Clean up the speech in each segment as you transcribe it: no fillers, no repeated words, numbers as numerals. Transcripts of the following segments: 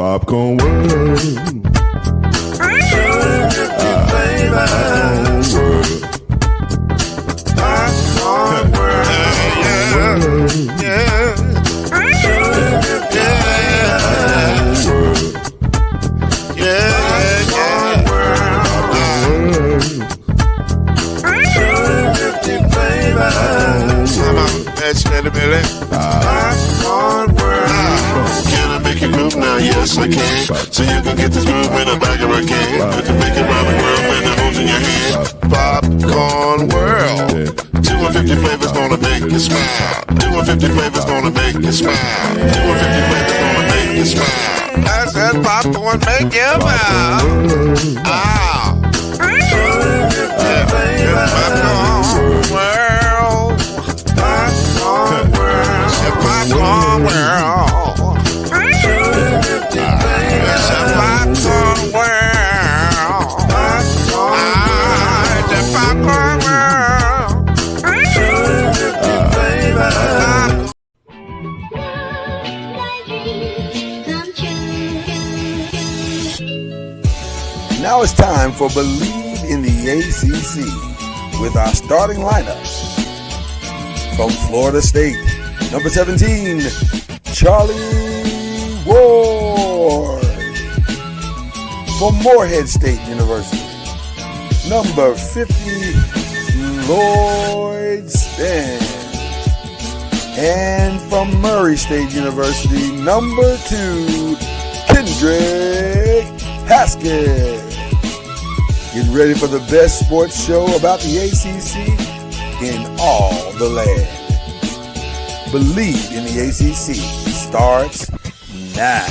Popcorn World. Popcorn World. Yeah. Can I make you groove now? Yes, I can. So you can get this groove in a bag of a can. You can make it round the world when the holes in your hand. Popcorn World. 250 flavors gonna make you smile. 250 flavors gonna make you smile. 250 flavors gonna make you smile. I said popcorn make you smile. Ah. Popcorn World. Popcorn World. Popcorn World. It's a popcorn world. It's a popcorn world. Now it's time for Believe in the ACC with our starting lineup. From Florida State, number 17, Charlie Ward. From Morehead State University, number 50, Lloyd Span. And from Murray State University, number 2, Kendrick Haskett. Get ready for the best sports show about the ACC in all the land. Believe in the ACC starts now.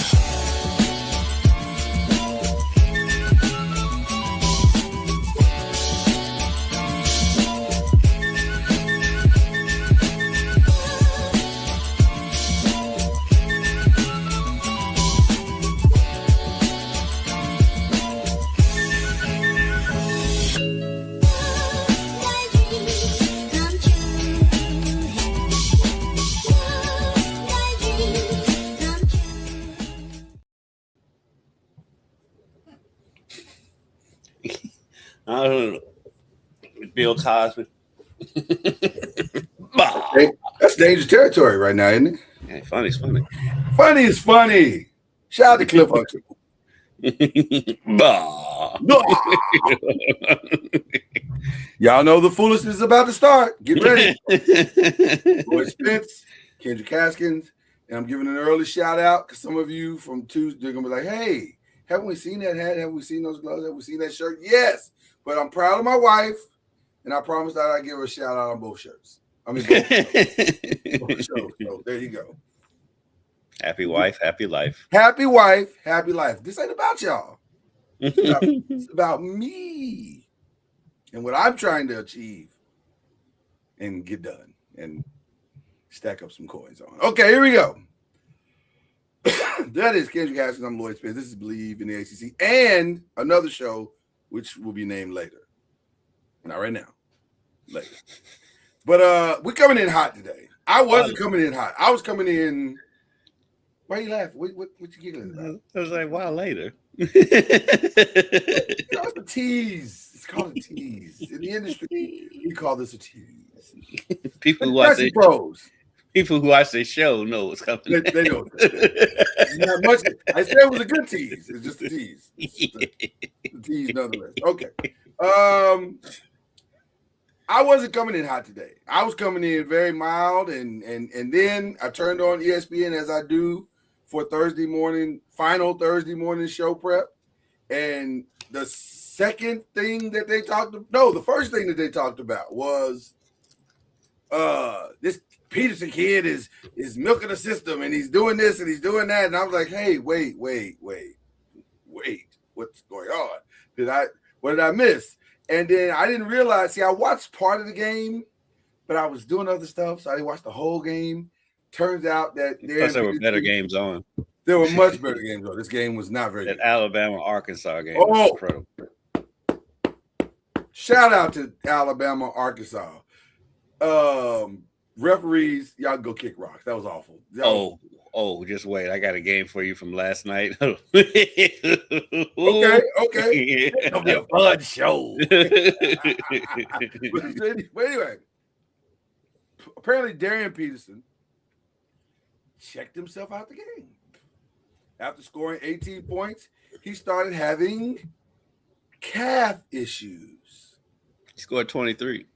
I don't know. Bill Cosby. That's dangerous territory right now, isn't it? Yeah, funny's funny. Funny is funny. Shout out to Cliff Huxtable. Y'all know the foolishness is about to start. Get ready. Roy Spence, Kendrick Haskins, and I'm giving an early shout out because some of you from Tuesday are gonna be like, "Hey, haven't we seen that hat? Have we seen those gloves? Have we seen that shirt?" Yes, but I'm proud of my wife, and I promised that I'd give her a shout out on both shirts. I mean, both shows. So there you go. Happy wife, happy life. Happy wife, happy life. This ain't about y'all. It's about me and what I'm trying to achieve and get done and stack up some coins on. Okay, here we go. That is Kendrick Haskins. I'm Lloyd Spence. This is Believe in the ACC and another show which will be named later. Not right now. Later. But we're coming in hot today. I wasn't coming in hot. I was coming in. Why are you laughing? What you giggling about? I was like, wow, later. It's a tease. It's called a tease. In the industry, we call this a tease. People who watch their show know what's coming. They know. It's not much. I said it was a good tease. It's just a tease. It's a tease nonetheless. Okay. I wasn't coming in hot today. I was coming in very mild, and then I turned on ESPN as I do for final Thursday morning show prep. And the second thing that they the first thing that they talked about was this Peterson kid is milking the system, and he's doing this and he's doing that. And I was like, hey, wait, what's going on? What did I miss? And then I didn't realize, I watched part of the game, but I was doing other stuff, so I didn't watch the whole game. Turns out that there were better games on. There were much better games on. This game was not very good. That Alabama-Arkansas game was incredible. Shout out to Alabama, Arkansas. Referees, y'all go kick rocks. That was awful. Oh, just wait. I got a game for you from last night. Okay. It'll be a fun show. But anyway, apparently Darian Peterson checked himself out the game. After scoring 18 points, he started having calf issues. He scored 23.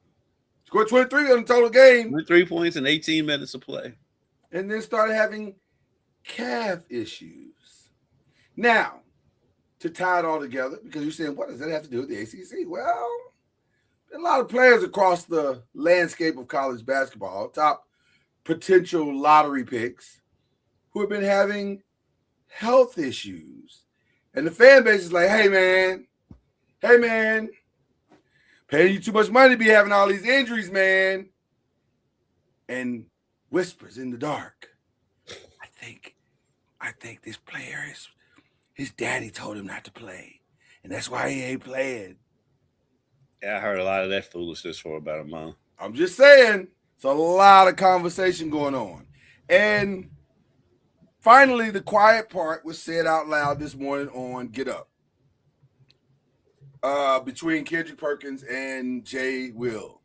Scored 23 on the total game. 3 points in 18 minutes of play. And then started having calf issues. Now, to tie it all together, because you're saying, what does that have to do with the ACC? Well, a lot of players across the landscape of college basketball, top potential lottery picks, who have been having health issues. And the fan base is like, hey, man, paying you too much money to be having all these injuries, man. And whispers in the dark. I think this player his daddy told him not to play. And that's why he ain't playing. Yeah, I heard a lot of that foolishness for about a month. I'm just saying, it's a lot of conversation going on. And finally, the quiet part was said out loud this morning on Get Up. Between Kendrick Perkins and Jay Will.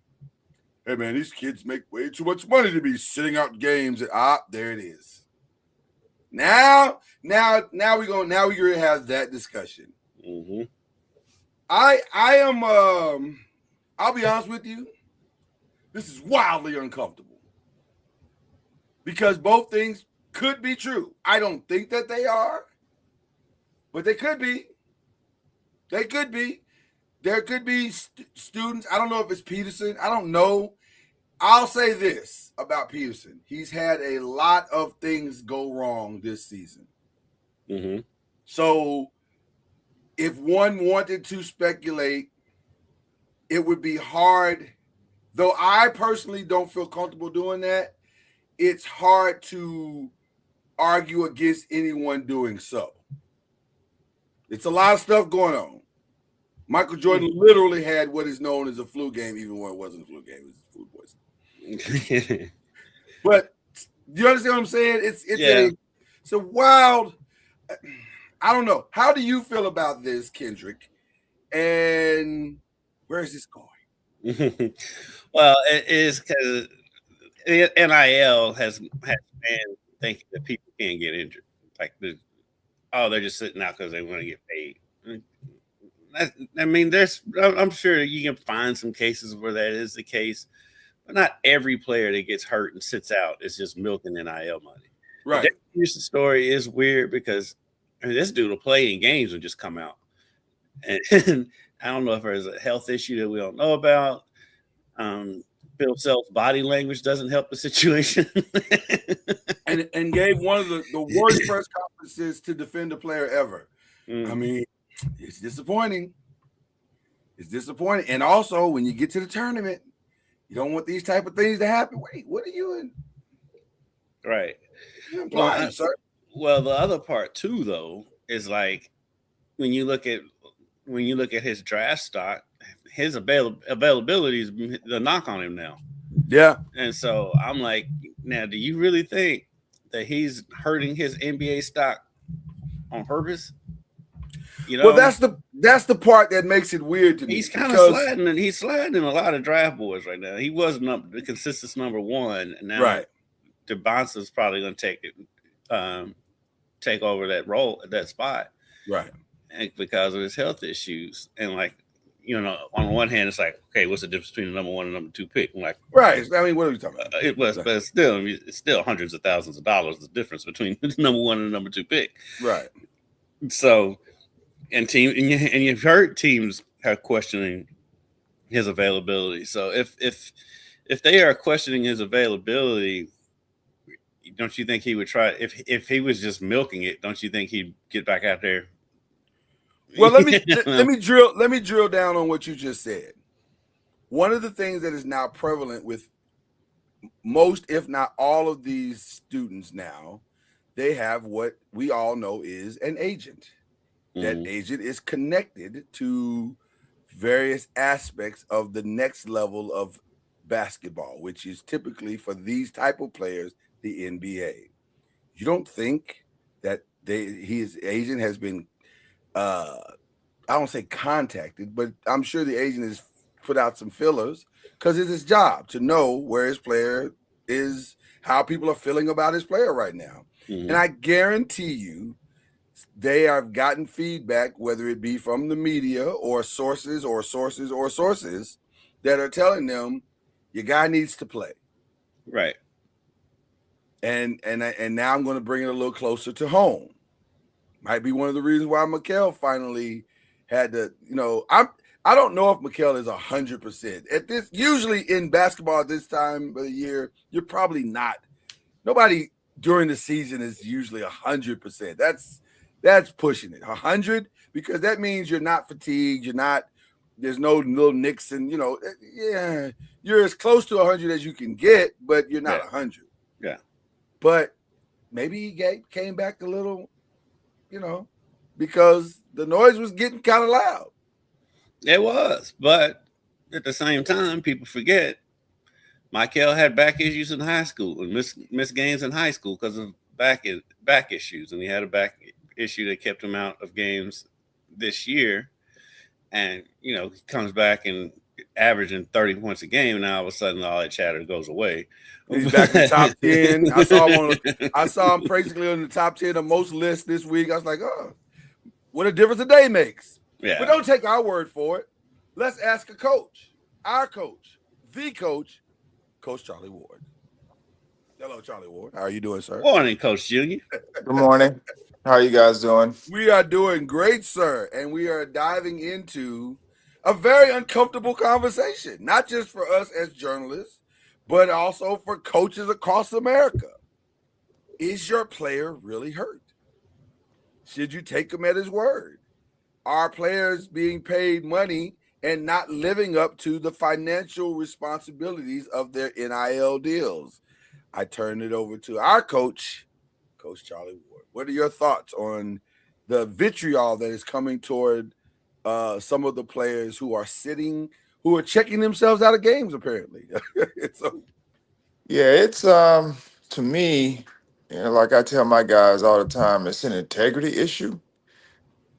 Hey man, these kids make way too much money to be sitting out games. There it is. Now we're gonna have that discussion. Mm-hmm. I am I'll be honest with you, this is wildly uncomfortable. Because both things could be true. I don't think that they are, but they could be. They could be. There could be students. I don't know if it's Peterson. I don't know. I'll say this about Peterson. He's had a lot of things go wrong this season. Mm-hmm. So if one wanted to speculate, it would be hard. Though I personally don't feel comfortable doing that, it's hard to argue against anyone doing so. It's a lot of stuff going on. Michael Jordan literally had what is known as a flu game, even when it wasn't a flu game. It was food poisoning. But do you understand what I'm saying? It's a wild. I don't know. How do you feel about this, Kendrick? And where is this going? Well, it is because NIL has been thinking that people can't get injured. Like, they're just sitting out because they want to get paid. I mean, I'm sure you can find some cases where that is the case, but not every player that gets hurt and sits out is just milking NIL money. Right. The Houston story is weird because this dude will play in games and just come out. And I don't know if there's a health issue that we don't know about. Bill Self's body language doesn't help the situation. and gave one of the worst press conferences to defend a player ever. I mean, it's disappointing. It's disappointing. And also, when you get to the tournament, you don't want these type of things to happen. Wait, what are you in? Right. You're implying, sir. Well, the other part too, though, is like when you look at his draft stock, his availability is the knock on him now. Yeah. And so I'm like, now, do you really think that he's hurting his NBA stock on purpose? You know, well, that's the part that makes it weird to me. He's kind of sliding, and he's sliding in a lot of draft boards right now. He was the consistent number one, and now right. DeBonsa's probably going to take over that role, that spot, right? And because of his health issues, and like, you know, on one hand, it's like, okay, what's the difference between the number one and number two pick? I'm like, right. I mean, what are we talking about? But it's still hundreds of thousands of dollars. The difference between the number one and the number two pick, right? So. And you've heard teams are questioning his availability. So if they are questioning his availability, don't you think he would try? If he was just milking it, don't you think he'd get back out there? Well, let me drill down on what you just said. One of the things that is now prevalent with most, if not all, of these students now, they have what we all know is an agent. That agent is connected to various aspects of the next level of basketball, which is typically for these type of players, the NBA. you don't think that his agent has been I don't say contacted, but I'm sure the agent has put out some fillers because it's his job to know where his player is, how people are feeling about his player right now. Mhm. And I guarantee you they have gotten feedback, whether it be from the media or sources that are telling them your guy needs to play. Right. And now I'm going to bring it a little closer to home. Might be one of the reasons why Mikal finally had to, I don't know if Mikal is 100%. At this, usually in basketball at this time of the year, you're probably not. Nobody during the season is usually 100%. That's pushing it. 100, because that means you're not fatigued. There's no little nicks and, yeah, you're as close to 100 as you can get, but you're not 100. Yeah. But maybe he came back a little, because the noise was getting kind of loud. It was, but at the same time, people forget Michael had back issues in high school and missed games in high school because of back issues, and he had a back issue that kept him out of games this year. And he comes back and averaging 30 points a game, and now all of a sudden all that chatter goes away. He's back in the top 10. I saw him basically on the top 10 of most lists this week. I was like, oh, what a difference a day makes. Yeah. But don't take our word for it. Let's ask a coach, our coach, the coach, Coach Charlie Ward. Hello, Charlie Ward. How are you doing, sir? Morning, Coach Junior. Good morning. How are you guys doing? We are doing great, sir. And we are diving into a very uncomfortable conversation, not just for us as journalists, but also for coaches across America. Is your player really hurt? Should you take him at his word? Are players being paid money and not living up to the financial responsibilities of their NIL deals? I turn it over to our coach, Coach Charlie Ward. What are your thoughts on the vitriol that is coming toward some of the players who are checking themselves out of games, apparently? It's to me, like I tell my guys all the time, it's an integrity issue.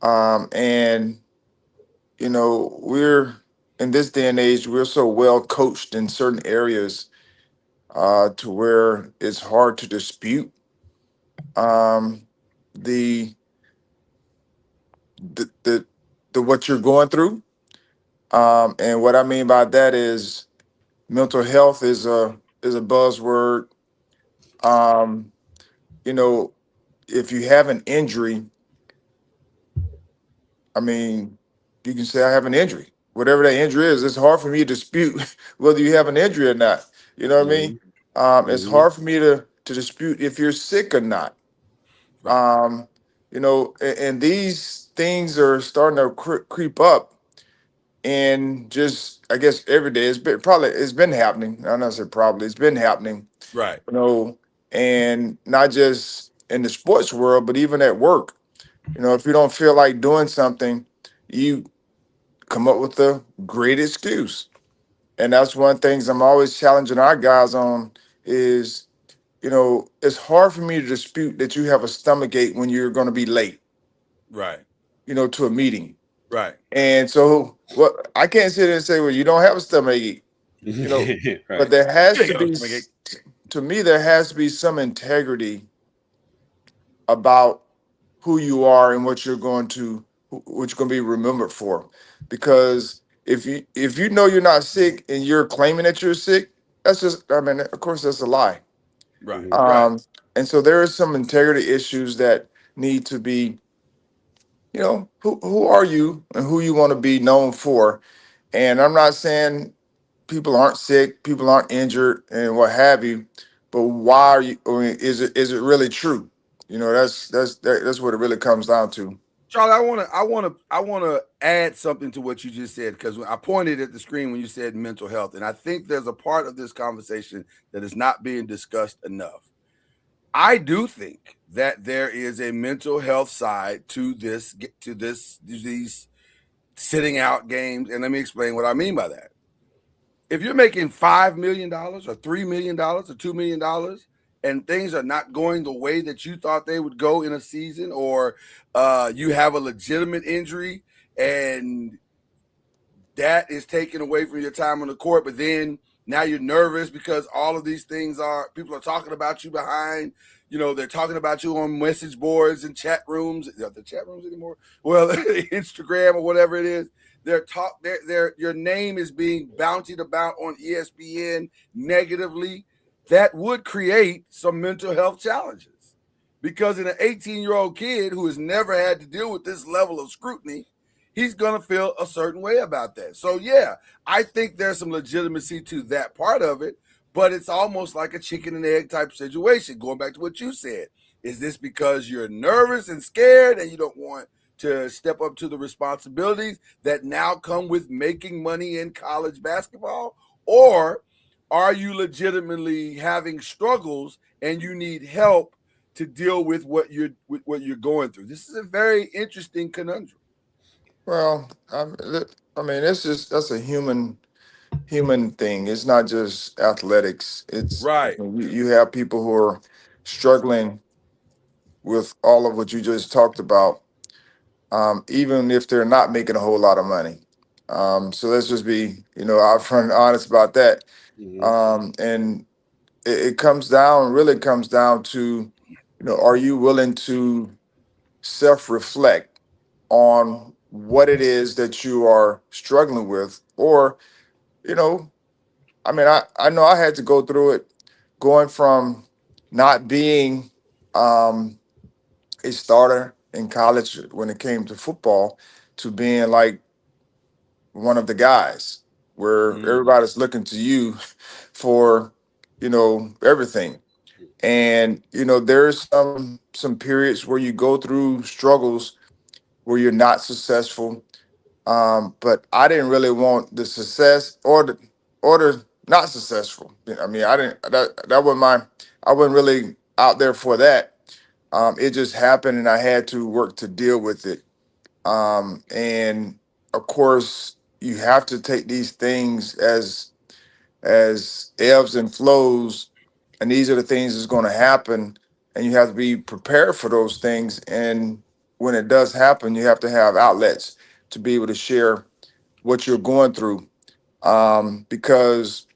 And we're in this day and age, we're so well coached in certain areas to where it's hard to dispute the what you're going through. And what I mean by that is mental health is a buzzword. Um, if you have an injury, I mean, you can say I have an injury. Whatever that injury is, it's hard for me to dispute whether you have an injury or not. You know what I mean? It's hard for me to dispute if you're sick or not. Right. And these things are starting to creep up, and just I guess every day it's been happening. I'm not saying probably it's been happening. Right. And not just in the sports world, but even at work. If you don't feel like doing something, you come up with a great excuse. And that's one of the things I'm always challenging our guys on is, it's hard for me to dispute that you have a stomach ache when you're going to be late, Right. to a meeting. Right. And so what I can't sit there and say, well, you don't have a stomach ache, Right. but there has You to ain't got be, a stomach ache. to me, there has to be some integrity about who you are and what you're going to be remembered for. Because if you know you're not sick and you're claiming that you're sick, that's just, I mean, of course that's a lie. Right. Mhm. Right. And so there are some integrity issues that need to be, who are you and who you want to be known for. And I'm not saying people aren't sick, people aren't injured and what have you, but why are you, I mean, is it really true? That's what it really comes down to. Charlie, I want to add something to what you just said, because I pointed at the screen when you said mental health, and I think there's a part of this conversation that is not being discussed enough. I do think that there is a mental health side to these sitting out games, and let me explain what I mean by that. If you're making $5 million or $3 million or $2 million, and things are not going the way that you thought they would go in a season, or you have a legitimate injury and that is taken away from your time on the court, but then now you're nervous because all of these things people are talking about you behind, they're talking about you on message boards and chat rooms. Are the chat rooms anymore? Well, Instagram or whatever it is. Your name is being bountied about on ESPN negatively. That would create some mental health challenges, because in an 18-year-old kid who has never had to deal with this level of scrutiny, he's going to feel a certain way about that. So, yeah, I think there's some legitimacy to that part of it, but it's almost like a chicken and egg type situation. Going back to what you said, is this because you're nervous and scared and you don't want to step up to the responsibilities that now come with making money in college basketball? Or are you legitimately having struggles and you need help to deal with what you're going through? This is a very interesting conundrum. Well, that's a human thing. It's not just athletics. Right. You have people who are struggling with all of what you just talked about, even if they're not making a whole lot of money. So let's just be, upfront and honest about that. And it really comes down to, are you willing to self-reflect on what it is that you are struggling with? Or, I know I had to go through it, going from not being a starter in college when it came to football to being like one of the guys where everybody's looking to you for, everything. And, there's some periods where you go through struggles where you're not successful. But I didn't really want the success or the not successful. I mean, I didn't that wasn't I wasn't really out there for that. It just happened and I had to work to deal with it. And of course you have to take these things as ebbs and flows, and these are the things that's going to happen, and you have to be prepared for those things. And when it does happen, you have to have outlets to be able to share what you're going through, because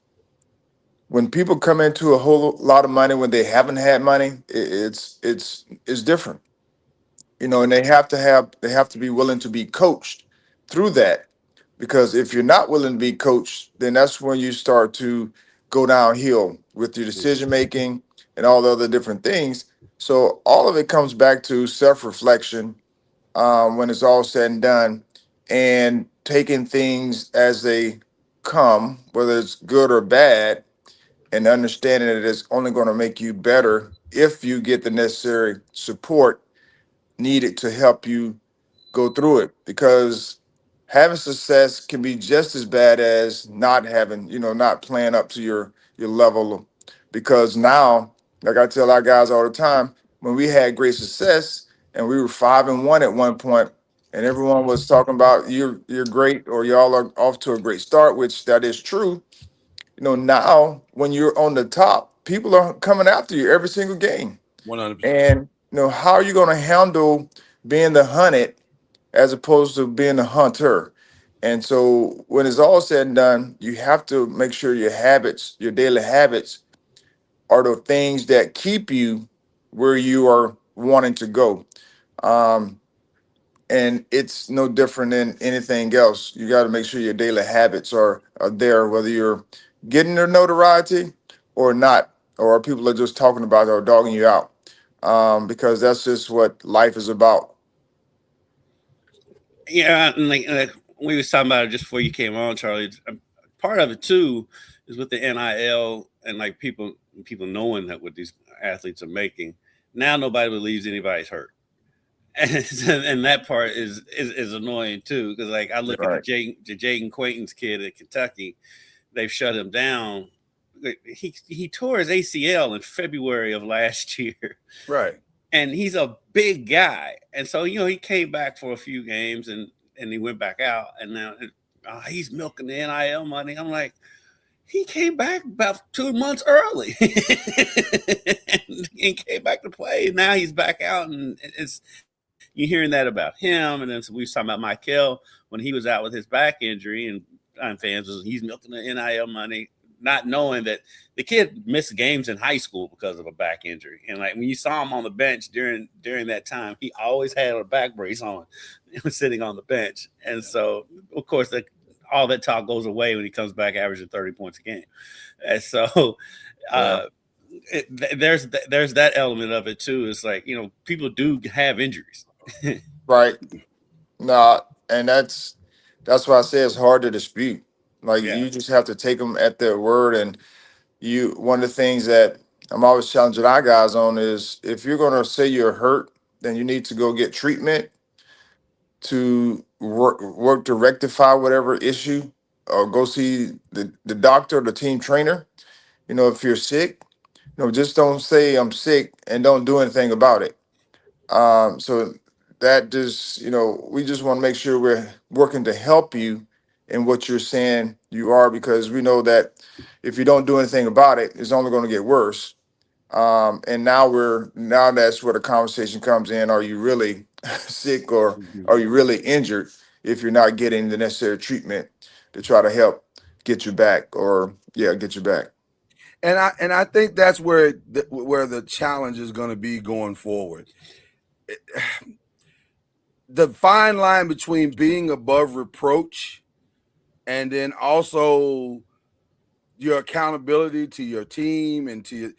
when people come into a whole lot of money when they haven't had money, it's different, and they have to be willing to be coached through that, because if you're not willing to be coached, then that's when you start to go downhill with your decision making and all the other different things. So all of it comes back to self-reflection, when it's all said and done, and taking things as they come, whether it's good or bad, and understanding that it's only going to make you better if you get the necessary support needed to help you go through it. Because having success can be just as bad as not having, not playing up to your level. Because now, like I tell our guys all the time, when we had great success and we were 5-1 at one point, and everyone was talking about you're great, or y'all are off to a great start, which that is true. Now when you're on the top, people are coming after you every single game. 100%. And how are you going to handle being the hunted as opposed to being the hunter? And so when it's all said and done, you have to make sure your daily habits, are the things that keep you where you are wanting to go. Um, and it's no different than anything else. You got to make sure your daily habits are there, whether you're getting the notoriety or not, or people are just talking about it or dogging you out, because that's just what life is about. Yeah, and like we was talking about it just before you came on, Charlie. Part of it too is with the NIL and like people knowing that what these athletes are making. Now nobody believes anybody's hurt, and that part is annoying too, because like I look at Right. the Jaden Quayton's kid at Kentucky, they've shut him down. He tore his ACL in February of last year, Right. and he's a big guy, and so he came back for a few games and he went back out, and now he's milking the NIL money. I'm like, he came back about 2 months early and came back to play. Now he's back out, and it's you're hearing that about him. And then we was talking about Michael when he was out with his back injury, and fans was he's milking the NIL money, not knowing that the kid missed games in high school because of a back injury. And like when you saw him on the bench during that time, he always had a back brace on, sitting on the bench. And so, of course, all that talk goes away when he comes back averaging 30 points a game. And so there's that element of it too. It's like, people do have injuries. Right. No, and that's why I say it's hard to dispute. Like you just have to take them at their word. And one of the things that I'm always challenging our guys on is if you're going to say you're hurt, then you need to go get treatment to work to rectify whatever issue, or go see the doctor or the team trainer. If you're sick, just don't say I'm sick and don't do anything about it. So that just, we just want to make sure we're working to help you in what you're saying you are, because we know that if you don't do anything about it, it's only going to get worse. And now that's where the conversation comes in. Are you really sick, or are you really injured if you're not getting the necessary treatment to try to help get you back, get you back. And I think that's where the challenge is going to be going forward. The fine line between being above reproach and then also your accountability to your team and to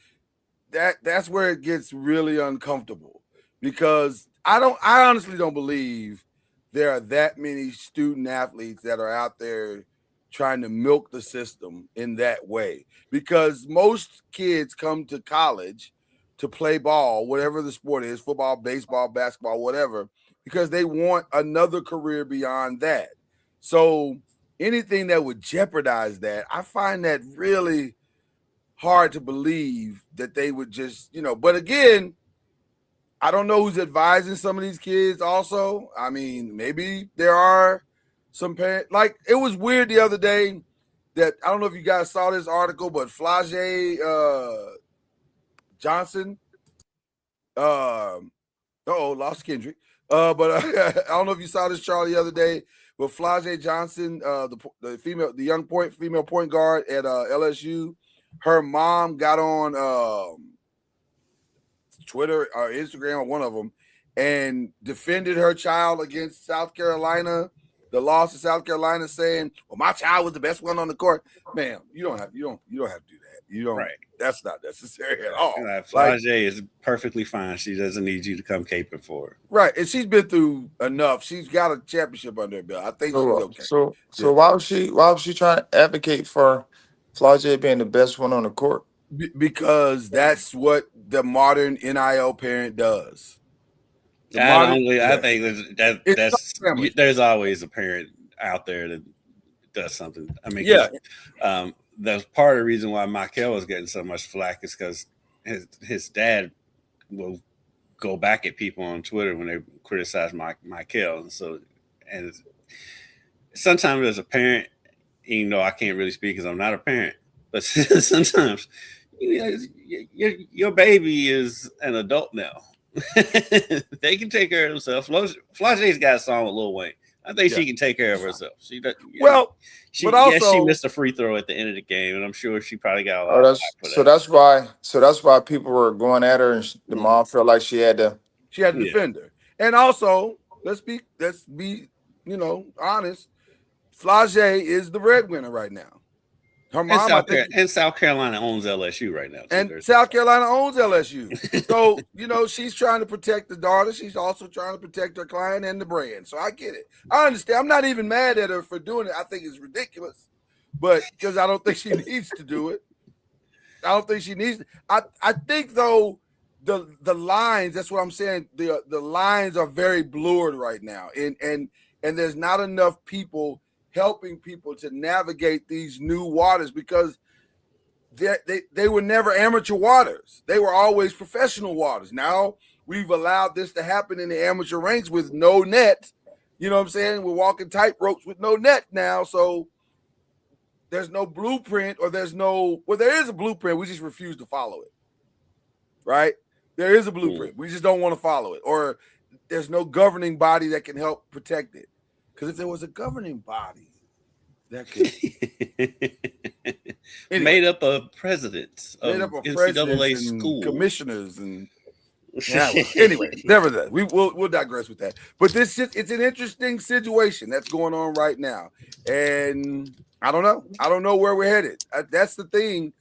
that's where it gets really uncomfortable, because I honestly don't believe there are that many student athletes that are out there trying to milk the system in that way, because most kids come to college to play ball, whatever the sport is, football, baseball, basketball, whatever, because they want another career beyond that. So anything that would jeopardize that, I find that really hard to believe that they would just, but again, I don't know who's advising some of these kids also. I mean, maybe there are some parents. Like, it was weird the other day that, I don't know if you guys saw this article, but Flage Johnson, lost Kendrick. But I don't know if you saw this, Charlie, the other day, but Flage Johnson, the young female point guard at LSU, her mom got on Twitter or Instagram, or one of them, and defended her child against South Carolina, the loss of South Carolina, saying, "Well, my child was the best one on the court." Ma'am, you don't have to do that. You don't. Right. That's not necessary at all. Flage is perfectly fine. She doesn't need you to come caping for her. Right, and she's been through enough. She's got a championship under her belt. I think she's okay. So why was she trying to advocate for Flage being the best one on the court? Because that's what the modern NIL parent does. I think there's always a parent out there that does something. I mean, that's part of the reason why Michael was getting so much flack is because his dad will go back at people on Twitter when they criticize Michael. And sometimes as a parent, even though I can't really speak because I'm not a parent, but sometimes your baby is an adult now. They can take care of themselves. Flage's got a song with Lil Wayne. I think she can take care of herself. She missed a free throw at the end of the game, and I'm sure she probably got a lot of so that's why people were going at her, and the mom felt like she had to defend her. And also, let's be honest. Flage is the breadwinner right now. Her mom, and South Carolina owns LSU right now. And South Carolina owns LSU. So, she's trying to protect the daughter. She's also trying to protect her client and the brand. So I get it. I understand. I'm not even mad at her for doing it. I think it's ridiculous. But because I don't think she needs to do it. I don't think she needs to. I think, though, the lines, that's what I'm saying. The lines are very blurred right now. And there's not enough people helping people to navigate these new waters, because they were never amateur waters. They were always professional waters. Now we've allowed this to happen in the amateur ranks with no net. You know what I'm saying? We're walking tight ropes with no net now. So there's no blueprint, or there is a blueprint. We just refuse to follow it. Right? There is a blueprint. We just don't want to follow it, or there's no governing body that can help protect it. Because if there was a governing body that could made up of presidents made of up of NCAA presidents and schools, commissioners, and yeah, well, anyway, nevertheless, we'll digress with that. But it's an interesting situation that's going on right now, and I don't know where we're headed. That's the thing,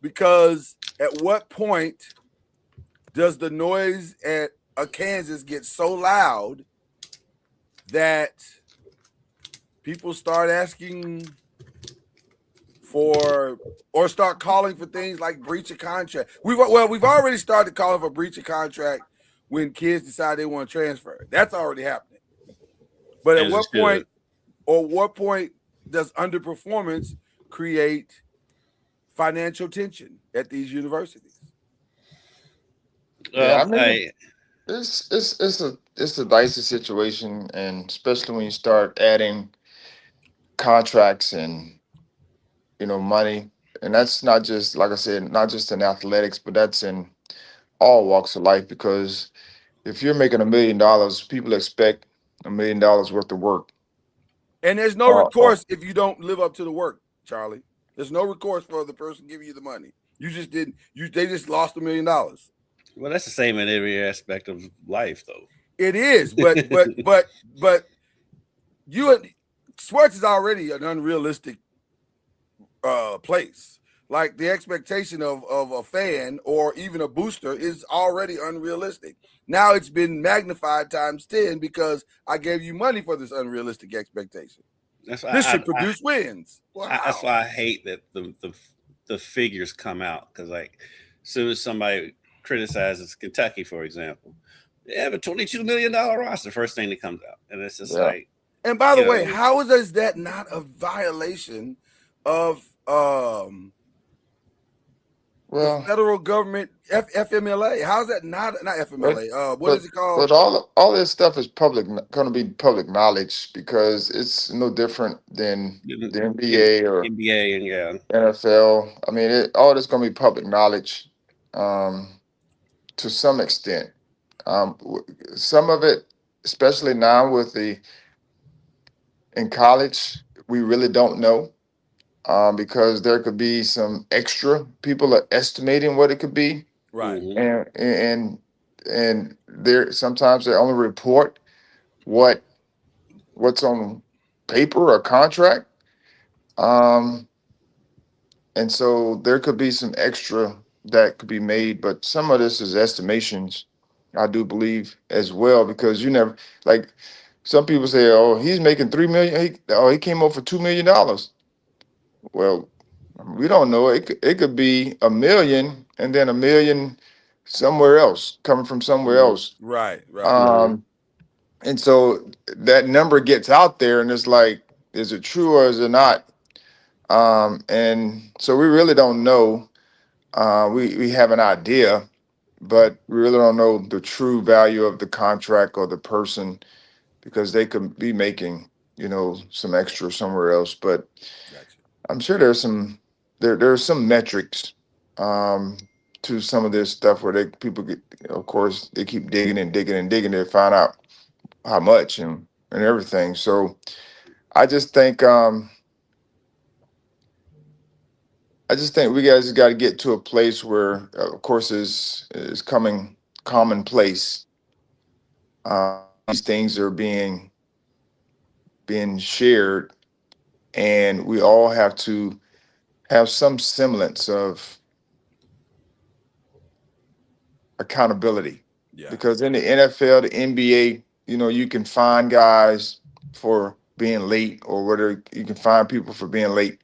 because at what point does the noise at Kansas get so loud that people start asking for, or start calling for things like breach of contract? We've already started calling for breach of contract when kids decide they want to transfer. That's already happening. But at what point does underperformance create financial tension at these universities? Yeah, I mean, it's a dicey situation, and especially when you start adding contracts and money, and that's not just, like I said, not just in athletics, but that's in all walks of life. Because if you're making $1 million, people expect $1 million worth of work. And there's no recourse if you don't live up to the work, Charlie. There's no recourse for the person giving you the money. You just didn't. They just lost $1 million. Well, that's the same in every aspect of life, though. It is, but sports is already an unrealistic place. Like, the expectation of a fan or even a booster is already unrealistic. Now it's been magnified times 10 because I gave you money for this unrealistic expectation. This should produce wins. Wow. That's why I hate that the figures come out, because, like, as soon as somebody criticizes Kentucky, for example, they have a $22 million roster. First thing that comes out, and it's just like. And by the way, how is that not a violation of the federal government, FMLA? How is that not FMLA? What is it called? But all this stuff is going to be public knowledge, because it's no different than the NBA or NBA and NFL. I mean, all this going to be public knowledge to some extent. Some of it, especially now in college, we really don't know. Because there could be some extra. People are estimating what it could be, right? And there sometimes they only report what's on paper or contract, and so there could be some extra that could be made. But some of this is estimations, I do believe, as well, because you never, like, some people say, "Oh, he's making $3 million. He came up for $2 million." Well, we don't know. It could be $1 million and then $1 million somewhere else, coming from somewhere else. Right. And so that number gets out there, and it's like, is it true or is it not? And so we really don't know. We have an idea, but we really don't know the true value of the contract or the person, because they could be making some extra somewhere else. But I'm sure there's some metrics to some of this stuff where people get, of course, they keep digging and digging and digging to find out how much and everything. So I just think we guys got to get to a place where, of course, is coming commonplace. These things are being shared, and we all have to have some semblance of accountability. Yeah. Because in the NFL, the NBA, you can find guys for being late, or whether you can find people for being late,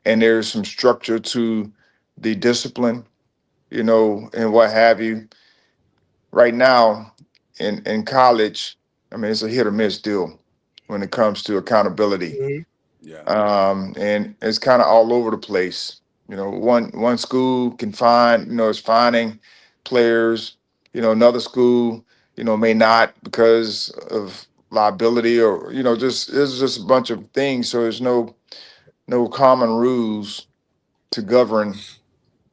and there's some structure to the discipline, and what have you. Right now in college, I mean, it's a hit or miss deal when it comes to accountability. And it's kind of all over the place. One school can find, is finding players, another school, may not, because of liability, or, it's just a bunch of things. So there's no no common rules to govern,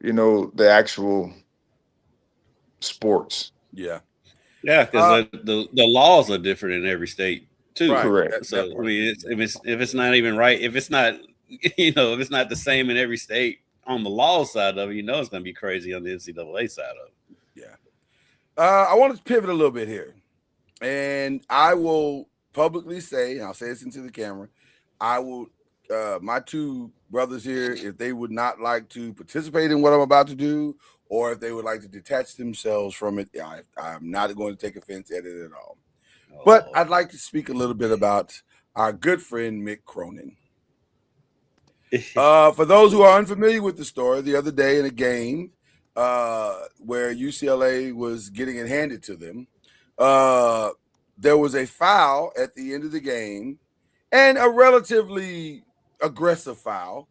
the actual sports. Yeah. Yeah, because the laws are different in every state too. Right. Correct. So I mean, if it's not even right, if it's not if it's not the same in every state on the law side of it, it's going to be crazy on the NCAA side of it. Yeah. I want to pivot a little bit here, and I will publicly say, and I'll say this into the camera, I will. My two brothers here, if they would not like to participate in what I'm about to do, or if they would like to detach themselves from it, I'm not going to take offense at it at all. But I'd like to speak a little bit about our good friend Mick Cronin. For those who are unfamiliar with the story, the other day in a game where UCLA was getting it handed to them, there was a foul at the end of the game, and a relatively aggressive foul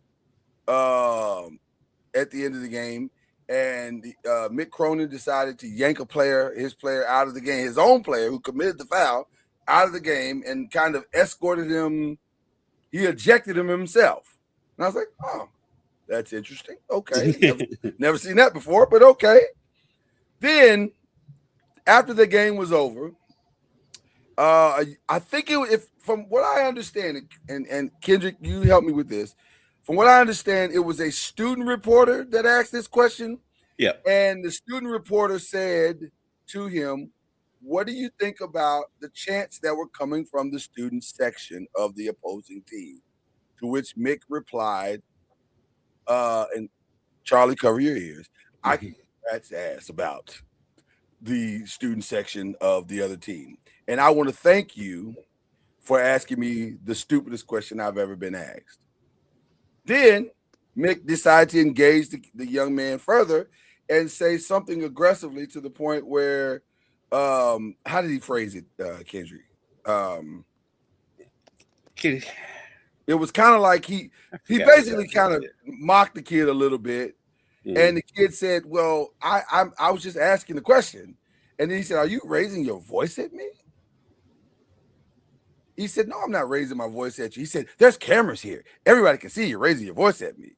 at the end of the game. And Mick Cronin decided to yank his player out of the game, his own player who committed the foul, out of the game, and kind of escorted him. He ejected him himself. And I was like, oh, that's interesting. Okay. Never seen that before, but okay. Then, after the game was over, I think from what I understand, and Kendrick, you help me with this. From what I understand, it was a student reporter that asked this question. Yeah. And the student reporter said to him, what do you think about the chants that were coming from the student section of the opposing team? To which Mick replied, and Charlie, cover your ears, I can rat's ass about the student section of the other team. And I want to thank you for asking me the stupidest question I've ever been asked. Then Mick decided to engage the young man further and say something aggressively to the point where, how did he phrase it, Kendrick? It was kind of like he basically kind of mocked the kid a little bit. And the kid said, well, I was just asking the question. And then he said, are you raising your voice at me? He said, no, I'm not raising my voice at you. He said, there's cameras here. Everybody can see you raising your voice at me.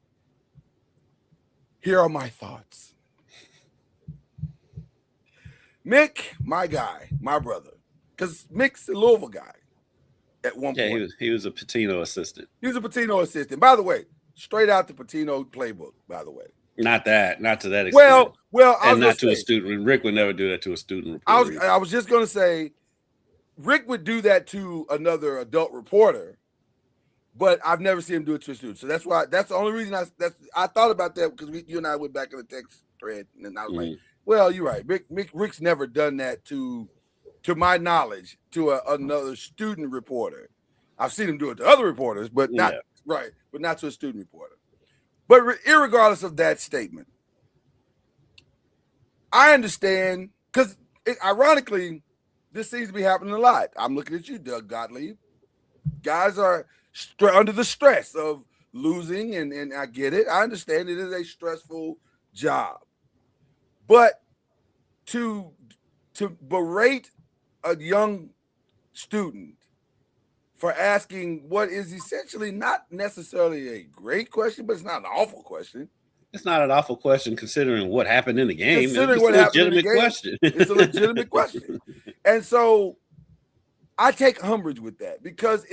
Here are my thoughts. Mick, my guy, my brother, because Mick's a Louisville guy at one point. Yeah, he was a Patino assistant. He was a Patino assistant. By the way, straight out the Patino playbook, by the way. Not to that extent. Well, and not to a student. Rick would never do that to a student reporter. I was just going to say, Rick would do that to another adult reporter, but I've never seen him do it to a student. So that's the only reason I thought about that, because you and I went back in the text thread, and I was like, well, you're right. Rick's never done that to my knowledge, to another student reporter. I've seen him do it to other reporters, but not but not to a student reporter. But irregardless of that statement, I understand, because ironically, this seems to be happening a lot. I'm looking at you, Doug Gottlieb. Guys are under the stress of losing, and I get it. I understand it is a stressful job. But to berate a young student for asking what is essentially not necessarily a great question, but it's not an awful question. It's not an awful question considering what happened in the game. Considering what happened in the game, question. It's a legitimate question. And so I take umbrage with that, because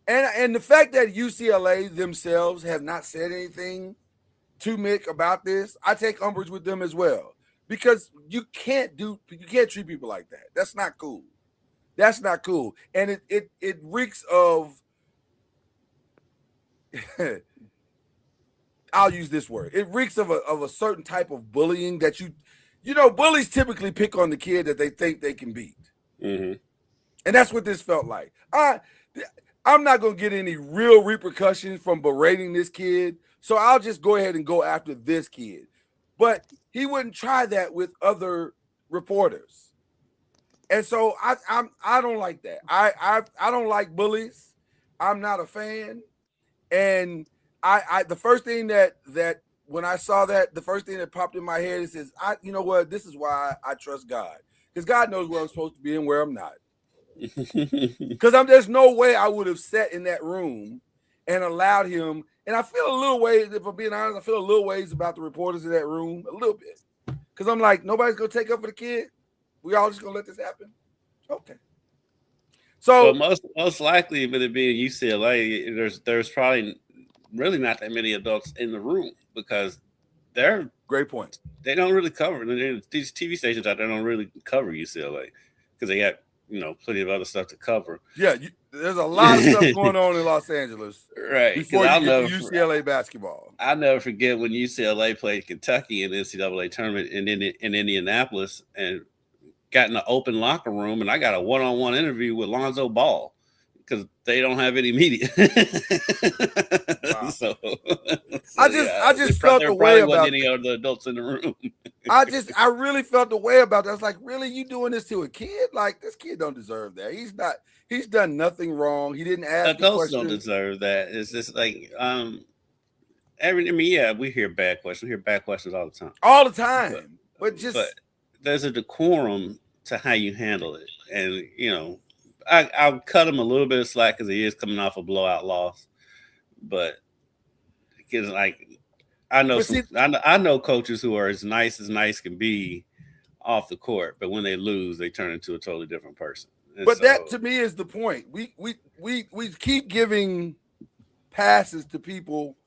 and the fact that UCLA themselves have not said anything to Mick about this, I take umbrage with them as well, because you can't treat people like that. That's not cool. That's not cool. And it reeks of I'll use this word. It reeks of a certain type of bullying that bullies typically pick on the kid that they think they can beat. Mm-hmm. And that's what this felt like. I'm not going to get any real repercussions from berating this kid, so I'll just go ahead and go after this kid. But he wouldn't try that with other reporters. And so I don't like that. I don't like bullies. I'm not a fan. And I the first thing that when I saw that, the first thing that popped in my head is you know what? This is why I trust God, because God knows where I'm supposed to be and where I'm not. Because there's no way I would have sat in that room and allowed him. And I feel a little ways, if I'm being honest, I feel a little ways about the reporters in that room, a little bit. Because I'm like, nobody's going to take up for the kid. We all just going to let this happen? Okay. So Well, most likely, with it being UCLA, there's probably really not that many adults in the room because great point. they don't really cover these TV stations out there don't really cover UCLA because they got plenty of other stuff to cover. Yeah, there's a lot of stuff going on in Los Angeles, right? Before you get to UCLA basketball. I'll never forget when UCLA played Kentucky in the NCAA tournament in Indianapolis and got in the open locker room, and I got a one-on-one interview with Lonzo Ball because they don't have any media. Wow. so I just felt the way about any other adults in the room. I really felt the way about that. I was like, really, you doing this to a kid? Like, this kid don't deserve that. He's done nothing wrong. He didn't ask adults don't deserve that. It's just like we hear bad questions. We hear bad questions all the time. All the time. But there's a decorum to how you handle it. And, I'll cut him a little bit of slack because he is coming off a blowout loss. But because I know coaches who are as nice can be off the court, but when they lose, they turn into a totally different person. But that to me is the point. We keep giving passes to people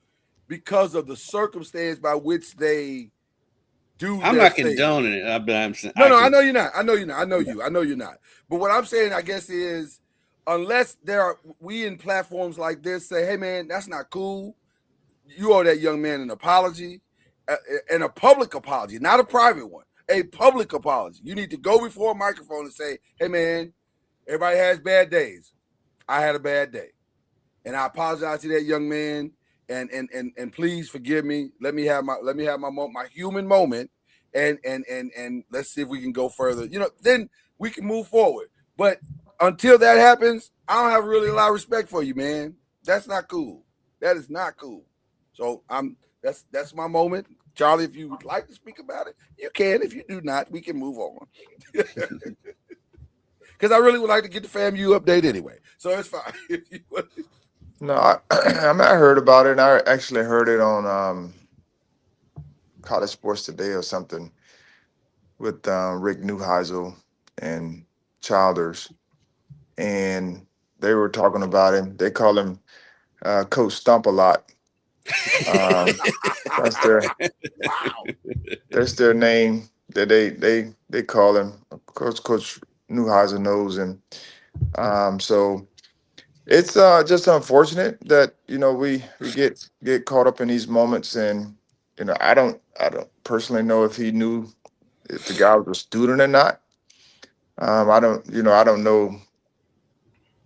because of the circumstance by which they do. I'm not condoning it. I'm saying, I know you're not. I know you're not. But what I'm saying, I guess, is unless we in platforms like this say, hey man, that's not cool. You owe that young man an apology, and a public apology, not a private one. A public apology. You need to go before a microphone and say, hey man, everybody has bad days. I had a bad day, and I apologize to that young man. And please forgive me. Let me have my human moment, and let's see if we can go further. Then we can move forward. But until that happens, I don't have really a lot of respect for you, man. That's not cool. That is not cool. So that's my moment. Charlie, if you would like to speak about it, you can. If you do not, we can move on. Because I really would like to get the FAMU update anyway. So it's fine. No, I heard about it. And I actually heard it on College Sports Today or something with Rick Neuheisel and Childers, and they were talking about him. They call him Coach Stump a lot. That's their name that they call him. Of course, Coach Neuheisel knows him. So it's just unfortunate that we get caught up in these moments, and I don't personally know if he knew if the guy was a student or not. I don't know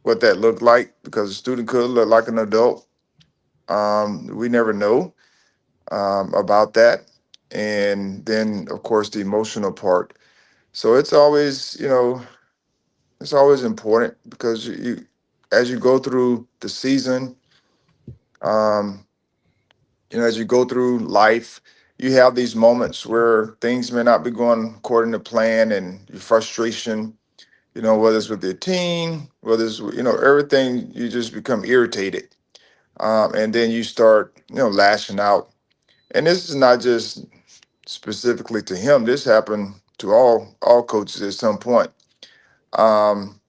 what that looked like because a student could look like an adult. We never know about that. And then, of course, the emotional part. So it's always, it's always important because as you go through the season, as you go through life, you have these moments where things may not be going according to plan, and your frustration, whether it's with your team, whether it's, everything, you just become irritated. And then you start, lashing out. And this is not just specifically to him. This happened to all coaches at some point. And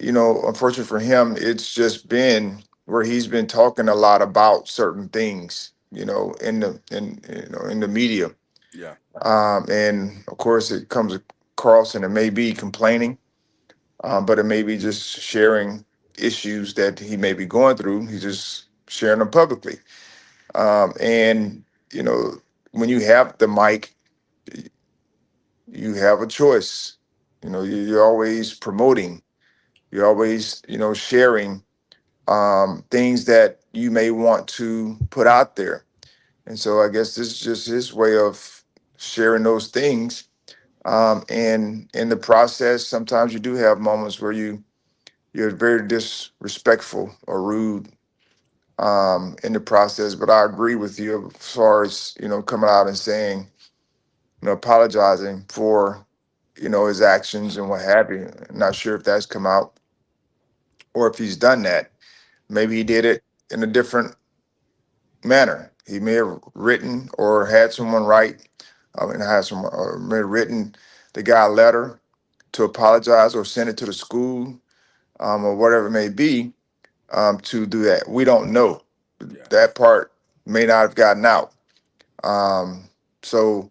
unfortunately for him, it's just been where he's been talking a lot about certain things, in the media. Yeah. And of course, it comes across, and it may be complaining, but it may be just sharing issues that he may be going through. He's just sharing them publicly. And when you have the mic, you have a choice. You're always promoting. You're always, sharing things that you may want to put out there. And so I guess this is just his way of sharing those things. And in the process, sometimes you do have moments where you're very disrespectful or rude in the process. But I agree with you as far as, coming out and saying, apologizing for, his actions and what have you. I'm not sure if that's come out or if he's done that. Maybe he did it, in a different manner. He may have written or had someone write, and had someone or may have written the guy a letter to apologize or send it to the school, or whatever it may be, to do that. We don't know. Yeah. That part may not have gotten out. So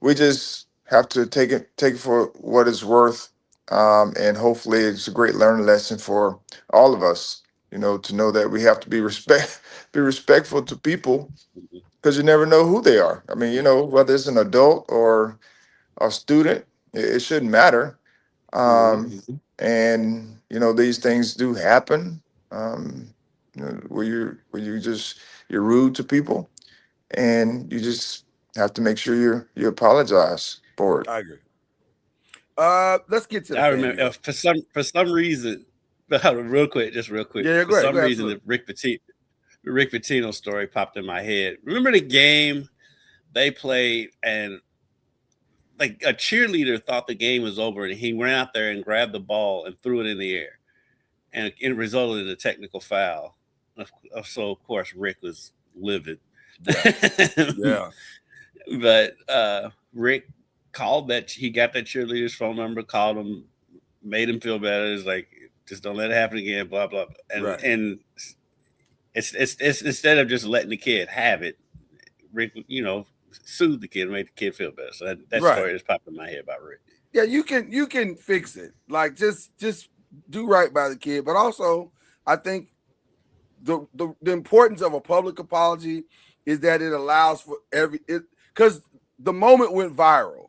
we just have to take it for what it's worth, and hopefully it's a great learning lesson for all of us. To know that we have to be respectful to people, because you never know who they are. I mean, whether it's an adult or a student, it shouldn't matter. And these things do happen. Where you're rude to people, and you just have to make sure you apologize for it. I agree. Let's get to the I fan remember mail. for some reason, real quick. Yeah, For go ahead, some go ahead, reason, the Rick Pitino story popped in my head. Remember the game they played, and like a cheerleader thought the game was over, and he went out there and grabbed the ball and threw it in the air, and it resulted in a technical foul. So of course Rick was livid. Yeah. But Rick called that. He got that cheerleader's phone number, called him, made him feel better. It's like, just don't let it happen again. Blah blah. And Right. and it's instead of just letting the kid have it, Rick, soothed the kid, and made the kid feel better. So that Right. story just popped in my head about Rick. Yeah, you can fix it. Like just do right by the kid, but also I think the importance of a public apology is that it allows for because the moment went viral,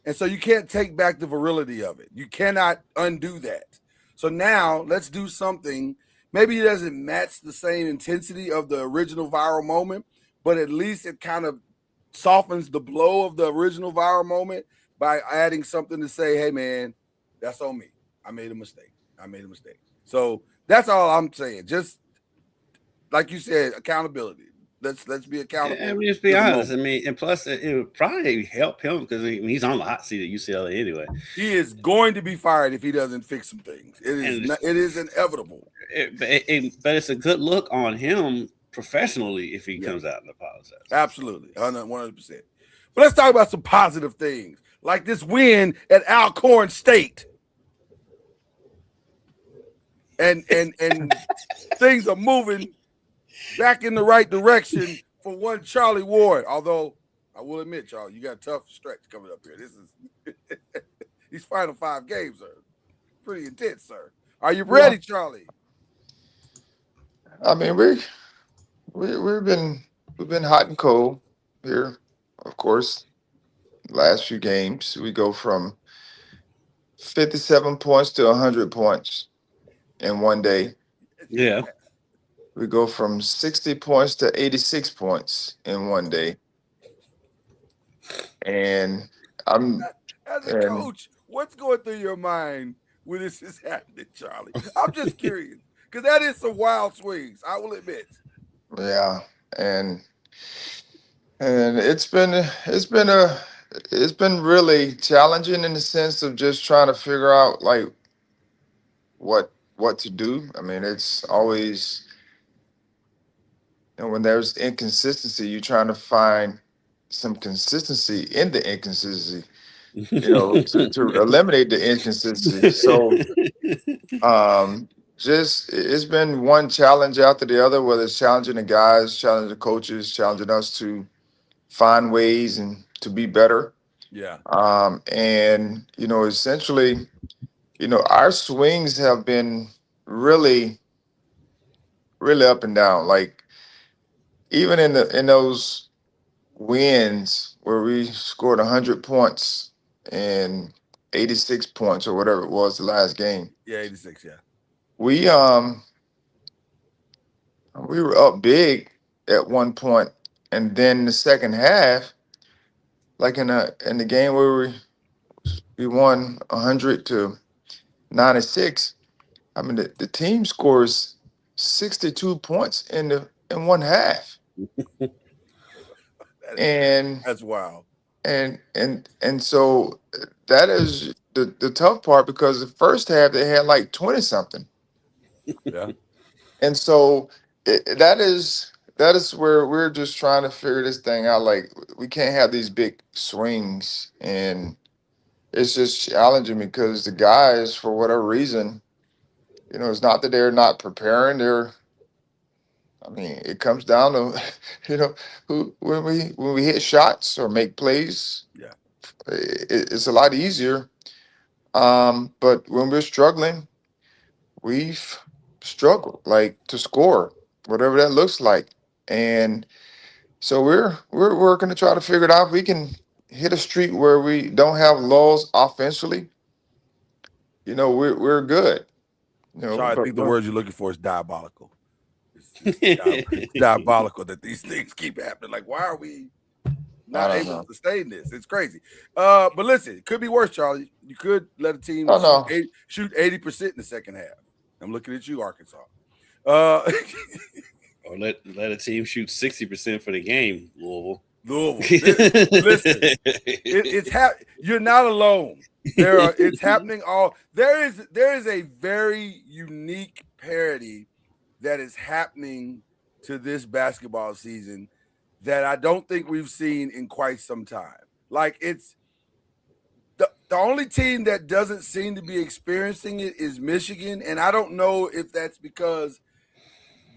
and so you can't take back the virility of it. You cannot undo that. So now let's do something. Maybe it doesn't match the same intensity of the original viral moment, but at least it kind of softens the blow of the original viral moment by adding something to say, hey man, that's on me. I made a mistake. So that's all I'm saying. Just like you said, accountability. Let's be accountable. I mean, let's be honest. I mean, and plus it would probably help him because he's on the hot seat at UCLA anyway. He is going to be fired if he doesn't fix some things. It is inevitable. But it's a good look on him professionally if he comes out and apologizes. Absolutely, 100%. But let's talk about some positive things, like this win at Alcorn State. And things are moving back in the right direction for one Charlie Ward. Although I will admit, Charlie, you got a tough stretch coming up here. This is these final 5 games are pretty intense, sir. Are you ready, Charlie? I mean, we've been hot and cold here. Of course, last few games we go from 57 points to 100 points in one day. Yeah. We go from 60 points to 86 points in one day. And as a coach, what's going through your mind when this is happening, Charlie? I'm just curious, because that is some wild swings, I will admit. Yeah, and it's been really challenging in the sense of just trying to figure out like what to do. I mean, it's always, when there's inconsistency, you're trying to find some consistency in the inconsistency, to eliminate the inconsistency. So just it's been one challenge after the other, whether it's challenging the guys, challenging the coaches, challenging us to find ways and to be better. Yeah. And essentially, our swings have been really, really up and down. Like even in those wins where we scored 100 points and 86 points or whatever it was the last game. Yeah, 86. Yeah. We were up big at one point, and then the second half, like in the game where we won 100 to 96. I mean, the team scores 62 points in one half, and That's wild. and so that is the tough part, because the first half they had like 20 something. Yeah. And so that is where we're just trying to figure this thing out. Like we can't have these big swings, and it's just challenging because the guys, for whatever reason, it's not that they're not preparing. I mean, it comes down to, who when we hit shots or make plays, Yeah. it's a lot easier. But when we're struggling, we've struggled like to score, whatever that looks like, and so we're working to try to figure it out. If we can hit a streak where we don't have lulls offensively, we're good. Sorry, I But think the word you're looking for is diabolical. It's diabolical that these things keep happening. Like, why are we not I don't able know. to sustain this? It's crazy. But listen, it could be worse, Charlie. You could let a team Oh no, shoot 80% in the second half. I'm looking at you, Arkansas. Uh, Or let a team shoot 60% for the game, Louisville. Listen, you're not alone. It's happening there is a very unique parity that is happening to this basketball season that I don't think we've seen in quite some time. Like, it's the only team that doesn't seem to be experiencing it is Michigan, and I don't know if that's because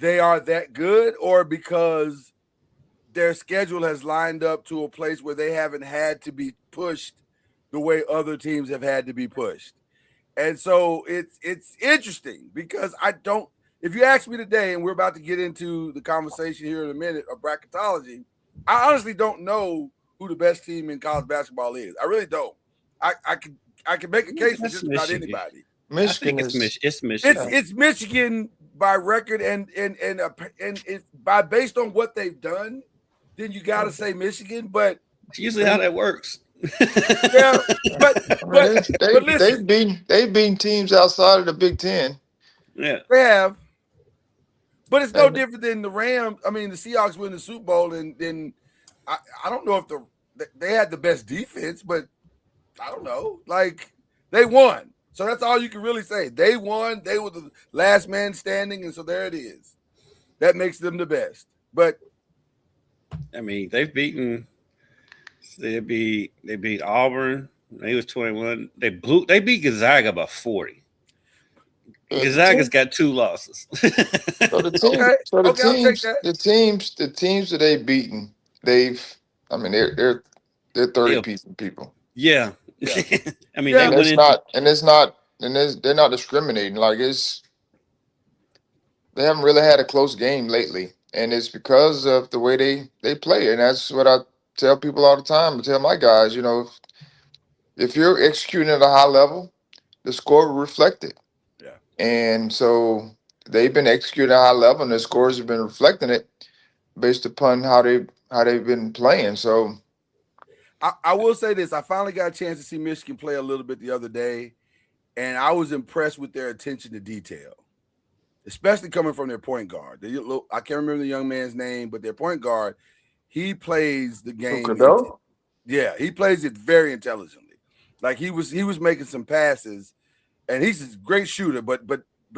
they are that good or because their schedule has lined up to a place where they haven't had to be pushed the way other teams have had to be pushed. And so it's interesting because if you ask me today, and we're about to get into the conversation here in a minute of bracketology, I honestly don't know who the best team in college basketball is. I really don't. I can make a case for just about anybody. Michigan I think it's Michigan. It's Michigan by record and it's based on what they've done, then you got to say Michigan. But It's usually how that works. yeah, but listen, they've beaten teams outside of the Big Ten. Yeah, they have. But it's no And- different than the Rams. I mean, the Seahawks win the Super Bowl, and then I don't know if they had the best defense, but I don't know. Like, they won. So that's all you can really say. They won. They were the last man standing, and so there it is. That makes them the best. But I mean they beat Auburn. They was 21. They beat Gonzaga by 40. Gonzaga's got 2 losses. So the team, okay, so the I'll take teams, that. the teams that they've beaten, they're 30 people. Yeah. Yeah. I mean, Yeah. And they're not discriminating. Like they haven't really had a close game lately, and it's because of the way they play. And that's what I tell people all the time. I tell my guys, if you're executing at a high level, the score will reflect it. Yeah. And so they've been executing at a high level, and the scores have been reflecting it based upon how they've been playing. So I will say this. I finally got a chance to see Michigan play a little bit the other day, and I was impressed with their attention to detail, especially coming from their point guard. I can't remember the young man's name, but their point guard, he plays the game. Yeah, he plays it very intelligently. Like he was making some passes, and he's a great shooter, but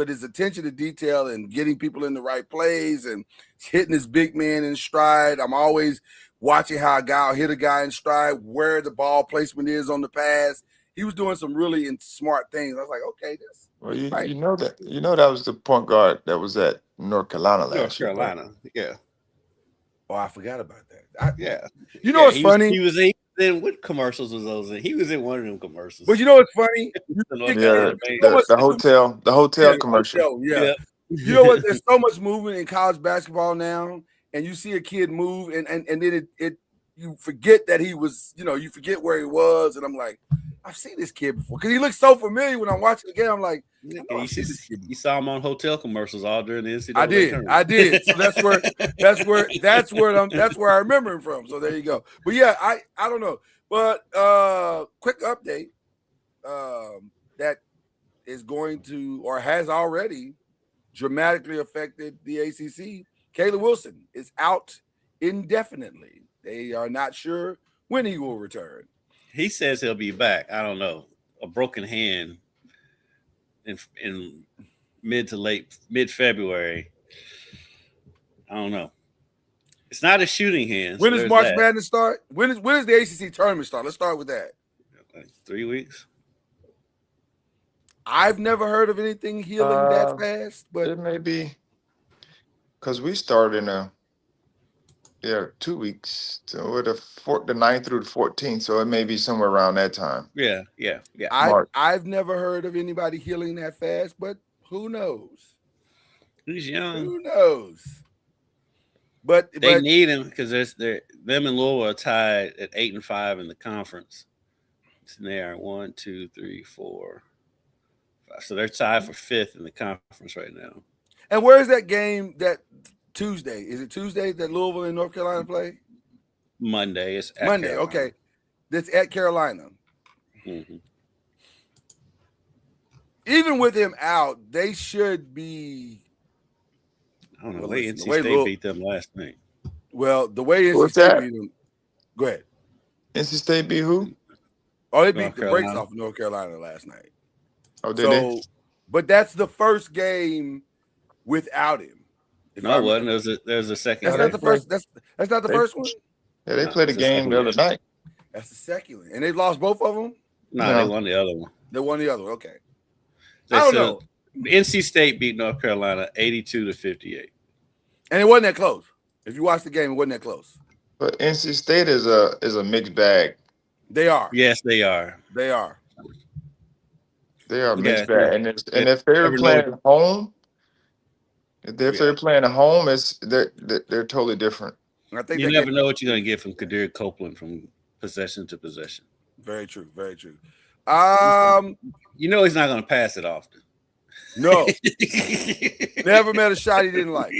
his attention to detail and getting people in the right plays and hitting his big man in stride. I'm always watching how a guy will hit a guy in stride, where the ball placement is on the pass. He was doing some really smart things. I was like, okay, this. well, you Right. you know that was the point guard that was at North Carolina North last year. Right? Carolina. Yeah. Oh, I forgot about that. Yeah. You know what's funny? He was in what commercials was those in? He was in one of them commercials. But you know what's funny? Yeah, the hotel commercial. Yeah. You know what? There's so much movement in college basketball now, and you see a kid move, and then it you forget that he was, you forget where he was, and I'm like, I've seen this kid before because he looks so familiar when I'm watching the game. I'm like, you saw him on hotel commercials all during the NCAA tournament. I did. So that's where I remember him from. So there you go. But yeah, I don't know. But quick update that is going to or has already dramatically affected the ACC. Caleb Wilson is out indefinitely. They are not sure when he will return. He says he'll be back. I don't know. A broken hand in mid February. I don't know. It's not a shooting hand. When so does there's March that. Madness start? When does the ACC tournament start? Let's start with that. Like 3 weeks. I've never heard of anything healing that fast, but It may be because we started in 2 weeks. So the 9th through the 14th. So it may be somewhere around that time. Yeah. March. I've never heard of anybody healing that fast, but who knows? He's young. Who knows? But They need him because them and Louisville are tied at 8-5 in the conference. So they are 1, 2, 3, 4, 5. So they're tied for 5th in the conference right now. and where is that game that Tuesday? Is it Tuesday that Louisville and North Carolina play? Monday. It's at Monday. Carolina. Okay. That's at Carolina. Mm-hmm. Even with him out, they should be. I don't know. Well, The way listen, NC the way State beat them last night. Well, the way NC What's State that? beat them. Go ahead. NC State beat who? Oh, they beat North the brakes Carolina. off of North Carolina last night. Oh, did they? But that's the first game without him. If No, I it wasn't. remember. There was a second. That's No, not they the first. That's not the they- first one. Yeah, they No, played a it's the game second the other one. night. That's the second one, and they lost both of them. No, No. they won the other one. They won the other one. Okay. They I don't said know, NC State beat North Carolina 82-58. and it wasn't that close. If you watch the game, it wasn't that close. But NC State is a mixed bag. They are. Yes, they are. They are. They are a mixed Yeah, bag. And if they're Never playing know. at home, if Yeah. they're playing at home, they're totally different. And I think You they never get know what you're going to get from Kadir Copeland from possession to possession. very true. Very true. You know he's not going to pass it often. No, never met a shot he didn't like.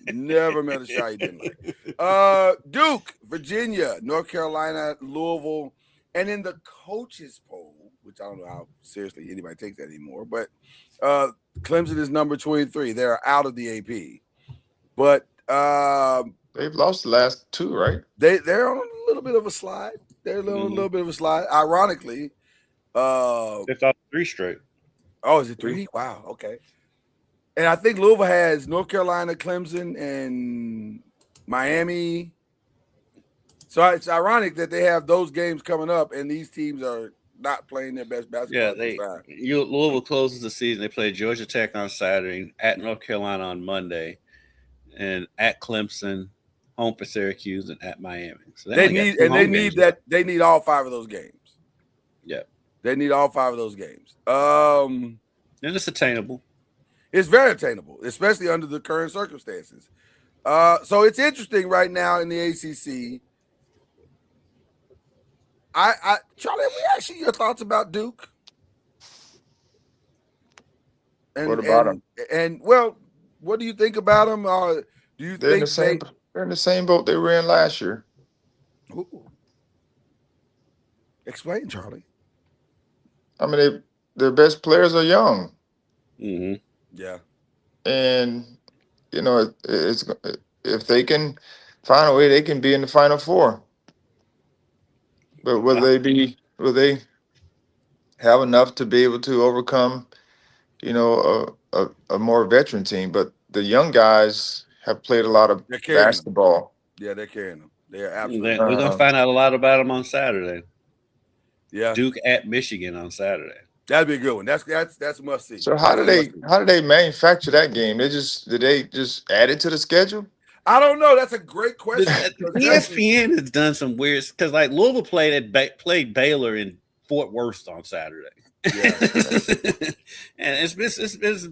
Never met a shot he didn't like. Duke, Virginia, North Carolina, Louisville, and in the coaches poll, which I don't know how seriously anybody takes that anymore, but Clemson is number 23. They're out of the AP, but They've lost the last 2, right? they're on a little bit of a slide. They're on a little bit of a slide. Ironically, They've lost 3 straight. oh, is it 3? Wow, okay. And I think Louisville has North Carolina, Clemson, and Miami. So it's ironic that they have those games coming up, and these teams are not playing their best basketball. Yeah, Louisville closes the season. They play Georgia Tech on Saturday, at North Carolina on Monday, and at Clemson, home for Syracuse, and at Miami. So They need all 5 of those games. Yeah, They need all 5 of those games. and it's attainable. It's very attainable, especially under the current circumstances. So it's interesting right now in the ACC. Charlie, have we asked you your thoughts about Duke? And, What about them? And well, what do you think about them? Do you They're in think they're in the same boat they were in last year. Ooh. Explain, Charlie. I mean, their best players are young, Mm-hmm. Yeah. and it's if they can find a way, they can be in the Final Four. But will they have enough to be able to overcome, a more veteran team? But the young guys have played a lot of They're carrying them. basketball. Yeah, they're carrying them. They are We're absolutely. going to find out a lot about them on Saturday. Yeah, Duke at Michigan on Saturday. that'd be a good one. That's must see. So how do they manufacture that game? Did they just add it to the schedule? I don't know. That's a great question. ESPN has done some weird because like Louisville played Baylor in Fort Worth on Saturday. Yeah. And it's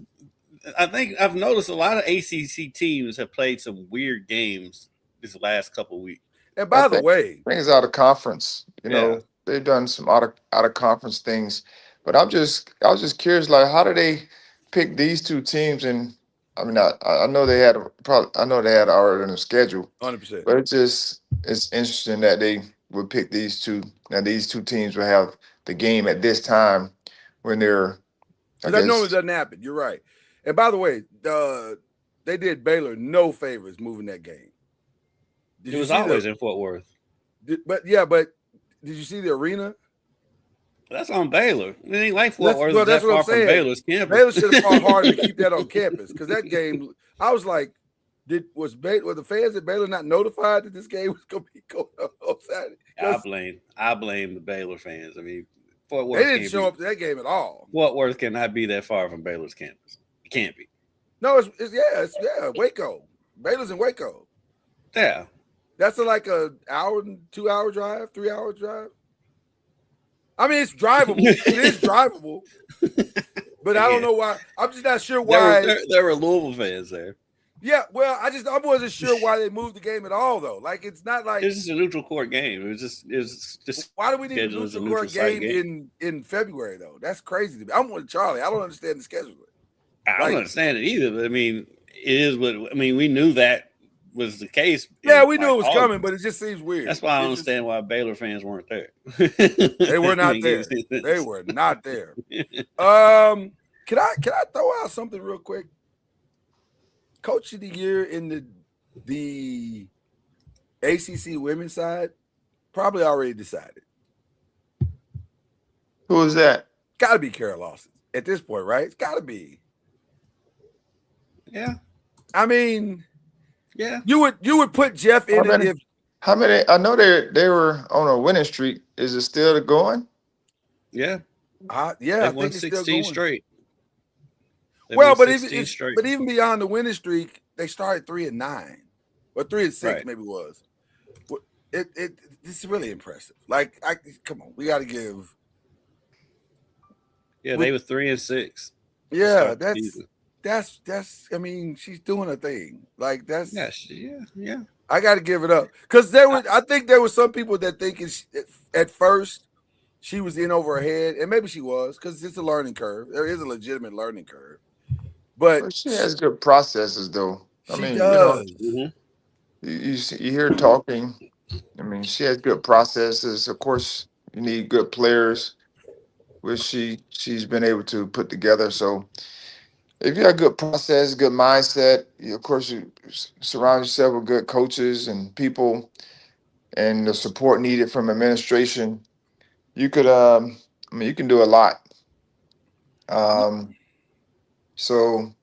I think I've noticed a lot of ACC teams have played some weird games this last couple of weeks. And by the way, things out of conference, Yeah. they've done some out of conference things. But I was just curious, like, how do they pick these 2 teams? And I mean, I know they had already in the schedule, 100%. but it's interesting that they would pick these 2. Now these 2 teams will have the game at this time when they're. That normally doesn't happen. You're right. And by the way, they did Baylor no favors moving that game. It was always in Fort Worth. But did you see the arena? That's on Baylor. It ain't like Fort Worth. Well, That's that's what far I'm from saying. Baylor's campus. Baylor should have fought hard to keep that on campus because that game, I was like, were the fans at Baylor not notified that this game was going to be going on Saturday? I blame the Baylor fans. I mean, Fort They Worth didn't show up to that game at all. Fort Worth cannot be that far from Baylor's campus. It can't be. No, it's Waco. Baylor's in Waco. Yeah. That's like a hour and 2 hour drive, 3 hour drive. I mean, it's drivable. It is drivable. But I don't know why. I'm just not sure why. There were Louisville fans there. Yeah, well, I wasn't sure why they moved the game at all, though. Like, it's not like it's just a neutral court game. It was just why do we need a neutral court game in February though? That's crazy to me. I'm with Charlie. I don't understand the schedule. I don't understand it either. But I mean, it is what I mean. We knew that was the case. Yeah, we knew it was coming, but it just seems weird. That's why I don't understand why Baylor fans weren't there. They were not there. They were not there. Can I throw out something real quick? Coach of the year in the ACC women's side, probably already decided. Who is that? Got to be Kara Lawson at this point, right? It's got to be. Yeah. I mean, yeah. You would put Jeff in it if. How many? I know they were on a winning streak. Is it still going? Yeah. Yeah. They won 16 straight. Well, but even beyond the winning streak, they started 3-9, or 3-6 maybe was. It's really impressive. Like, come on, we got to give. Yeah, they were 3-6. Yeah, that's. I mean, she's doing a thing. Like that's. Yeah. I got to give it up because I think there were some people that thinking at first she was in over her head, and maybe she was because it's a learning curve. There is a legitimate learning curve. But she has good processes, though. I mean, does. You hear talking. I mean, she has good processes. Of course, you need good players, which she's been able to put together. So, if you have good process, good mindset, of course, you surround yourself with good coaches and people, and the support needed from administration. You could, you can do a lot. So,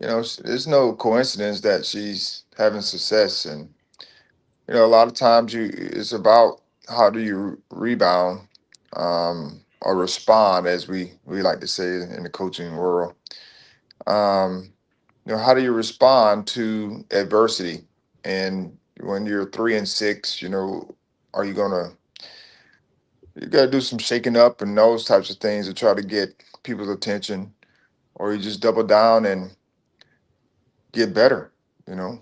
there's no coincidence that she's having success. And, a lot of times it's about how do you rebound or respond, as we like to say in the coaching world. How do you respond to adversity? And when you're 3-6, are you you got to do some shaking up and those types of things to try to get people's attention, or you just double down and get better, learn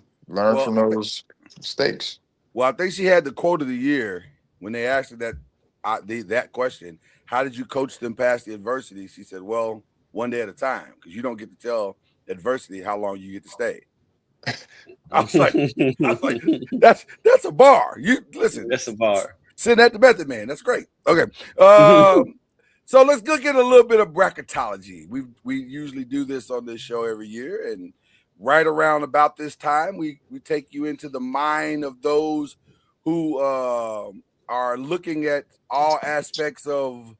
from those mistakes. Well, I think she had the quote of the year when they asked her that question. How did you coach them past the adversity? She said, well, one day at a time, because you don't get to tell adversity how long you get to stay. I was like, that's a bar. You listen. That's a bar. Sitting at the method man. That's great. Okay. So let's look at a little bit of bracketology. We usually do this on this show every year, and right around about this time, we take you into the mind of those who are looking at all aspects of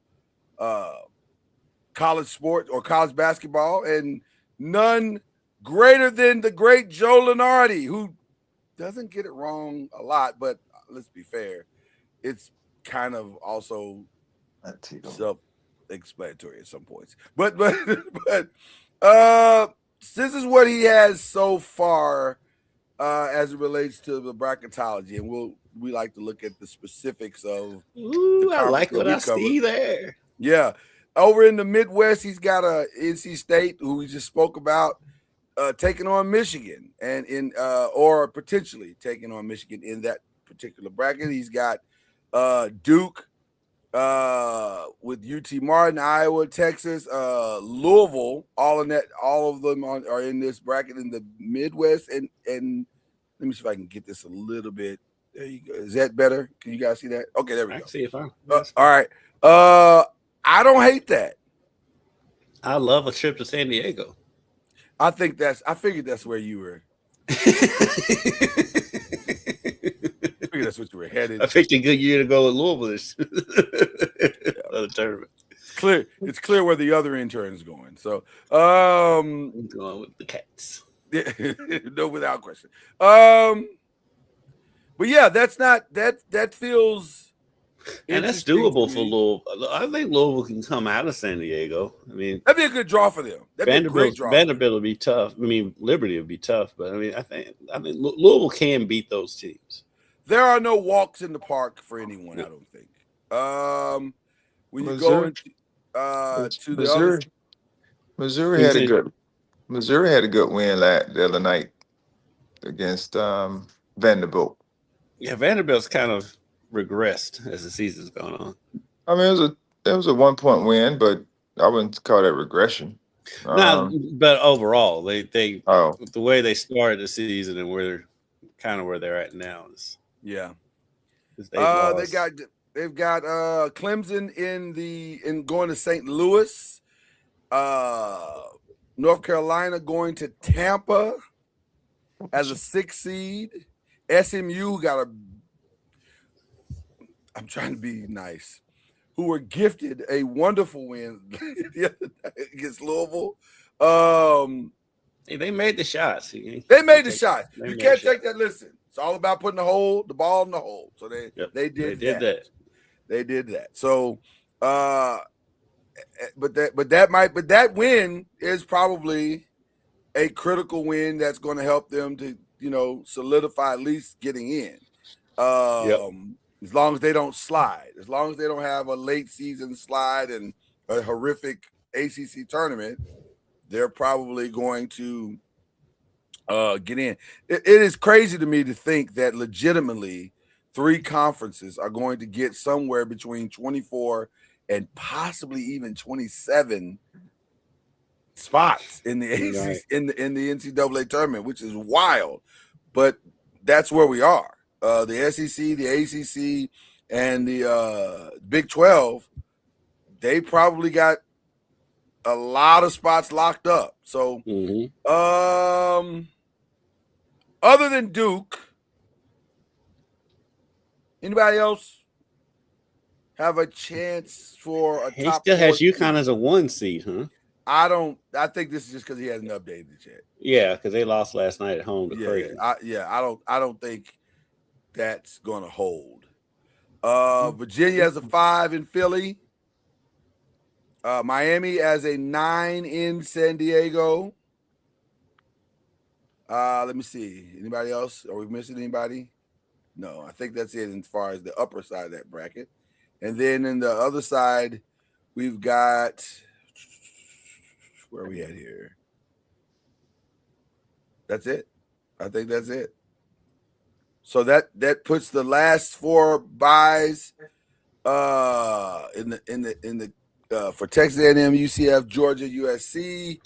college sport or college basketball, and none greater than the great Joe Lunardi, who doesn't get it wrong a lot, but let's be fair, it's kind of also self-explanatory at some points. But this is what he has so far as it relates to the bracketology, and we like to look at the specifics of. Ooh, I like what I see there. Yeah, over in the Midwest, he's got a NC State, who we just spoke about, taking on Michigan, and or potentially taking on Michigan in that particular bracket. He's got Duke with UT Martin, Iowa, Texas, Louisville, all of them are in this bracket in the Midwest. And let me see if I can get this a little bit. There you go. Is that better? Can you guys see that? Okay, there we go. I can see it fine. All right. I don't hate that. I love a trip to San Diego. I figured that's where you were. I figured that's what you were headed. I picked a good year to go with Louisville this other tournament. It's clear where the other intern is going. So I'm going with the Cats. No, without question. But yeah, that feels And that's interesting to doable for me. Louisville. I think Louisville can come out of San Diego. I mean, That'd be a good draw for them. That'd be a great draw. Vanderbilt will be tough. I mean, Liberty will be tough, but I mean, I think Louisville can beat those teams. There are no walks in the park for anyone, I don't think. When you Missouri, go into to the Missouri, other, Missouri had a good win the other night against Vanderbilt. Yeah, Vanderbilt's kind of regressed as the season's gone on. I mean, it was a 1-point win, but I wouldn't call that regression. But overall, they the Oh, way they started the season and where they're at now is yeah. is They've got Clemson in going to St. Louis, North Carolina going to Tampa as a 6th seed. SMU I'm trying to be nice, who were gifted a wonderful win the other night against Louisville. Hey, they made the shots. They made the shot. You can't take that. Listen, it's all about putting the ball in the hole. So they did that. They did that. So, but that win is probably a critical win that's going to help them to solidify at least getting in. As long as they don't slide, as long as they don't have a late season slide and a horrific ACC tournament, they're probably going to get in. It is crazy to me to think that legitimately 3 conferences are going to get somewhere between 24 and possibly even 27 spots in the ACC, in the NCAA tournament, which is wild. But that's where we are. The SEC, the ACC, and the Big 12, they probably got a lot of spots locked up. So, other than Duke, anybody else have a chance for a He top still has 4 UConn as a 1 seed, huh? I think this is just because he hasn't updated it yet. Yeah, because they lost last night at home to Creighton. I don't think that's gonna hold. Virginia as a 5 in Philly. Miami as a 9 in San Diego. Let me see. Anybody else? Are we missing anybody? No, I think that's it as far as the upper side of that bracket. And then in the other side, we've got, where are we at here? That's it. I think that's it. So that puts the last 4 buys in the for Texas A&M, UCF, Georgia, USC.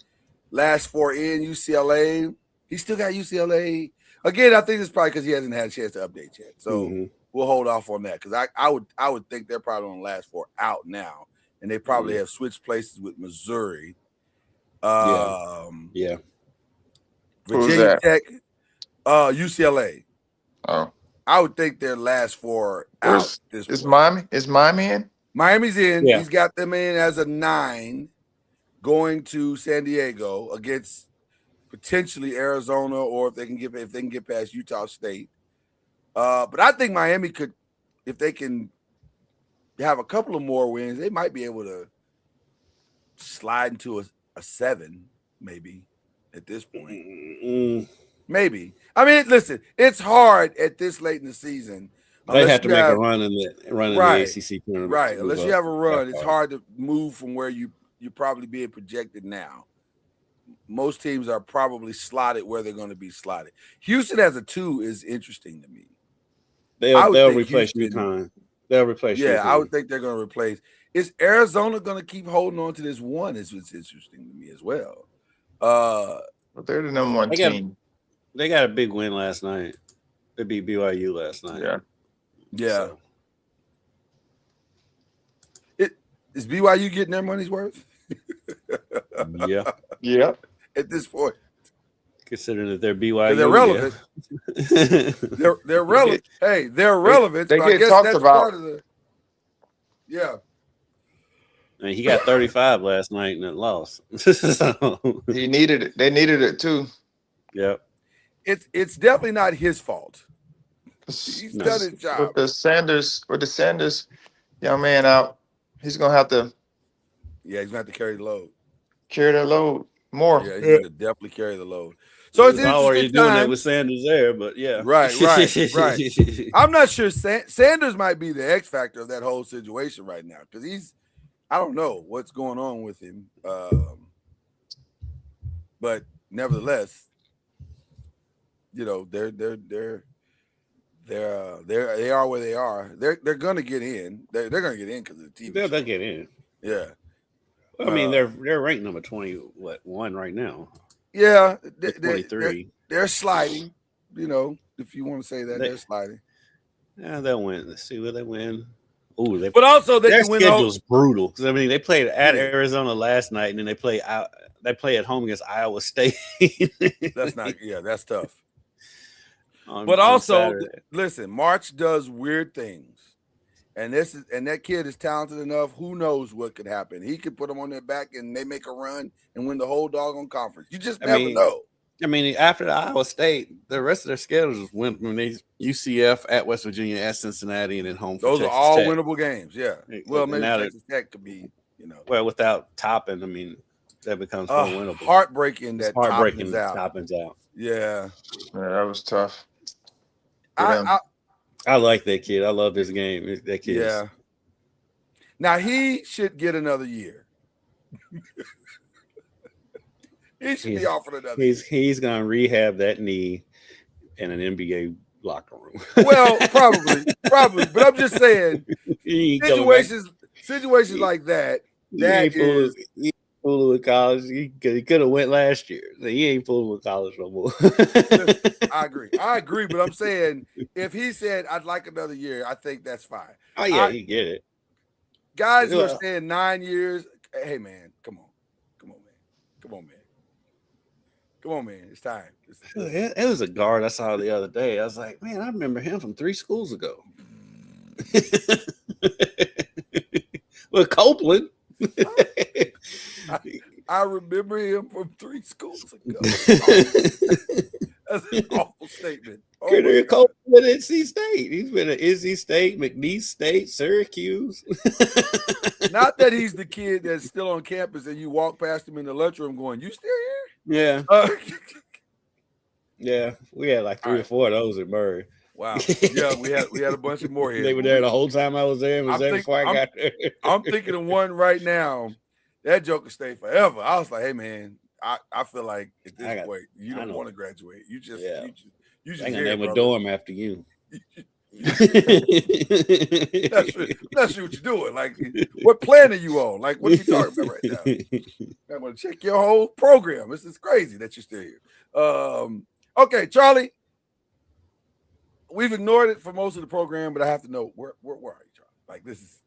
Last 4 in UCLA. He still got UCLA. Again, I think it's probably because he hasn't had a chance to update yet. So we'll hold off on that because I would think they're probably on the last 4 out now, and they probably have switched places with Missouri. Who's Virginia that? Tech, UCLA. Oh, I would think their last 4 out. Is Miami in? Miami's in. Yeah. He's got them in as a 9 going to San Diego against potentially Arizona, or if they can get past Utah State. But I think Miami could, if they can have a couple of more wins, they might be able to slide into a 7, maybe at this point. Maybe. I mean, listen, it's hard at this late in the season. They have to make a run in the ACC tournament. Right. Unless you have a run, it's hard to move from where you're probably being projected now. Most teams are probably slotted where they're going to be slotted. Houston as a 2 is interesting to me. They'll replace UConn. They'll replace UConn. I would think they're going to replace. Is Arizona going to keep holding on to this 1? It's interesting to me as well. But they're the number 1 team. They got a big win last night. They beat BYU last night. Yeah. Is BYU getting their money's worth? Yeah. At this point, considering that they're BYU, they're relevant. they're relevant. Hey, they're relevant. They so get I guess talked that's about. part of the. Yeah. I mean, he got 35 last night and it lost. So, They needed it too. Yep. It's definitely not his fault. He's No. done his job. With the Sanders young man out, he's gonna have to Yeah, he's gonna have to carry the load. carry that load more. Yeah, he's gonna definitely carry the load. So it's He's an already interesting doing it time. with Sanders there, but yeah. Right. I'm not sure Sanders might be the X factor of that whole situation right now because I don't know what's going on with him. But nevertheless, you know, they are where they are. They're gonna get in. They're gonna get in because of the TV. They'll get in. Yeah. I mean, they're ranked number 1 right now. Yeah, 23. They're sliding. You know, if you want to say that, they're sliding. Yeah, they'll win. Let's see where they win. Ooh, but also their can win schedule's brutal because I mean they played at Yeah. Arizona last night and then they play at home against Iowa State. That's that's tough. But also, listen, March does weird things, and that kid is talented enough. Who knows what could happen? He could put them on their back and they make a run and win the whole doggone conference. You just never know. I mean, after the Iowa State, the rest of their schedules went when they UCF at West Virginia, at Cincinnati, and then home. Those for are Texas all Tech. winnable games. Yeah. Well, maybe Texas Tech could be, you know. Well, without Toppin, I mean, that becomes winnable. Heartbreaking that Toppin's out. Yeah. That was tough. I like that kid. I love this game. That kid. Yeah. Now he should get another year. He should be offered another year. He's gonna rehab that knee in an NBA locker room. Well, probably. But I'm just saying situations like that. That is fooling with college. He could have went last year. He ain't fooling with college no more. Listen, I agree. But I'm saying if he said I'd like another year, I think that's fine. Oh yeah, he get it. Guys who are saying 9 years, hey man, come on, man. It's time. It was a guard I saw the other day. I was like, man, I remember him from 3 schools ago. With Copeland. I remember him from 3 schools ago. That's an awful statement. Copeland at NC State. He's been at NC State, McNeese State, Syracuse. Not that he's the kid that's still on campus and you walk past him in the lunchroom going, "You still here?" Yeah. Yeah. We had like 3 or 4 of those at Murray. Wow. Yeah, we had a bunch of more here. They were there the whole time I was there. Before I got there. I'm thinking of one right now. That joker stayed forever. I was like, hey man, I feel like at this point you don't want to graduate. You just you just I'm gonna name a dorm after you. Not sure what you're doing. Like, what plan are you on? Like, what are you talking about right now? I'm gonna check your whole program. This is crazy that you're still here. Okay, Charlie. We've ignored it for most of the program, but I have to know where are you, Charlie? Like, this is.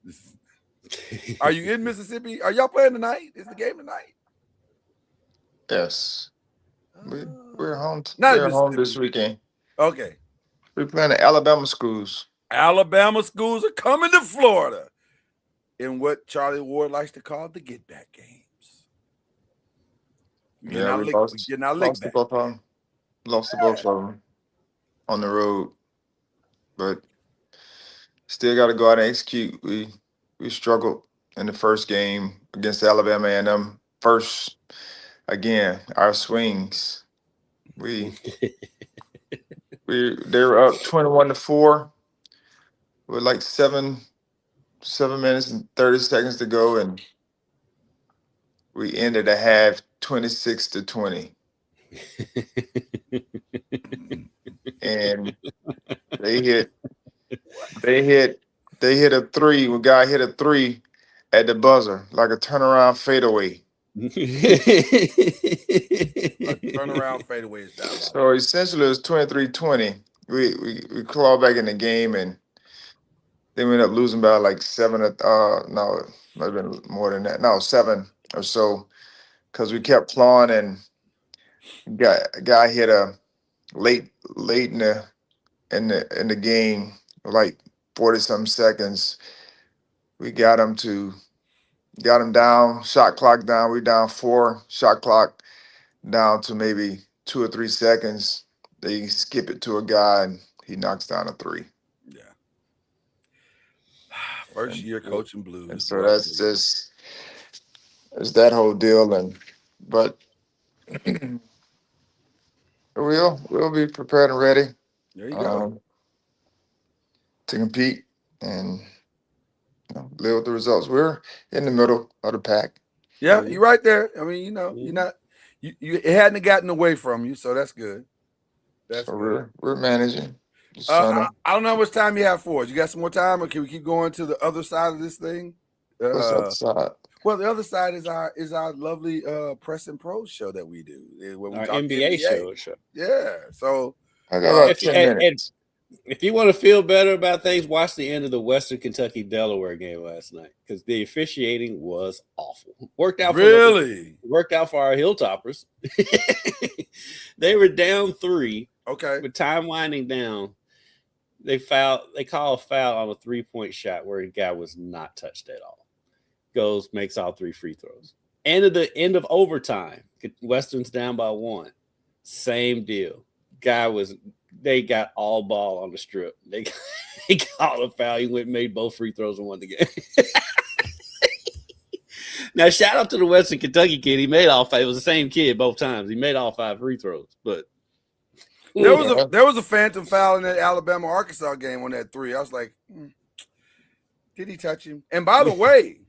Are you in Mississippi? Are y'all playing tonight? Is the game tonight? Yes. We're home. We're home this weekend. Okay. We're playing the Alabama schools. Alabama schools are coming to Florida in what Charlie Ward likes to call the get back games. We lost to both of them on the road, but still got to go out and execute. We struggled in the first game against Alabama A&M. First, again, our swings. They were up 21-4 with like 7 minutes and 30 seconds to go, and we ended the half 26-20. And they hit a 3. When guy hit a 3 at the buzzer, like a turnaround fadeaway. Turnaround fadeaway is down. So essentially, it was 23-20. We clawed back in the game, and then we ended up losing by like 7. No, it might have been more than that. No, 7 or so, because we kept clawing, and guy hit a late in the game, like 40-something seconds. We got him down, shot clock down. We down 4, shot clock down to maybe 2 or 3 seconds, they skip it to a guy and he knocks down a three. Yeah. First year coaching Blues. And so that's just it's that whole deal. But we'll be prepared and ready There you go. to compete and live with the results. We're in the middle of the pack. Yeah, you're right there. I mean, you're not it hadn't gotten away from you, so that's good. That's So good. we're managing. I don't know how much time you have for us. You got some more time, or can we keep going to the other side of this thing? What's the other side? Well, the other side is our lovely Press and Pros show that we do. When we Our talk NBA show. Yeah. So I got about 10 minutes. If you want to feel better about things, watch the end of the Western Kentucky Delaware game last night because the officiating was awful. Worked out for our Hilltoppers. They were down 3. Okay. With time winding down, they call a foul on a 3-point shot where the guy was not touched at all. Goes, makes all 3 free throws. End of overtime. Western's down by 1. Same deal. They got all ball on the strip. They called a foul. He went and made both free throws and won the game. Now, shout out to the Western Kentucky kid. He made all 5. It was the same kid both times. He made all 5 free throws. But there was a phantom foul in that Alabama-Arkansas game on that 3. I was like, did he touch him? And by the way,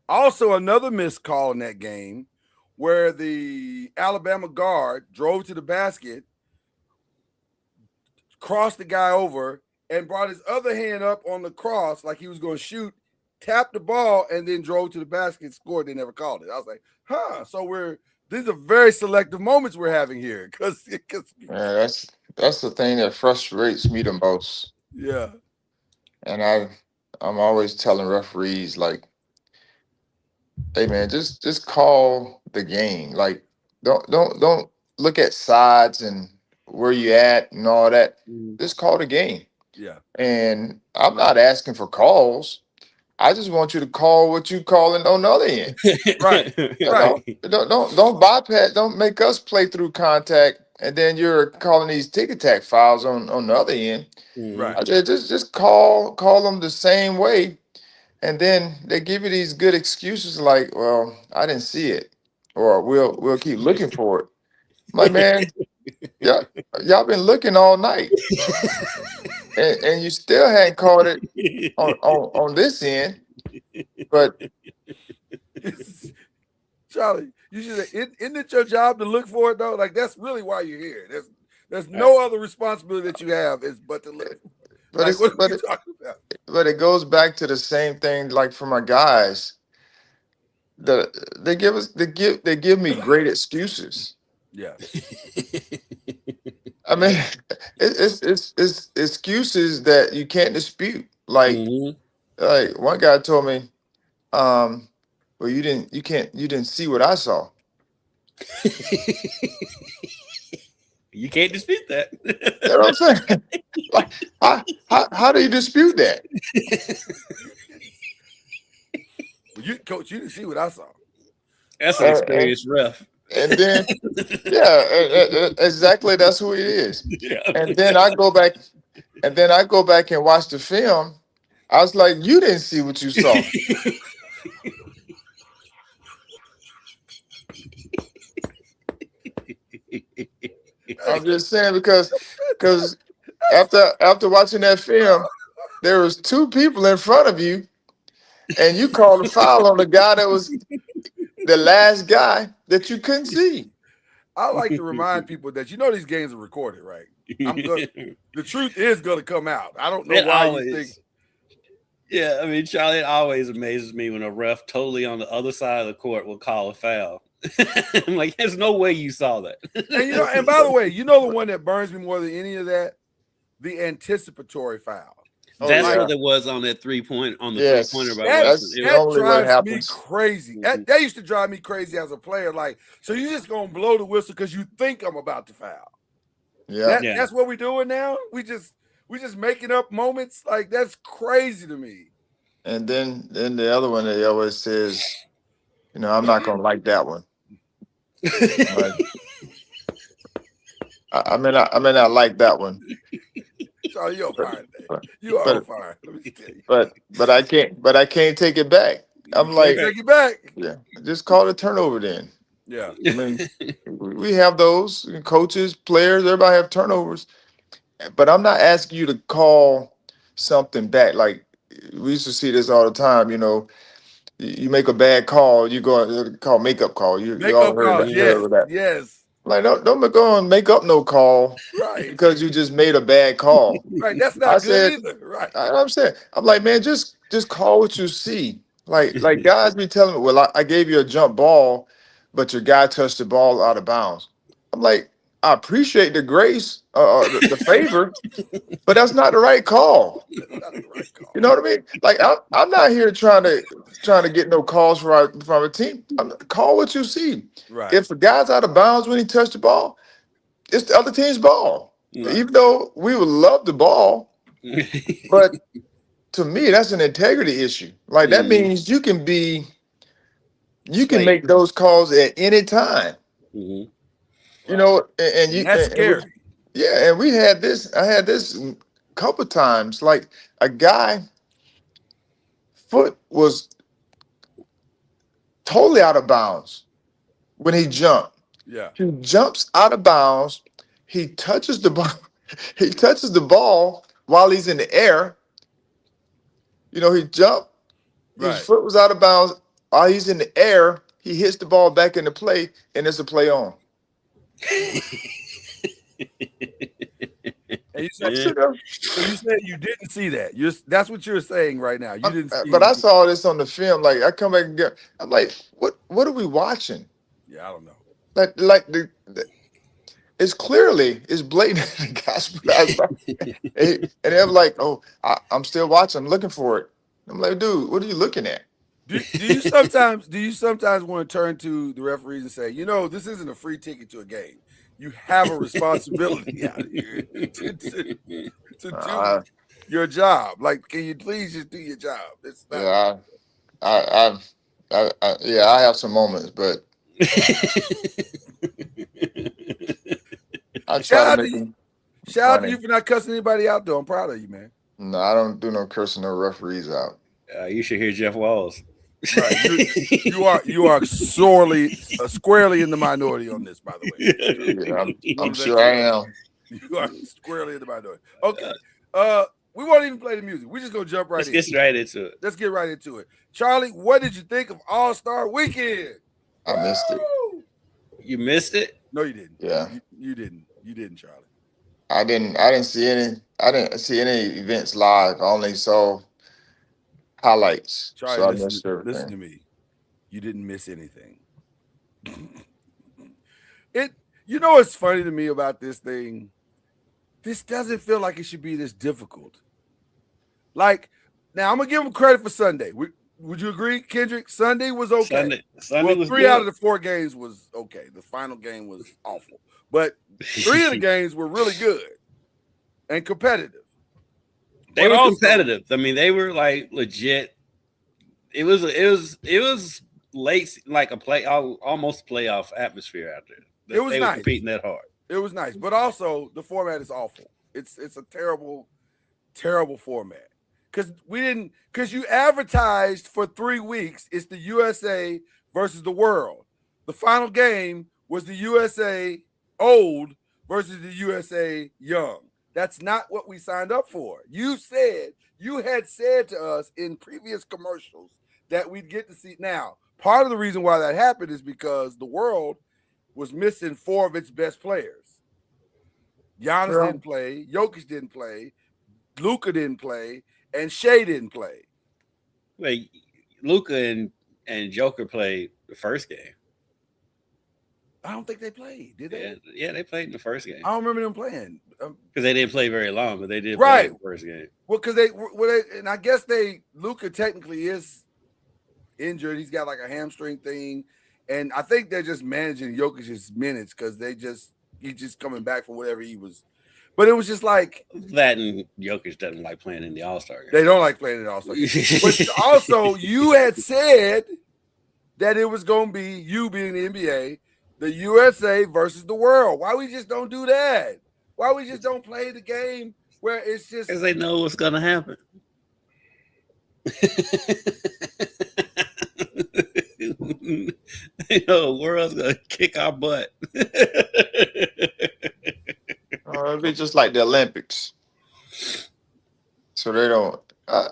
also another missed call in that game where the Alabama guard drove to the basket, crossed the guy over, and brought his other hand up on the cross like he was going to shoot, tapped the ball, and then drove to the basket, scored. They never called it. I was like, so these are very selective moments we're having here. That's the thing that frustrates me the most. Yeah. And I'm always telling referees, like, hey man, just call the game. Like, don't look at sides and where you at and all that. Just call the game. Yeah. And I'm not asking for calls. I just want you to call what you calling on the other end. Right. Right. Don't bypass. Don't make us play through contact, and then you're calling these tick tack fouls on the other end. Right. Just call them the same way, and then they give you these good excuses like, "Well, I didn't see it," or "We'll keep looking for it." I'm like, man, y'all been looking all night, and you still hadn't caught it on this end. But Charlie, you should have, isn't it your job to look for it though? Like, that's really why you're here. There's no other responsibility that you have but to look. But what are you talking about? But it goes back to the same thing, like for my guys. They give me great excuses. Yeah. I mean, it's excuses that you can't dispute. Like one guy told me, well, you didn't see what I saw. You can't dispute that. You know what I'm saying? Like, how do you dispute that? Well, Coach, you didn't see what I saw. That's an experienced ref. And then, exactly. That's who he is. Yeah. And then I go back and watch the film. I was like, you didn't see what you saw. I'm just saying because after watching that film, there was 2 people in front of you, and you called a foul on the guy that was the last guy that you couldn't see. I like to remind people that these games are recorded, right? The truth is going to come out. I don't know why you think. Yeah, I mean, Charlie, it always amazes me when a ref totally on the other side of the court will call a foul. I'm like, there's no way you saw that. And by the way, the one that burns me more than any of that, the anticipatory foul. That's what it was on that 3-point on the 3-pointer. That drives me crazy. That used to drive me crazy as a player. Like, so you just gonna blow the whistle because you think I'm about to foul. Yeah, that's what we're doing now. We just making up moments. Like, that's crazy to me. And then the other one that he always says, I'm not gonna like that one. I mean, I like that one, Charlie, you're on fire today. but You are on but fire. Let me tell you. but I can't take it back. You I'm can't like, take it back. yeah, just call it turnover then. Yeah. I mean, we have those coaches, players, everybody have turnovers, but I'm not asking you to call something back. Like we used to see this all the time. You know, you make a bad call, you go call makeup call. You all Makeup heard calls. that. Yes. Heard of that. Yes. Like don't go and make up no call Right. because you just made a bad call. Right. That's I not good said, either. Right. I'm saying, I'm like, man, just call what you see. Like guys be telling me, well, I gave you a jump ball, but your guy touched the ball out of bounds. I'm like, I appreciate the grace, the favor, but that's not the right call. That's not the right call. You know what I mean? Like I'm not here trying to get no calls from a team. Call what you see. Right. If a guy's out of bounds when he touched the ball, it's the other team's ball. Right. Even though we would love the ball, but to me, that's an integrity issue. Like that means you can Sway. make those calls at any time. Mhm. You know, and you That's scary. yeah, and I had this a couple times. Like a guy foot was totally out of bounds when he jumped. Yeah. He jumps out of bounds. He touches the ball. He touches the ball while he's in the air. You know, he jumped. His Right. foot was out of bounds. While he's in the air, he hits the ball back into play, and it's a play on. And you I'm said, sitting there, so you said you didn't see that. That's what you're saying right now. You didn't see but I saw this on the film. Like I come back and get, I'm like, what are we watching? Yeah, I don't know. Like it's blatant. The guys put out- and they're like, oh, I'm still watching. I'm looking for it. I'm like, dude, what are you looking at? Do you sometimes want to turn to the referees and say, you know, this isn't a free ticket to a game. You have a responsibility out here to do your job. Like, can you please just do your job? It's not, Yeah, I have some moments, but I try Shout out to make to you. them Shout out to funny. you for not cussing anybody out, though. I'm proud of you, man. No, I don't do no cursing no referees out. You should hear Jeff Walls. Right. You are squarely in the minority on this, by the way. Yeah, I'm sure I am. You are squarely in the minority. Okay. We won't even play the music. We're just gonna jump right in. Let's get right into it. Let's get right into it. Charlie, what did you think of All-Star Weekend? I missed it. Woo! You missed it? No, you didn't. Yeah. You didn't. You didn't, Charlie. I didn't see any events live. I only saw highlights. Charlie, So I missed listen to everything. me. You didn't miss anything. You know what's funny to me about this thing? This doesn't feel like it should be this difficult. Like, now I'm gonna give them credit for Sunday. Would you agree, Kendrick? Sunday was okay. Sunday was 3 good. out of the 4 games was okay. The final game was awful, but 3 of the games were really good and competitive. They were competitive. I mean, they were like legit. It was late, like almost playoff atmosphere out there. It was they nice. were competing that hard. It was nice, but also the format is awful. It's a terrible, terrible format. Because you advertised for 3 weeks. It's the USA versus the world. The final game was the USA old versus the USA young. That's not what we signed up for. You had said to us in previous commercials that we'd get to see. Now, part of the reason why that happened is because the world was missing 4 of its best players. Giannis didn't play, Jokic didn't play, Luka didn't play, and Shea didn't play. Wait, Luka and Joker played the first game. I don't think they played, did they? Yeah, they played in the first game. I don't remember them playing. Because they didn't play very long, but they did play in the first game. Well, and I guess Luka technically is injured. He's got like a hamstring thing. And I think they're just managing Jokic's minutes because he's just coming back from whatever he was. But it was just like that, and Jokic doesn't like playing in the All-Star game. They don't like playing in the All-Star game. But also, you had said that it was going to be, you being the NBA, the USA versus the world. Why we just don't do that? Why we just don't play the game where it's just Because they know what's gonna happen. You know, the world's gonna kick our butt. It'd be just like the Olympics. So they don't. I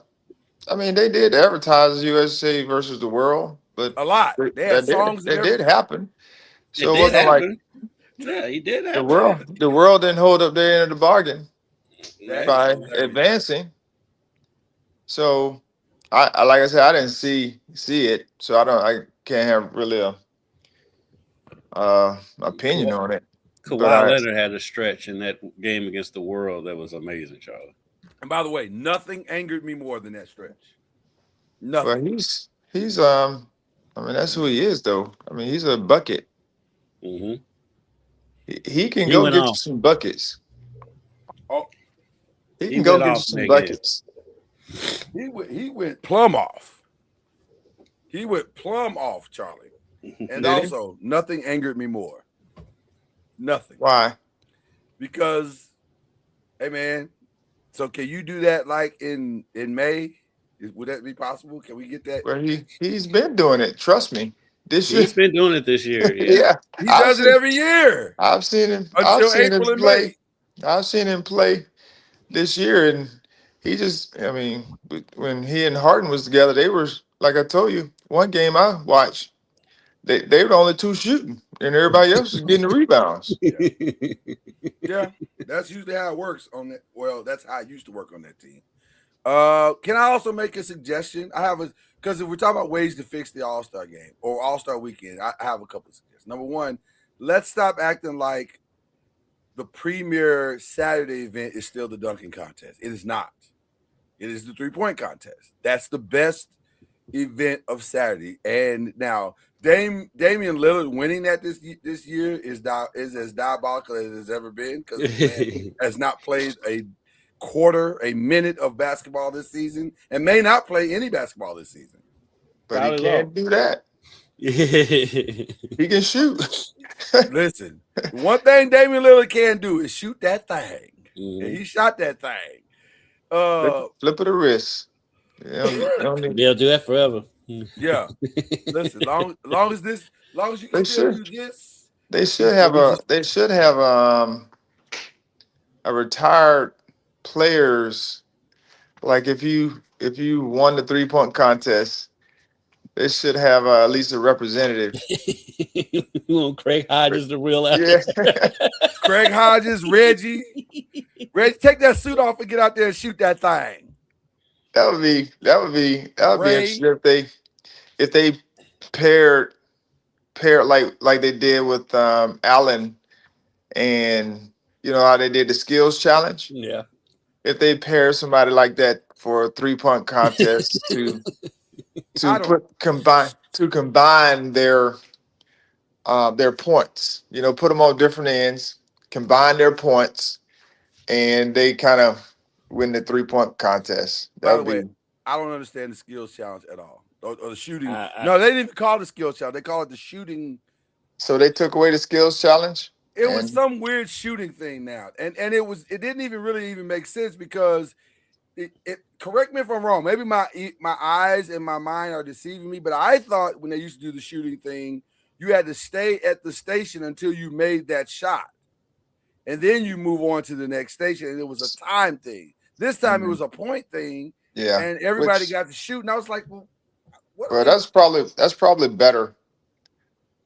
mean, they did advertise USA versus the world, but a lot. They had songs and that did happen. So It it did wasn't like happen. Yeah, he did the happen. world didn't hold up their end of the bargain That by is hilarious. advancing. So I like I said, I didn't see it, so I can't have really a opinion on it. But Kawhi Leonard had a stretch in that game against the world that was amazing, Charlie. And by the way, nothing angered me more than that stretch. But Nothing. he's I mean, that's who he is, though. I mean, he's a bucket. Mm-hmm. He can He go went get you off. some buckets. Oh, He He can go went get you off some that buckets. he went plumb off. He went plumb off, Charlie. And Did he? also, nothing angered me more. Nothing. Why? Because, hey man, so can you do that like in May? Would that be possible? Can we get that? Well, he's been doing it. Trust me. This year, He's been doing it this year. Yeah. yeah, He does it every year I've seen him. until April and play. May. I've seen him play this year, and he just. I mean, when he and Harden was together, they were like I told you. One game I watched, they were the only two shooting, and everybody else was getting the rebounds. Yeah, that's usually how it works on that. Well, that's how I used to work on that team. Can I also make a suggestion? I have because if we're talking about ways to fix the All-Star game or All-Star weekend, I have a couple of suggestions. Number one, let's stop acting like the premier Saturday event is still the dunking contest. It is not. It is the three-point contest. That's the best event of Saturday. And now Damian Lillard winning that this year is as diabolical as it has ever been because he has not played a minute of basketball this season and may not play any basketball this season. But Probably he can't do that. He can shoot. Listen, one thing Damian Lillard can do is shoot that thing. Mhm. And he shot that thing. Flip of the wrist. Yeah, They'll do that forever. Yeah. Listen, long as you can still do this. they should have a retired players, like if you won the 3-point contest, they should have at least a representative. You want Craig Hodges, the real athlete? Yeah. Craig Hodges, Reggie, take that suit off and get out there and shoot that thing. That would be Ray. interesting if they paired like they did with Allen, and you know how they did the skills challenge. Yeah. If they pair somebody like that for a 3-point contest to combine their points, you know, put them on different ends, combine their points, and they kind of win the 3-point contest. By the way, I don't understand the skills challenge at all. Or the shooting. No, they didn't even call it the skills challenge. They call it the shooting. So they took away the skills challenge? It was some weird shooting thing now. And it didn't even really make sense because it correct me if I'm wrong. Maybe my eyes and my mind are deceiving me, but I thought when they used to do the shooting thing, you had to stay at the station until you made that shot. And then you move on to the next station, and it was a time thing. This time it was a point thing. Yeah. And everybody got to shoot. And I was like, well, well, that's probably better.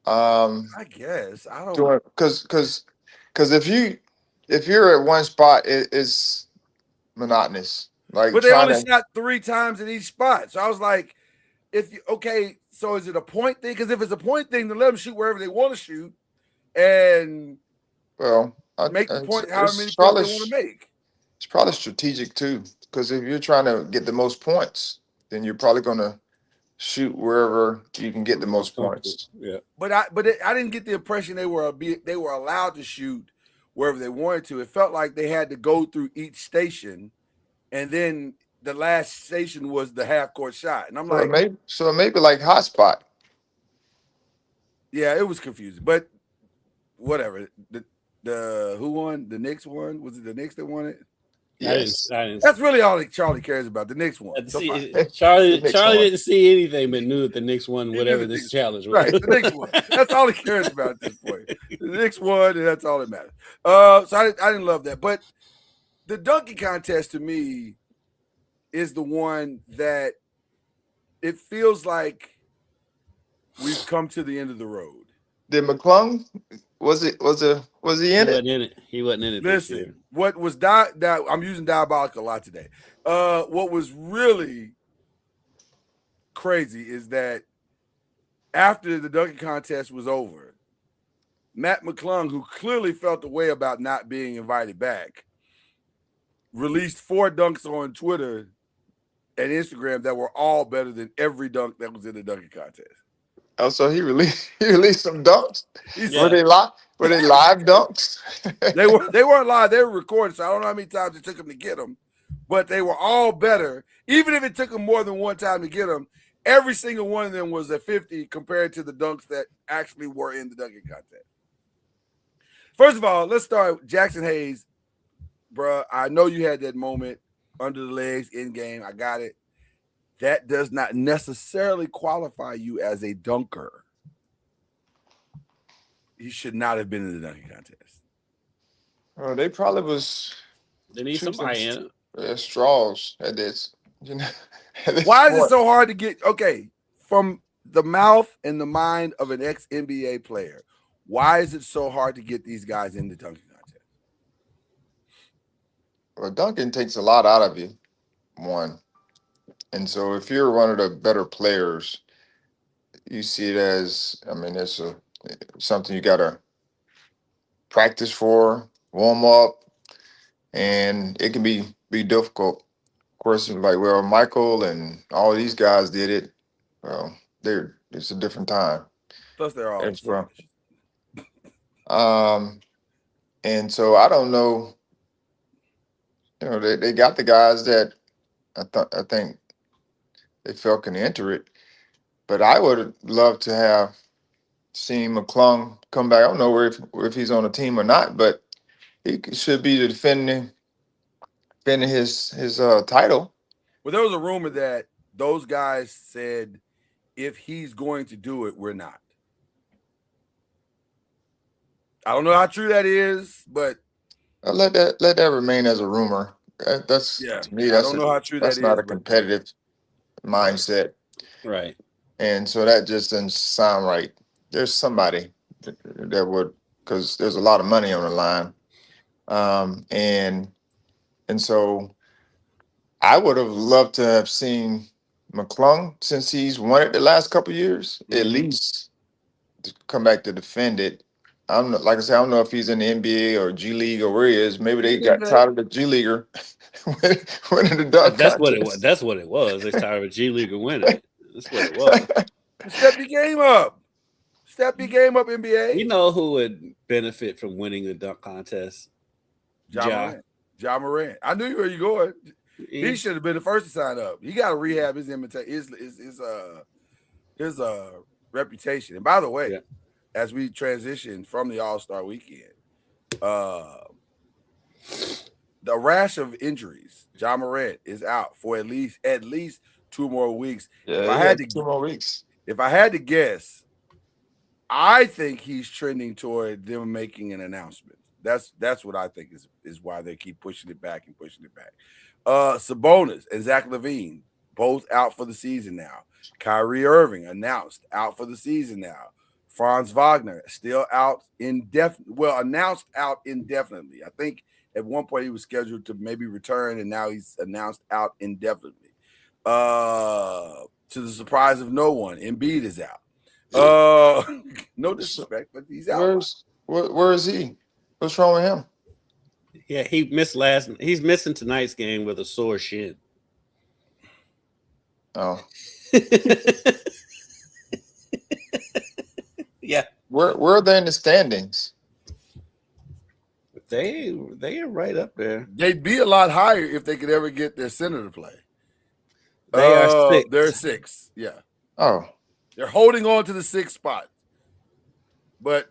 I guess I don't because if you're at one spot, it's monotonous. Like, but they only shot 3 times in each spot. So I was like, so is it a point thing? Because if it's a point thing, then let them shoot wherever they want to shoot, and make the point however many points they want to make. It's probably strategic too, because if you're trying to get the most points, then you're probably going to shoot wherever you can get the most points. Yeah. But I didn't get the impression they were allowed to shoot wherever they wanted to. It felt like they had to go through each station, and then the last station was the half-court shot. And I'm so maybe like hotspot. Yeah, it was confusing. But whatever. The who won? The Knicks won. Was it the Knicks that won it? Yes. I didn't That's really all that Charlie cares about. The Knicks won. So see, fine. Charlie The Knicks Charlie won. didn't see anything but knew that the Knicks won He knew whatever the this Knicks- challenge was. Right, the Knicks won. That's all he cares about at this point. The Knicks won, and that's all that matters. So I didn't love that, but the dunking contest to me is the one that it feels like we've come to the end of the road. Did McClung? Was he in He it? wasn't in it. He wasn't in it this year. Listen, what was I'm using diabolical a lot today. What was really crazy is that after the dunking contest was over, Matt McClung, who clearly felt the way about not being invited back, released 4 dunks on Twitter and Instagram that were all better than every dunk that was in the dunking contest. Oh, so he released some dunks. He's- Were they live? Were they live dunks? They weren't live. They were recorded, so I don't know how many times it took them to get them, but they were all better. Even if it took them more than one time to get them, every single one of them was a 50 compared to the dunks that actually were in the dunking contest. First of all, let's start with Jackson Hayes. Bruh, I know you had that moment under the legs in game. I got it. That does not necessarily qualify you as a dunker. He should not have been in the dunking contest. Oh, they probably was They need somebody in it. straws at this. You know, at this Why is it point. so hard to get from the mouth and the mind of an ex-NBA player? Why is it so hard to get these guys in the dunking contest? Well, dunking takes a lot out of you, one. And so if you're one of the better players, you see it as, I mean, it's something you gotta practice for, warm up, and it can be difficult. Of course, like, well, Michael and all these guys did it. Well, it's a different time. Plus, they're all It's from- Spanish. And so I don't know. You know, they got the guys that I think they felt can enter it, but I would love to have seen McClung come back. I don't know if he's on the team or not, but he should be defending his title. Well, there was a rumor that those guys said, if he's going to do it, we're not. I don't know how true that is, but Let that remain as a rumor. That's yeah, to me. I don't know how true that that's is. not a but- competitive mindset, Right. and so that just doesn't sound right. There's somebody that would, because there's a lot of money on the line, and so I would have loved to have seen McClung, since he's won it the last couple of years, at least to come back to defend it. I don't know, like I said, I don't know if he's in the NBA or G League or where he is. Maybe they got tired of the G Leaguer winning the dunk That's what it was. contest. That's what it was. They tired of a G League winning. That's what it was. Step your game up. Step your game up, NBA. You know who would benefit from winning the dunk contest? Ja Morant. I knew where you going. He should have been the first to sign up. He got to rehab his reputation. And by the way, Yeah. as we transition from the All-Star weekend, the rash of injuries, Ja Morant is out for at least 2 more weeks. Yeah, If I had to 2 more weeks. If I had to guess, I think he's trending toward them making an announcement. That's what I think is why they keep pushing it back and pushing it back. Sabonis and Zach LaVine both out for the season now. Kyrie Irving announced out for the season now. Franz Wagner still out announced out indefinitely. I think at one point he was scheduled to maybe return, and now he's announced out indefinitely. To the surprise of no one, Embiid is out. No disrespect, but he's out. Where is he? What's wrong with him? Yeah, he's missing tonight's game with a sore shin. Oh, Yeah. where are they in the standings? They are right up there. They'd be a lot higher if they could ever get their center to play. They are 6. They're 6. Yeah. Oh, They're holding on to the 6th spot. But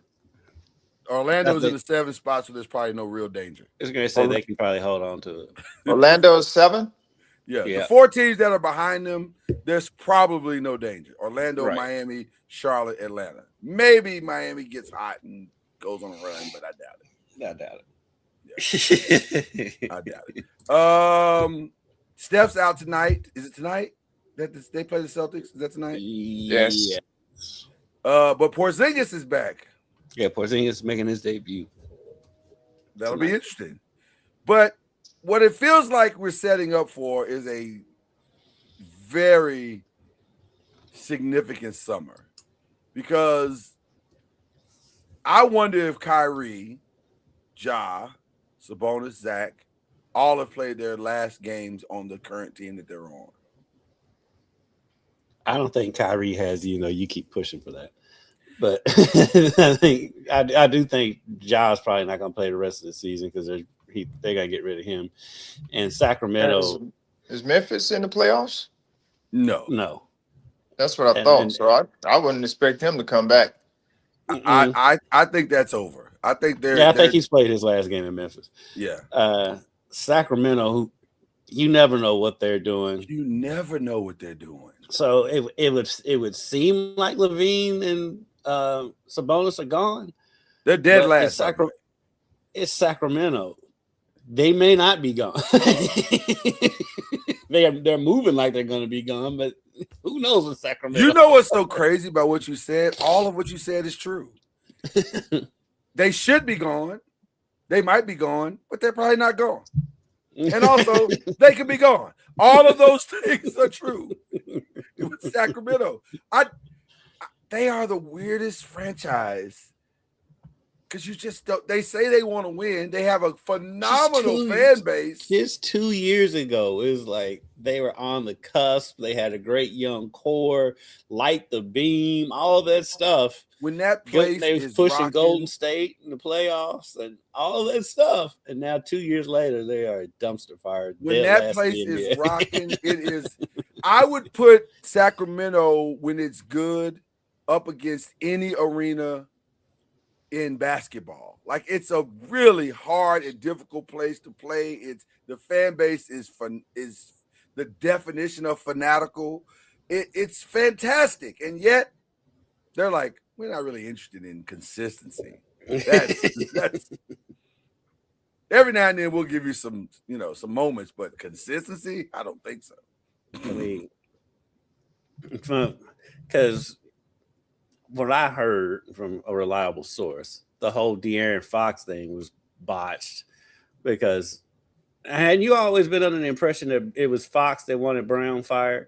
Orlando's in the 7th spot, so there's probably no real danger. I was going to say they can probably hold on to it. Orlando is 7. Yeah, Yeah. the 4 teams that are behind them, there's probably no danger. Orlando, Right. Miami, Charlotte, Atlanta. Maybe Miami gets hot and goes on a run, but I doubt it. I doubt I doubt it. Steph's out tonight. Is it tonight that they play the Celtics? Is that tonight? Yes. Yeah. But Porzingis is back. Yeah, Porzingis is making his debut. That'll be interesting. But what it feels like we're setting up for is a very significant summer, because I wonder if Kyrie, Ja, Sabonis, Zach, all have played their last games on the current team that they're on. I don't think Kyrie has, you keep pushing for that. But I do think Ja's probably not going to play the rest of the season because they got to get rid of him. And Sacramento. Is Memphis in the playoffs? No. That's what I thought. So I wouldn't expect him to come back. I think that's over. I think I think he's played his last game in Memphis. Yeah. Sacramento, you never know what they're doing. You never know what they're doing. So it would seem like Levine and Sabonis are gone. They're dead last. It's Sacramento. They may not be gone. They're moving like they're going to be gone, but who knows with Sacramento? You know what's so crazy about what you said? All of what you said is true. They should be gone. They might be gone, but they're probably not gone. And also, they could be gone. All of those things are true. With Sacramento, they are the weirdest franchise, because you just don't. They say they want to win. They have a phenomenal fan base. Just 2 years ago, it was like they were on the cusp. They had a great young core, light the beam, all that stuff. When that place they was pushing rocking, Golden State in the playoffs and all that stuff, and now 2 years later, they are a dumpster fire. When that place is rocking, it is. I would put Sacramento, when it's good, up against any arena in basketball. Like, it's a really hard and difficult place to play. It's the fan base is the definition of fanatical. It's fantastic, and yet they're like, we're not really interested in consistency. That's every now and then we'll give you some moments, but consistency, I don't think so. I mean, because what I heard from a reliable source, the whole De'Aaron Fox thing was botched, because had you always been under the impression that it was Fox that wanted Brown fired?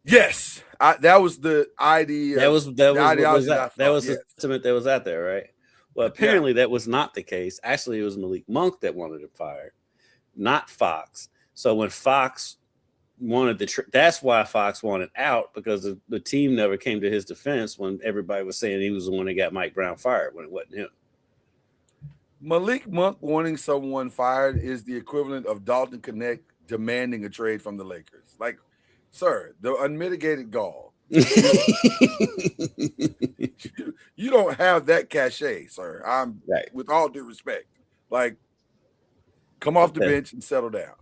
Yes, that was the idea. That was the estimate that was out there, right? Well, apparently that was not the case. Actually, it was Malik Monk that wanted him fired, not Fox. So when Fox wanted that's why Fox wanted out, because the team never came to his defense when everybody was saying he was the one that got Mike Brown fired when it wasn't him. Malik Monk wanting someone fired is the equivalent of Dalton Connect demanding a trade from the Lakers. Like, sir, the unmitigated gall. You don't have that cachet, sir. I'm right. With all due respect. Like, come off the bench and settle down.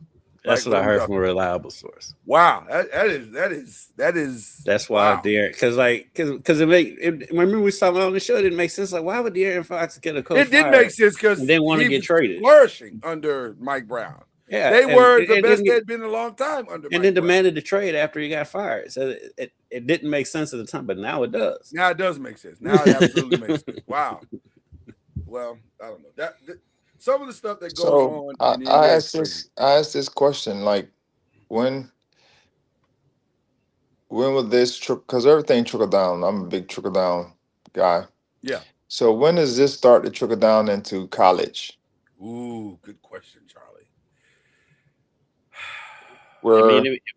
That's what I heard from a reliable source. Wow, that is. That's why De'Aaron, because remember we saw on the show, it didn't make sense. Like, why would De'Aaron Fox get a coach? It didn't make sense because they want to get traded, flourishing under Mike Brown. Yeah, they were the best they'd been in a long time under. And then demanded a trade after he got fired. So it didn't make sense at the time, but now it does. Now it does make sense. Now it absolutely makes sense. Wow. Well, I don't know that. Some of the stuff that goes on. I asked this question, like, when will this because everything trickle down. I'm a big trickle down guy. Yeah. So when does this start to trickle down into college? Ooh, good question, Charlie.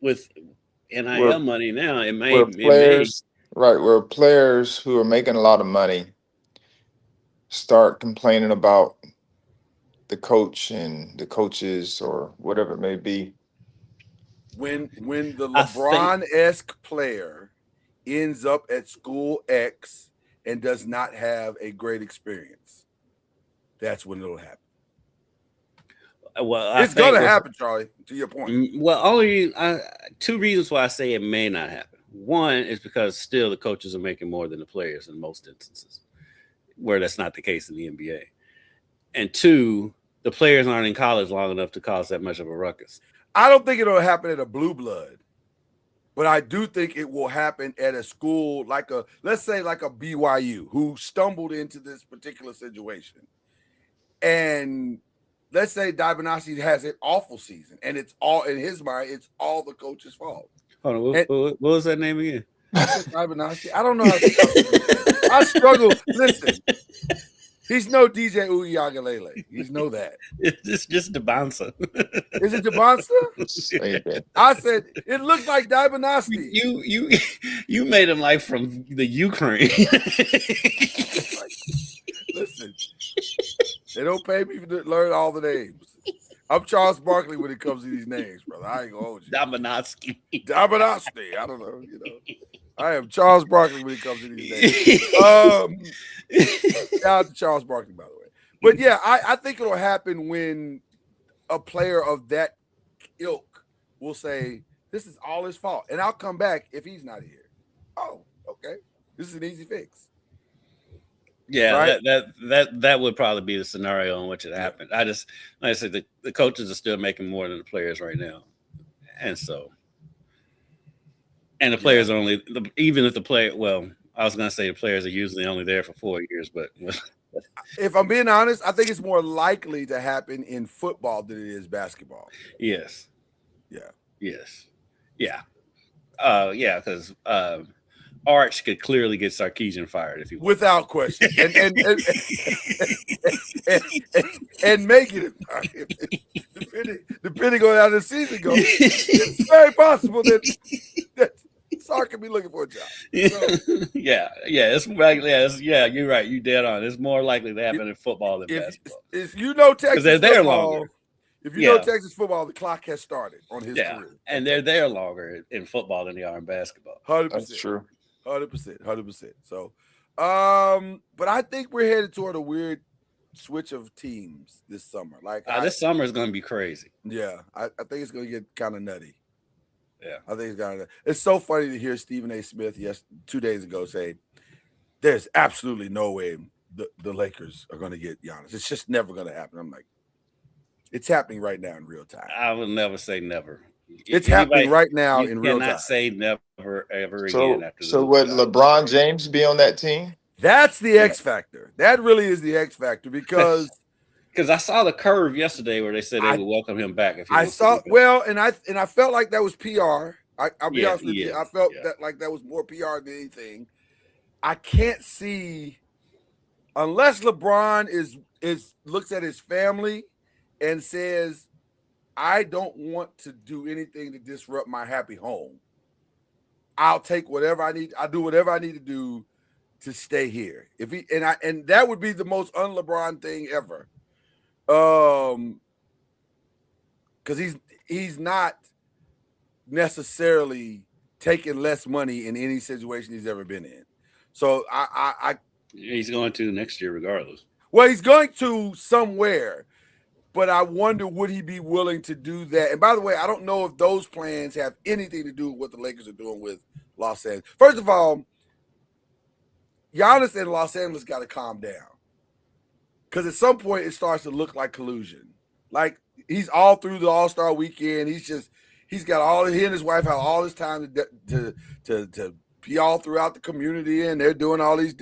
With NIL money now, it may where players who are making a lot of money start complaining about the coach and the coaches or whatever it may be. When the LeBron-esque player ends up at school X and does not have a great experience, that's when it'll happen. Well, It's going to happen, Charlie, to your point. Well, two reasons why I say it may not happen. One is because still the coaches are making more than the players in most instances, where that's not the case in the NBA. And two, the players aren't in college long enough to cause that much of a ruckus. I don't think it'll happen at a blue blood, but I do think it will happen at a school like let's say like a BYU who stumbled into this particular situation. And let's say Dibanasi has an awful season, and it's all in his mind, it's all the coach's fault. Hold on, what was that name again? Dibanasi. I don't know how to I struggle. Listen, he's no DJ Uyagalele. He's no that. It's just Debansa. Is it Debansa? I said it looks like Dibanasi. You made him like from the Ukraine. Listen, they don't pay me to learn all the names. I'm Charles Barkley when it comes to these names, brother. I ain't gonna hold you. Dabanowski. I don't know. I am Charles Barkley when it comes to these names. Shout out to Charles Barkley, by the way. But yeah, I think it'll happen when a player of that ilk will say, this is all his fault. And I'll come back if he's not here. Oh, okay. This is an easy fix. Yeah, right? that would probably be the scenario in which it happened. I just, like I said, the coaches are still making more than the players right now. And so, and the players are only, even if the player, well, I was going to say the players are usually only there for 4 years, but if I'm being honest, I think it's more likely to happen in football than it is basketball. Yes. Yeah. Yes. Yeah. Yeah, because Arch could clearly get Sarkisian fired if he wanted. Without question. And make it depending on how the season goes. It's very possible that Sark could be looking for a job. So, yeah, it's likely. Yeah, you're right. You dead on. It's more likely to happen in football than basketball. If you know Texas they're there football, longer. If you know Texas football, the clock has started on his career. And they're there longer in football than they are in basketball. 100%. That's true. 100%. So, but I think we're headed toward a weird switch of teams this summer. Like this summer is going to be crazy. Yeah, I think it's going to get kind of nutty. Yeah, I think it's kind of. It's so funny to hear Stephen A. Smith 2 days ago say, "There's absolutely no way the Lakers are going to get Giannis. It's just never going to happen." I'm like, it's happening right now in real time. I would never say never. It's happening right now in real time. You cannot say never ever again after this. So would LeBron James be on that team? That's the X factor. That really is the X factor because I saw the curve yesterday where they said they would welcome him back. If he I saw and I felt like that was PR. I'll be honest with you. I felt that was more PR than anything. I can't see unless LeBron is looks at his family and says, I don't want to do anything to disrupt my happy home. I'll take whatever I need. I'll do whatever I need to do to stay here. If he and that would be the most un-LeBron thing ever. Because he's not necessarily taking less money in any situation he's ever been in. So he's going to next year regardless. Well, he's going to somewhere. But I wonder, would he be willing to do that? And by the way, I don't know if those plans have anything to do with what the Lakers are doing with Los Angeles. First of all, Giannis and Los Angeles got to calm down. Because at some point, it starts to look like collusion. Like, he's all through the All-Star weekend. He's got he and his wife have all this time to be all throughout the community, and they're doing all these.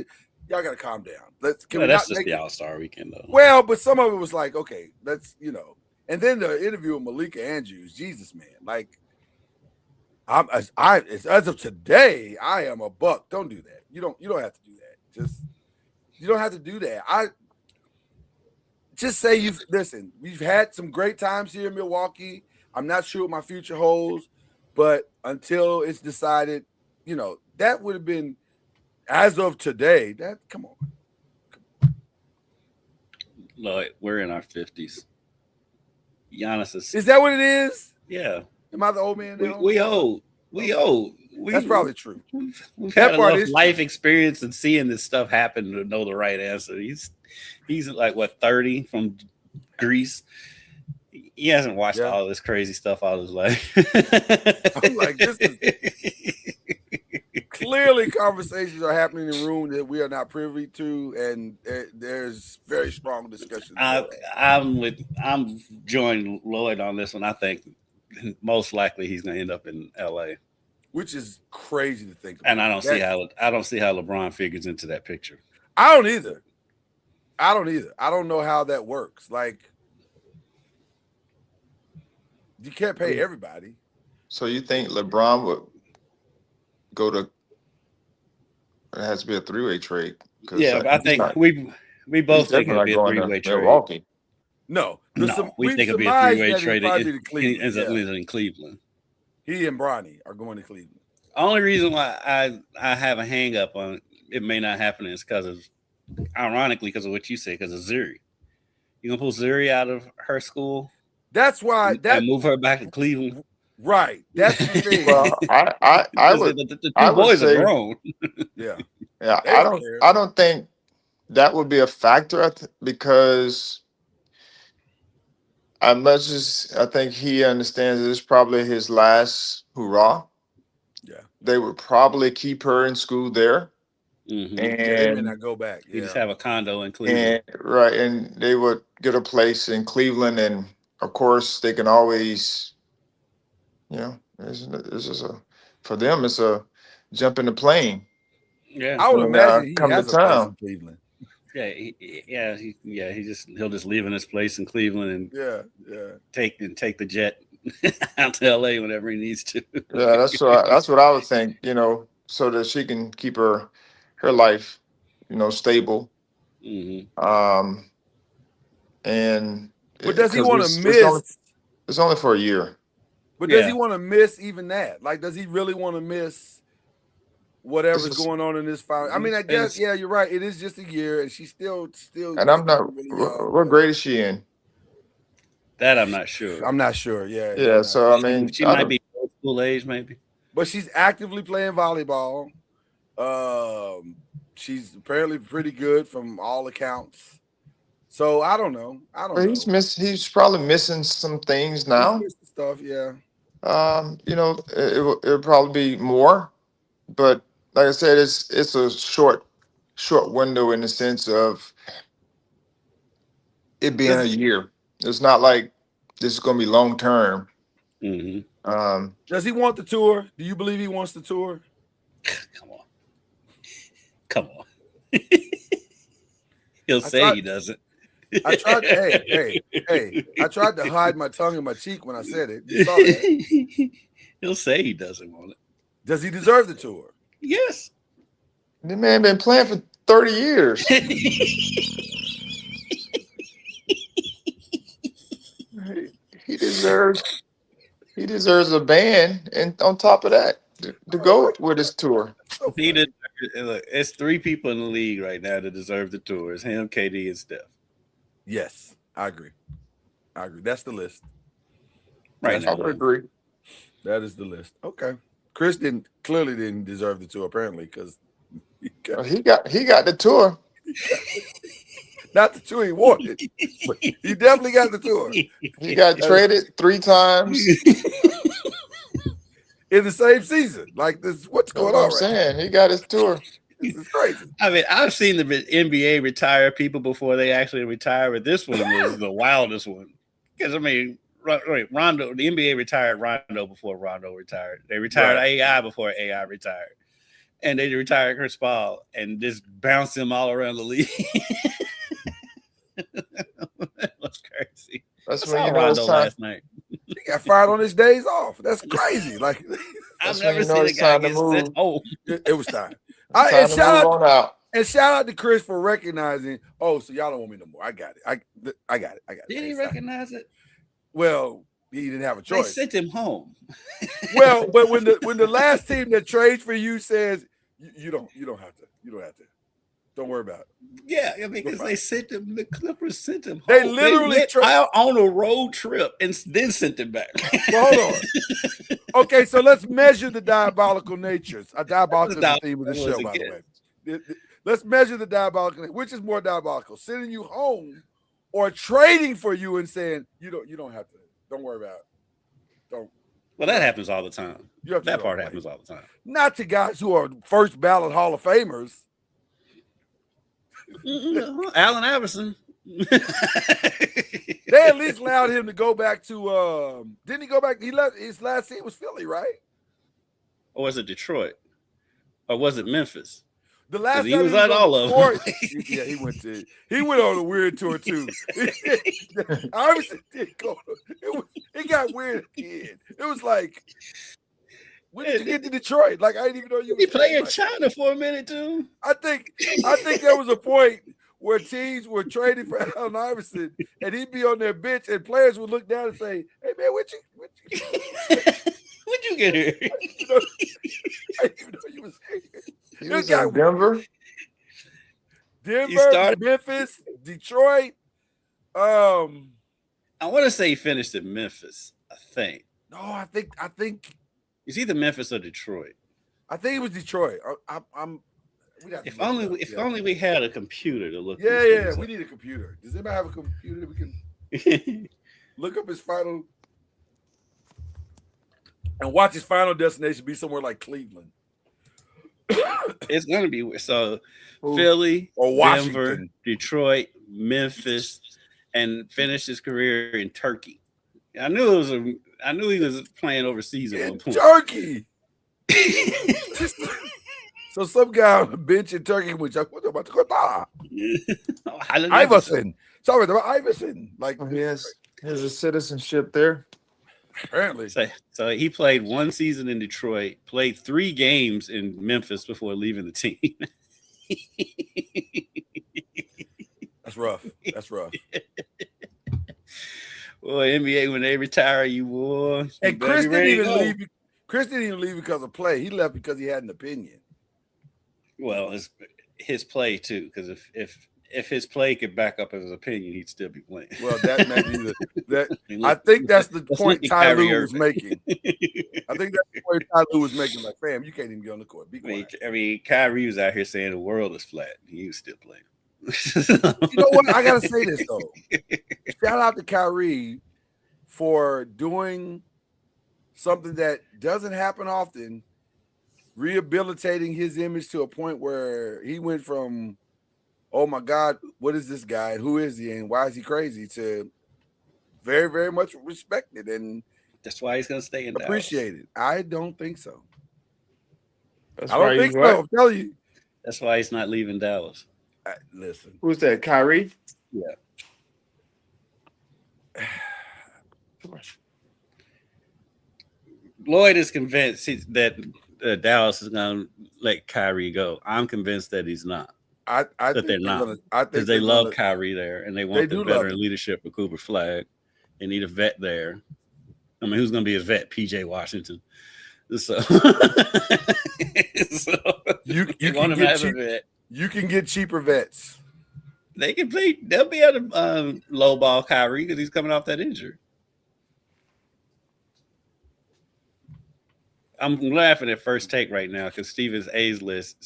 Y'all got to calm down. That's just the All-Star weekend, though. Well, but some of it was like, okay, let's, and then the interview with Malika Andrews, Jesus, man, like, as of today, I am a buck. Don't do that. You don't have to do that. You don't have to do that. Just say we've had some great times here in Milwaukee. I'm not sure what my future holds, but until it's decided, that would have been, as of today, come on. Lloyd, we're in our 50s. Giannis is that what it is? Yeah. Am I the old man now? We old. That's probably true. We've That had part enough is life experience and seeing this stuff happen to know the right answer. He's like what 30 from Greece. He hasn't watched Yeah. all this crazy stuff all his life. I'm like, this is clearly conversations are happening in the room that we are not privy to, and there's very strong discussion. I'm joining Lloyd on this one. I think most likely he's going to end up in LA, which is crazy to think about. and I don't see how LeBron figures into that picture. I don't either. I don't know how that works. Like, you can't pay everybody. So you think LeBron would go to? It has to be a three-way trade. Yeah, but I think we both think it'll be a three-way trade. Milwaukee. No, we think it'll be a three-way trade. He ends up living in Cleveland. He and Bronny are going to Cleveland. Only reason why I have a hang up on it may not happen is because of, ironically, because of what you say, because of Zuri. You gonna pull Zuri out of her school? That's why and move her back to Cleveland. Right. That's the thing. Well, I would. The two I would boys say, are grown. Yeah. Yeah, They don't care. I don't think that would be a factor because as much as I think he understands this is probably his last hurrah. Yeah. They would probably keep her in school there. Mm-hmm. Yeah, they may And not go back. You Yeah. just have a condo in Cleveland. and they would get a place in Cleveland, and of course they can always, it's just for them it's a jump in the plane. Yeah, I would When, imagine he come to has a place town. in Cleveland. he'll just live in his place in Cleveland and Yeah. take the jet out to LA whenever he needs to. Yeah, that's what I would think. So that she can keep her life, stable. Mm-hmm. And But does he 'cause want it's- to miss? It's only for a year. But does Yeah. he want to miss even that? Like, does he really want to miss whatever's It's just- going on in this final? I mean, I guess, yeah, you're right. It is just a year, and she's still. And I'm not. really young. What grade is she in? That I'm not sure. I'm not sure. Yeah. Yeah. So I mean, She might be old school age, maybe. But she's actively playing volleyball. She's apparently pretty good from all accounts. So I don't know. He's probably missing some things now. Stuff, yeah. It'll probably be more, but like I said, it's a short window in the sense of it being a year. It's not like this is going to be long term. Mm-hmm. Does he want the tour? Do you believe he wants the tour? Come on. He'll say he doesn't. I tried to, I tried to hide my tongue in my cheek when I said it. You saw that. He'll say he doesn't want it. Does he deserve the tour? Yes. The man been playing for 30 years. He deserves a band, and on top of that, to go with his tour. It's three people in the league right now that deserve the tour. It's him, KD, and Steph. Yes, I agree. That's the list. Right now. I would agree. That is the list. Okay. Chris clearly didn't deserve the tour, apparently, because he got the tour. Not the tour he wanted, but he definitely got the tour. He got traded 3 times in the same season. Like this, what's going on? I'm saying he got his tour. This is crazy. I mean, I've seen the NBA retire people before they actually retire, but this one was the wildest one. Because I mean, Rondo, the NBA retired Rondo before Rondo retired. They retired AI before AI retired, and they retired Chris Paul and just bounced him all around the league. That was crazy. That's I when saw you know Rondo it's time. last night. He got fired on his days off. That's crazy. Like I've That's when never you know seen a it's guy time to get move. sent home. it was time. Time And to shout move out on out. and shout out to Chris for recognizing. Oh, so y'all don't want me no more. I got it. I got it. Did he recognize it? Well, he didn't have a They choice. sent him home. Well, but when the last team that trades for you says you don't have to. Don't worry about it. Yeah, I mean, because they sent him. The Clippers sent him. They home. literally went out on a road trip and then sent him back. Well, hold Okay, so let's measure the diabolical natures. Diabolical is the That theme of the was show, a by the guess. way. Let's measure the diabolical. Which is more diabolical, sending you home or trading for you and saying you don't have to. Don't worry about it. Don't. Well, that happens all the time. You have to That go part away. happens all the time. Not to guys who are first ballot Hall of Famers. Allen Iverson. They at least allowed him to go back to. Didn't he go back? He left. His last team was Philly, right? Or was it Detroit? Or was it Memphis? The last He time was at all of them. Yeah, he went on a weird tour too. Iverson did go. It got weird again. It was like, when did you get to Detroit? Like, I didn't even know you. He played in China for a minute too. I think there was a point where teams were trading for Allen Iverson, and he'd be on their bench, and players would look down and say, "Hey man, what'd you get here?" I didn't even know you was here. He was in Denver. Memphis, Detroit. I want to say he finished in Memphis. I think. No, I think it's either Memphis or Detroit. I think it was Detroit. If only we had a computer to look. Yeah, we need a computer. Does anybody have a computer that we can look up his final and watch his final destination be somewhere like Cleveland? It's gonna be so. Philly or Washington, Denver, Detroit, Memphis, and finished his career in Turkey. I knew he was playing overseas at one point. Turkey. So some guy on the bench in Turkey, which Iverson. Sorry about Iverson. Like he has a citizenship there. Apparently. So he played one season in Detroit, played 3 games in Memphis before leaving the team. That's rough. Boy, NBA, when they retire you, boy. And Chris didn't even leave. Chris didn't even leave because of play. He left because he had an opinion. Well, his play too, because if his play could back up his opinion, he'd still be playing. Well, that may be that. I think that's the point Ty Lue was making. I think that's the point Ty Lue was making. Like, fam, you can't even get on the court. Be quiet. I mean, Kyrie was out here saying the world is flat. He was still playing. You know what? I gotta say this though. Shout out to Kyrie for doing something that doesn't happen often, rehabilitating his image to a point where he went from, oh my God, what is this guy? Who is he? And why is he crazy? To very, very much respected and that's why he's gonna stay in appreciated. Dallas. I don't think so. That's I don't think so. I'm telling you. That's why he's not leaving Dallas. Listen. Who's that? Kyrie? Yeah. Lloyd is convinced that Dallas is going to let Kyrie go. I'm convinced that he's not. I think they're not. Because they love Kyrie there, and they want the veteran leadership of Cooper Flag. They need a vet there. I mean, who's going to be a vet? PJ Washington. So, you can get cheaper vets. They can play. They'll be able to lowball Kyrie because he's coming off that injury. I'm laughing at First Take right now because Steven's A-list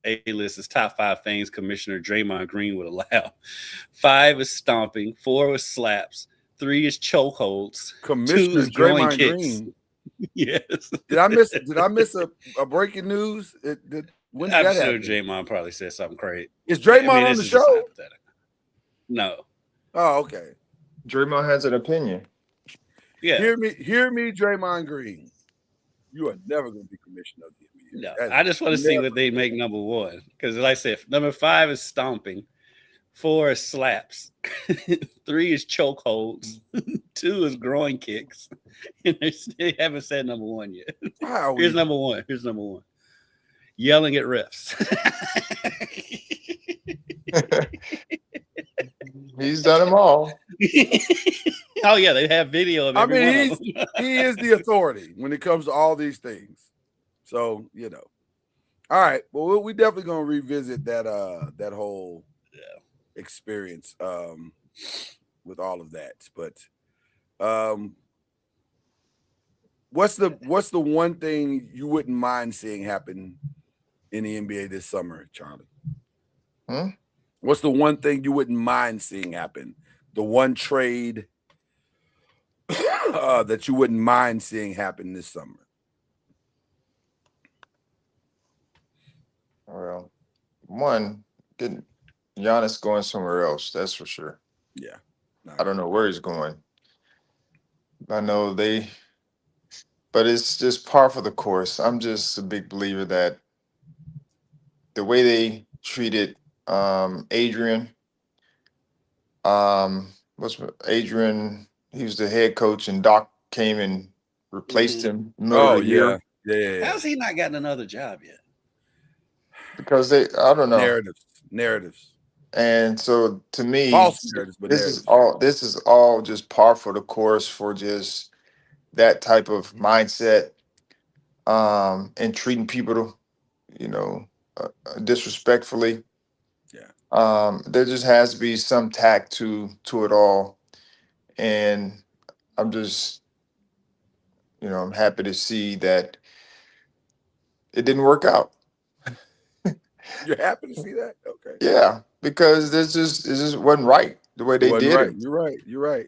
is top 5 things Commissioner Draymond Green would allow. 5 is stomping, 4 is slaps, 3 is chokeholds, Commissioner 2 is growing Draymond kicks. Green. Yes. Did I miss a breaking news? When did I'm that sure happen? Draymond probably said something crazy. Is Draymond on the show? No. Oh, okay. Draymond has an opinion. Yeah. Hear me, Draymond Green. You are never going to be commissioner of the NBA. No, I just want to see what they make number 1. Because like I said, number 5 is stomping, 4 is slaps, 3 is chokeholds, 2 is groin kicks. And they haven't said number 1 yet. Here's number 1. Yelling at refs. He's done them all. Oh yeah, they have video of every one of them. He is the authority when it comes to all these things. So, all right. Well, we definitely gonna revisit that whole experience with all of that. But What's the one thing you wouldn't mind seeing happen in the NBA this summer, Charlie? What's the one thing you wouldn't mind seeing happen? The one trade that you wouldn't mind seeing happen this summer? Well, one, getting Giannis going somewhere else. That's for sure. Yeah. I don't know where he's going. I know but it's just par for the course. I'm just a big believer that the way they treated Adrian, Adrian, he was the head coach, and Doc came and replaced him middle of the year. Yeah. How's he not gotten another job yet? Because I don't know. Narratives. And so to me, False narratives, but this is all just par for the course for just that type of mindset, and treating people, disrespectfully. Yeah. There just has to be some tact to it all, and I'm just, I'm happy to see that it didn't work out. You're happy to see that? Okay. Yeah, because it just wasn't right the way they did right. it. You're right.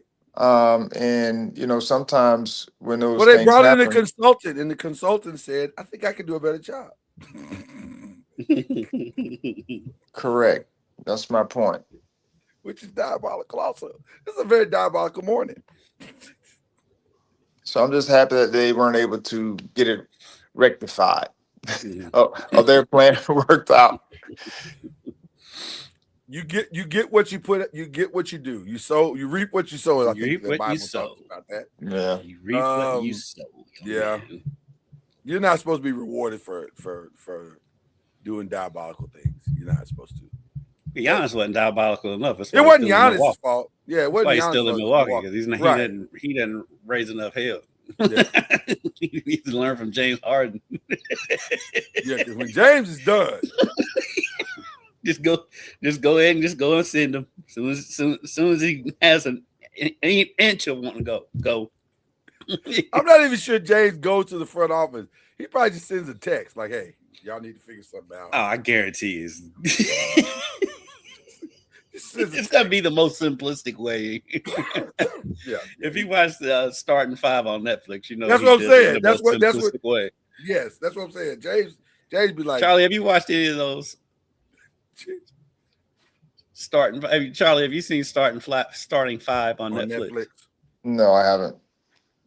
And sometimes when those they things brought in happen, a consultant, and the consultant said, "I think I could do a better job." correct. That's my point. Which is diabolical. Also, this is a very diabolical morning. So I'm just happy that they weren't able to get it rectified. Their plan worked out. You get what you put. You get what you do. You reap what you sow. I think the Bible talks about that. Yeah, you reap what you sow. Yeah, man. You're not supposed to be rewarded for doing diabolical things. You're not supposed to. Giannis wasn't diabolical enough. It wasn't Giannis' fault. Yeah, it wasn't. Why he's still in Milwaukee because he didn't raise enough hell. Yeah. He needs to learn from James Harden. Yeah, because when James is done, just go ahead and go and send him. Soon as he has an inch of wanting to go. I'm not even sure James goes to the front office. He probably just sends a text like, "Hey, y'all need to figure something out." Oh, I guarantee it's gonna be the most simplistic way. Yeah. If you watch Starting Five on Netflix, that's what I'm saying. That's what way. Yes, that's what I'm saying. James be like, Charlie, have you watched any of those? Charlie, have you seen Starting Five on Netflix? No, I haven't.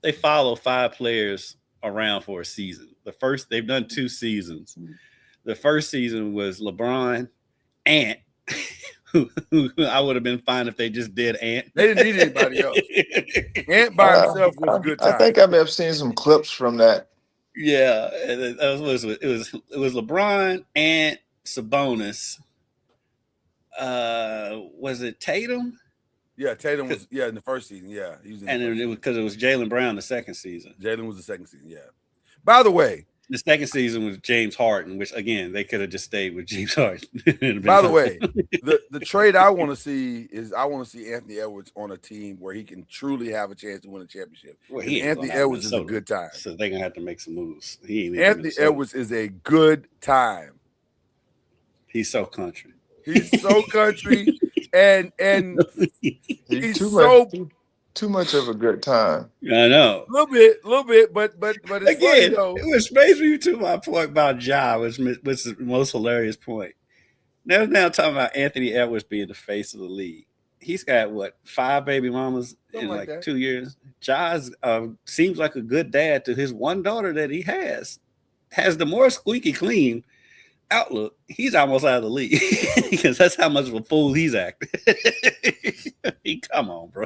They follow 5 players around for a season. They've done 2 seasons. The first season was LeBron, Ant, who I would have been fine if they just did Ant. They didn't need anybody else. Ant by himself was a good time. I think I may have seen some clips from that. Yeah, it was LeBron, Ant, Sabonis. Was it Tatum? Yeah, Tatum was in the first season. Yeah, he was and it was because it was Jaylen Brown the second season. Jaylen was the second season. Yeah. By the way, the second season was James Harden, which again they could have just stayed with James Harden. By the way, the trade I want to see is Anthony Edwards on a team where he can truly have a chance to win a championship. Well, Anthony Edwards is a good time, so they're gonna have to make some moves. Anthony Edwards is a good time. He's so country. He's so country, and he's too much of a good time. I know. A little bit, but it's again, funny, it was brings me to my point about Ja, which is the most hilarious point. Now talking about Anthony Edwards being the face of the league. He's got 5 baby mamas in like 2 years. Ja seems like a good dad to his one daughter that he has the more squeaky clean outlook. He's almost out of the league because that's how much of a fool he's acting. Come on, bro.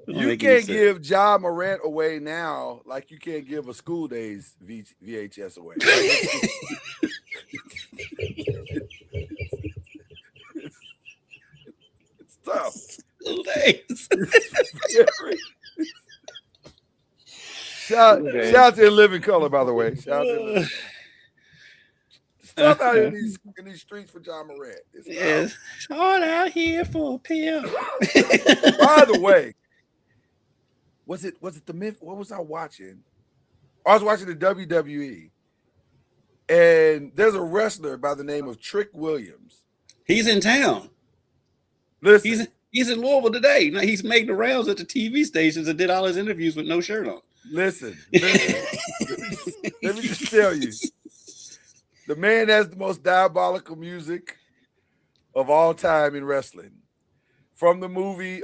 You can't give Ja Morant away now like you can't give a School Days VHS away. It's tough. School Days. Shout out to Living Color, by the way. Shout out to stuff out in these streets for Ja Morant. It's hard out here for a pimp. By the way, Was it the myth? What was I watching? I was watching the WWE, and there's a wrestler by the name of Trick Williams. He's in town. Listen, He's in Louisville today. Now he's making the rounds at the TV stations and did all his interviews with no shirt on. listen. Let me just tell you, the man has the most diabolical music of all time in wrestling. From the movie,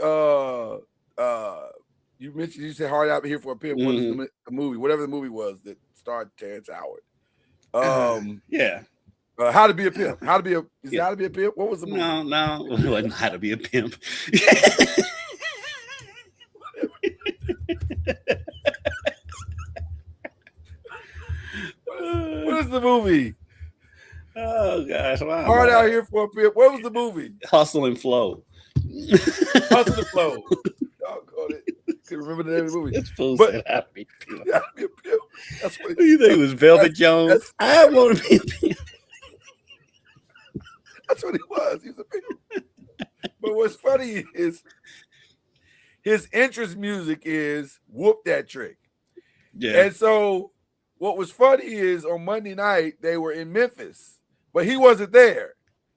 you said Hard Out Here for a Pimp. What is the movie? Whatever the movie was that starred Terrence Howard. Yeah. How to Be a Pimp. How to Be a Pimp? What was the movie? No, it wasn't How to Be a Pimp. What is the movie? Oh gosh, wow. Hard Out Here for a Pimp. What was the movie? Hustle and Flow. Hustle and Flow. Doggone it. Couldn't remember the name of the movie. This fool But- said How to Be a Pimp. How to Be a Pimp. That's what Who you think it was Velvet Jones? I want to be a pimp. That's what he was. He was a pimp. But what's funny is his interest music is Whoop That Trick. Yeah. And so what was funny is on Monday night, they were in Memphis, but he wasn't there.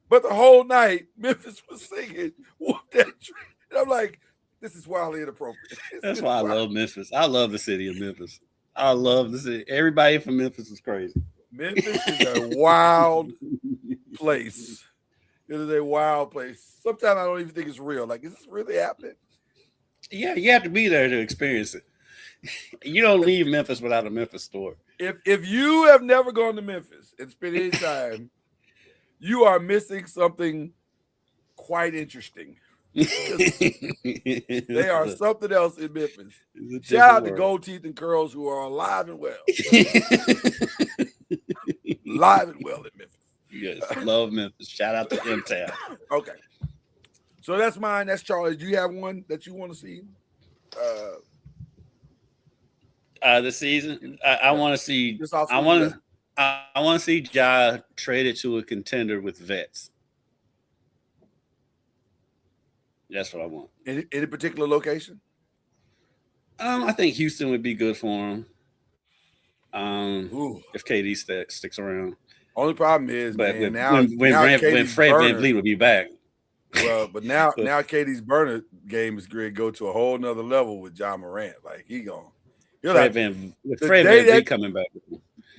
But the whole night, Memphis was singing Whoop That Trick. And I'm like, this is wildly inappropriate. That's why I love Memphis. I love the city of Memphis. I love the city. Everybody from Memphis is crazy. Memphis is a wild place. It is a wild place. Sometimes I don't even think it's real. Like, is this really happening? Yeah, you have to be there to experience it. You don't leave Memphis without a Memphis store. If you have never gone to Memphis and spent any time, you are missing something quite interesting. They are something else in Memphis. Shout out to Gold Teeth and Curls, who are alive and well. Alive and well in Memphis. Yes, love Memphis. Shout out to M-Town. Okay. So that's mine. That's Charlie. Do you have one that you want to see? The season, I want to see. Just off I want to see Ja traded to a contender with vets. That's what I want. Any particular location? I think Houston would be good for him. Ooh. If KD sticks around. Only problem is, But man, when Fred VanVleet will be back. Well, but now KD's burner game is going to go to a whole nother level with John Morant. Like Fred VanVleet coming back.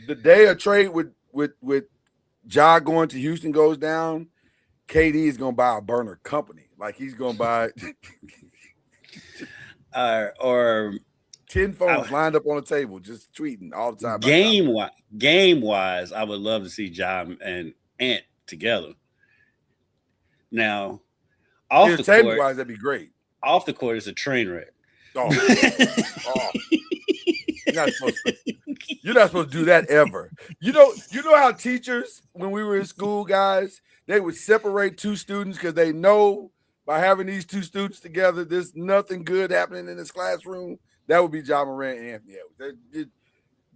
The day a trade with Ja going to Houston goes down, KD is going to buy a burner company. Like he's going to buy or 10 phones lined up on the table, just tweeting all the time. Game wise, I would love to see Ja and Ant together. Now, off the court, wise, that'd be great. Off the court is a train wreck. Oh. You're not supposed to do that ever. You know how teachers, when we were in school, guys, they would separate two students because they know by having these two students together, there's nothing good happening in this classroom. That would be John Morant and Anthony Edwards.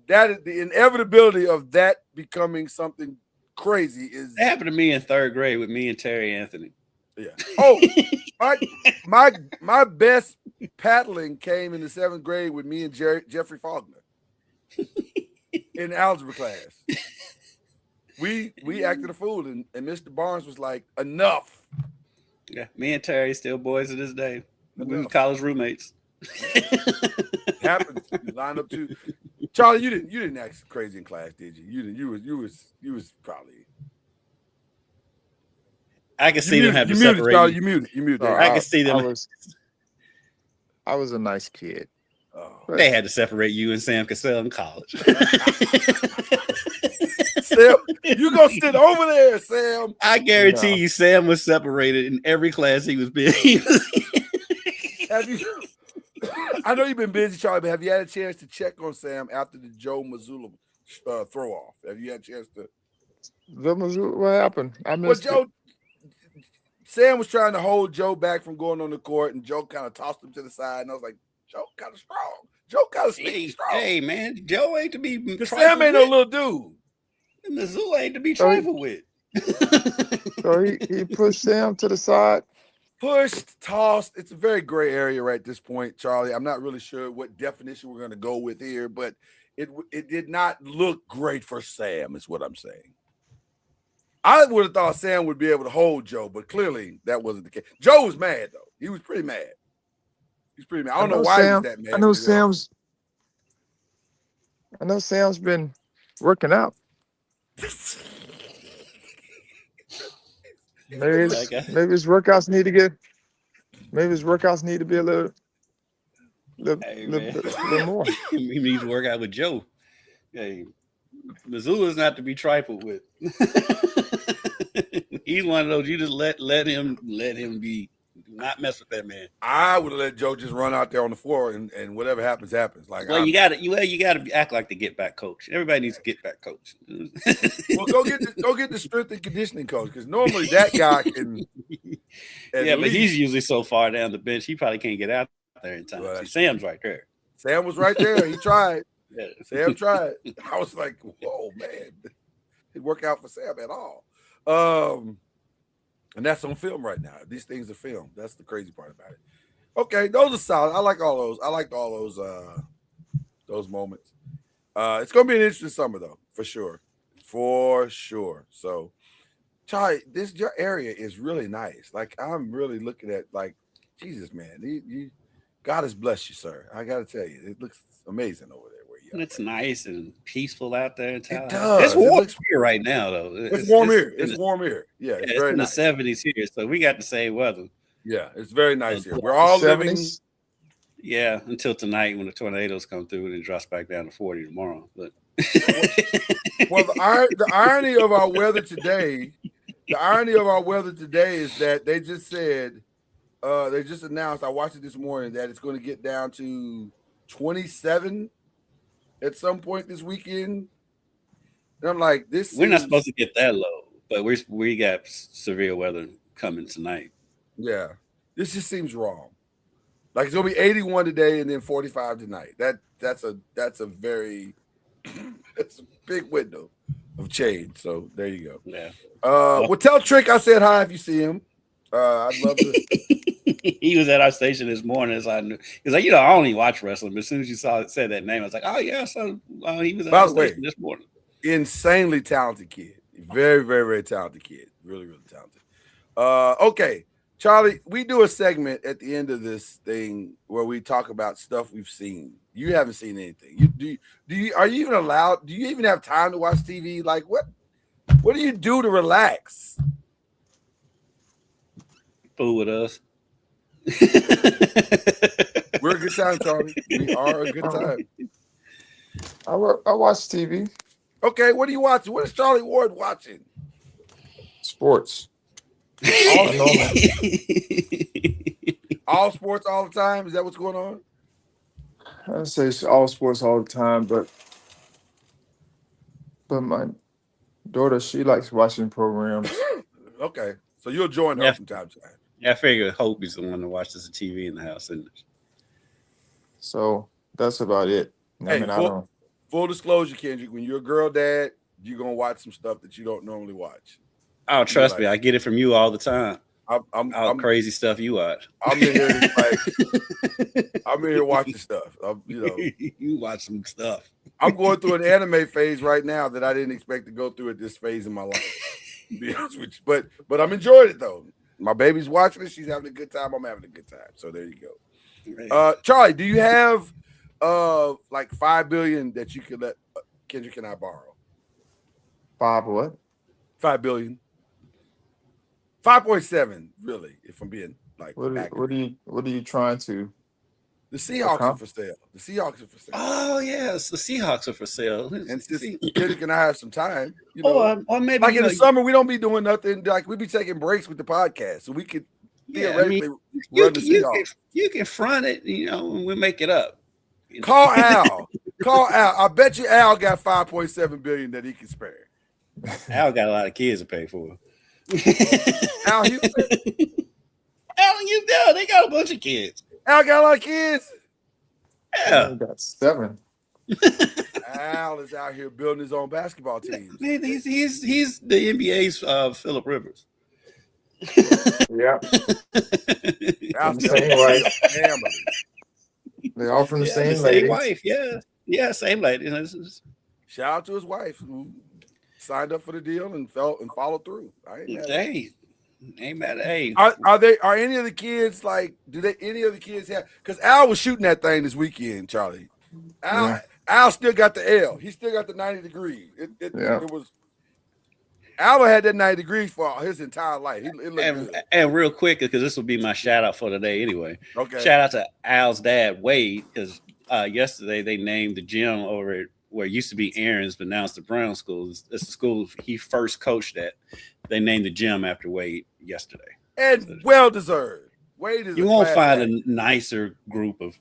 That is the inevitability of that becoming something crazy. It happened to me in third grade with me and Terry Anthony. Yeah. Oh, my best paddling came in the 7th grade with me and Jeffrey Faulkner in algebra class. We acted a fool, and Mr. Barnes was like, "Enough." Yeah, me and Terry still boys to this day. We were college roommates. Happens. You line up too. Charlie, you didn't act crazy in class, did you? You was probably. I can see them have to separate. Charlie, you muted. I can see them. I was a nice kid. Oh. They had to separate you and Sam Cassell in college. Sam, you gonna sit over there, Sam? I guarantee you, Sam was separated in every class he was being. Have you? I know you've been busy, Charlie, but have you had a chance to check on Sam after the Joe Mazzulla throw off? Have you had a chance to? What happened? I missed it. Sam was trying to hold Joe back from going on the court, and Joe kind of tossed him to the side. And I was like, Joe kind of strong. Joe kind of strong. Hey, man, Joe ain't to be. Sam ain't no little dude. Mizzou ain't to be trifled with. So he pushed Sam to the side. Pushed, tossed. It's a very gray area right at this point, Charlie. I'm not really sure what definition we're going to go with here, but it did not look great for Sam, is what I'm saying. I would have thought Sam would be able to hold Joe, but clearly that wasn't the case. Joe was mad, though. He was pretty mad. He's pretty mad. I don't know why he was that mad. I know Sam's been working out. Maybe his workouts need to be a little more. He needs to work out with Joe. Hey, Missoula's not to be trifled with. He's one of those you just let him be. Do not mess with that man. I would have let Joe just run out there on the floor and whatever happens, happens. Like, well, you got to act like the get back coach. Everybody needs to get back coach. Well, go get the strength and conditioning coach, because normally that guy can. But he's usually so far down the bench, he probably can't get out there in time. Well, See, Sam's right there. Sam was right there. He tried. Yeah. Sam tried. I was like, whoa, man. It work out for Sam at all. And that's on film right now. These things are filmed. That's the crazy part about it. Okay, those are solid. I like all those. I liked all those moments. It's gonna be an interesting summer though, for sure. For sure. So Charlie, your area is really nice. Like, I'm really looking at, like, Jesus, man. God has blessed you, sir. I gotta tell you, it looks amazing over there. It's nice and peaceful out there in town. It does. It's warm here right now, though. It's warm here. It's warm here. Yeah, it's very in nice. The 70s here, so we got the same weather. Yeah, it's very nice here. We're all 70s. Living. Yeah, until tonight when the tornadoes come through and it drops back down to 40 tomorrow. But well, the irony of our weather today, is that they just said, they just announced. I watched it this morning that it's going to get down to 27. At some point this weekend, and I'm like, we're not supposed to get that low, but we got severe weather coming tonight. Yeah, this just seems wrong. Like, it's gonna be 81 today and then 45 tonight. That's a very that's a big window of change. So there you go. Yeah. Well, tell Trick I said hi if you see him. I'd love to. He was at our station this morning, as I knew. He's like, I only watch wrestling, but as soon as you said that name, I was like, oh yeah, so he was at our station this morning. Insanely talented kid, very, very, very talented kid, really, really talented. Okay, Charlie, we do a segment at the end of this thing where we talk about stuff we've seen. You haven't seen anything. Are you even allowed? Do you even have time to watch TV? Like, what do you do to relax? Fool with us. We're a good time, Charlie. We are a good time. I watch TV. Okay, what are you watching? What is Charlie Ward watching? Sports. All sports all the time? Is that what's going on? I say it's all sports all the time, but my daughter, she likes watching programs. Okay, so you'll join her from time to time. Yeah, I figure Hope is the one that watches the TV in the house, isn't it? So that's about it. Hey, full disclosure, Kendrick, when you're a girl dad, you're going to watch some stuff that you don't normally watch. Oh, trust me, I get it from you all the time. I'm crazy stuff you watch. I'm in here I'm in here watching stuff. You watch some stuff. I'm going through an anime phase right now that I didn't expect to go through at this phase in my life. To be honest with you. But I'm enjoying it though. My baby's watching it. She's having a good time. I'm having a good time. So there you go. Charlie, do you have like $5 billion that you could let Kendrick and I borrow? 5 what? $5 billion. 5.7, really, if I'm being like. What are you trying to? The Seahawks are for sale. The Seahawks are for sale. Oh yes, the Seahawks are for sale. And since Kendrick and I have some time, or maybe like in the summer, we don't be doing nothing. Like we be taking breaks with the podcast, so we could theoretically run the Seahawks. You can front it, and we'll make it up. Call Al. Call Al. I bet you Al got $5.7 billion that he can spare. Al got a lot of kids to pay for. Al Houston. Al and you know they got a bunch of kids. Al got a lot of kids. Yeah, got 7. Al is out here building his own basketball teams. He's the NBA's Phillip Rivers. Yeah, from Al's the same wife. family. They're all from the Yeah, the same same lady. wife. Yeah, same lady. Shout out to his wife who signed up for the deal and followed through. I ain't mad at it. Hey, ain't mad. Hey, Are any of the kids like? Any of the kids have? Because Al was shooting that thing this weekend, Charlie. Yeah. Al still got the L. He still got the 90 degrees. Yeah. It was Alba had that 90 degrees for his entire life. It looked good. and real quick, because this will be my shout out for today anyway. Okay. Shout out to Al's dad, Wade, because yesterday they named the gym over at where it used to be Aaron's, but now it's the Brown School. It's the school he first coached at. They named the gym after Wade yesterday. And well deserved. Wade is. You won't find a nicer group of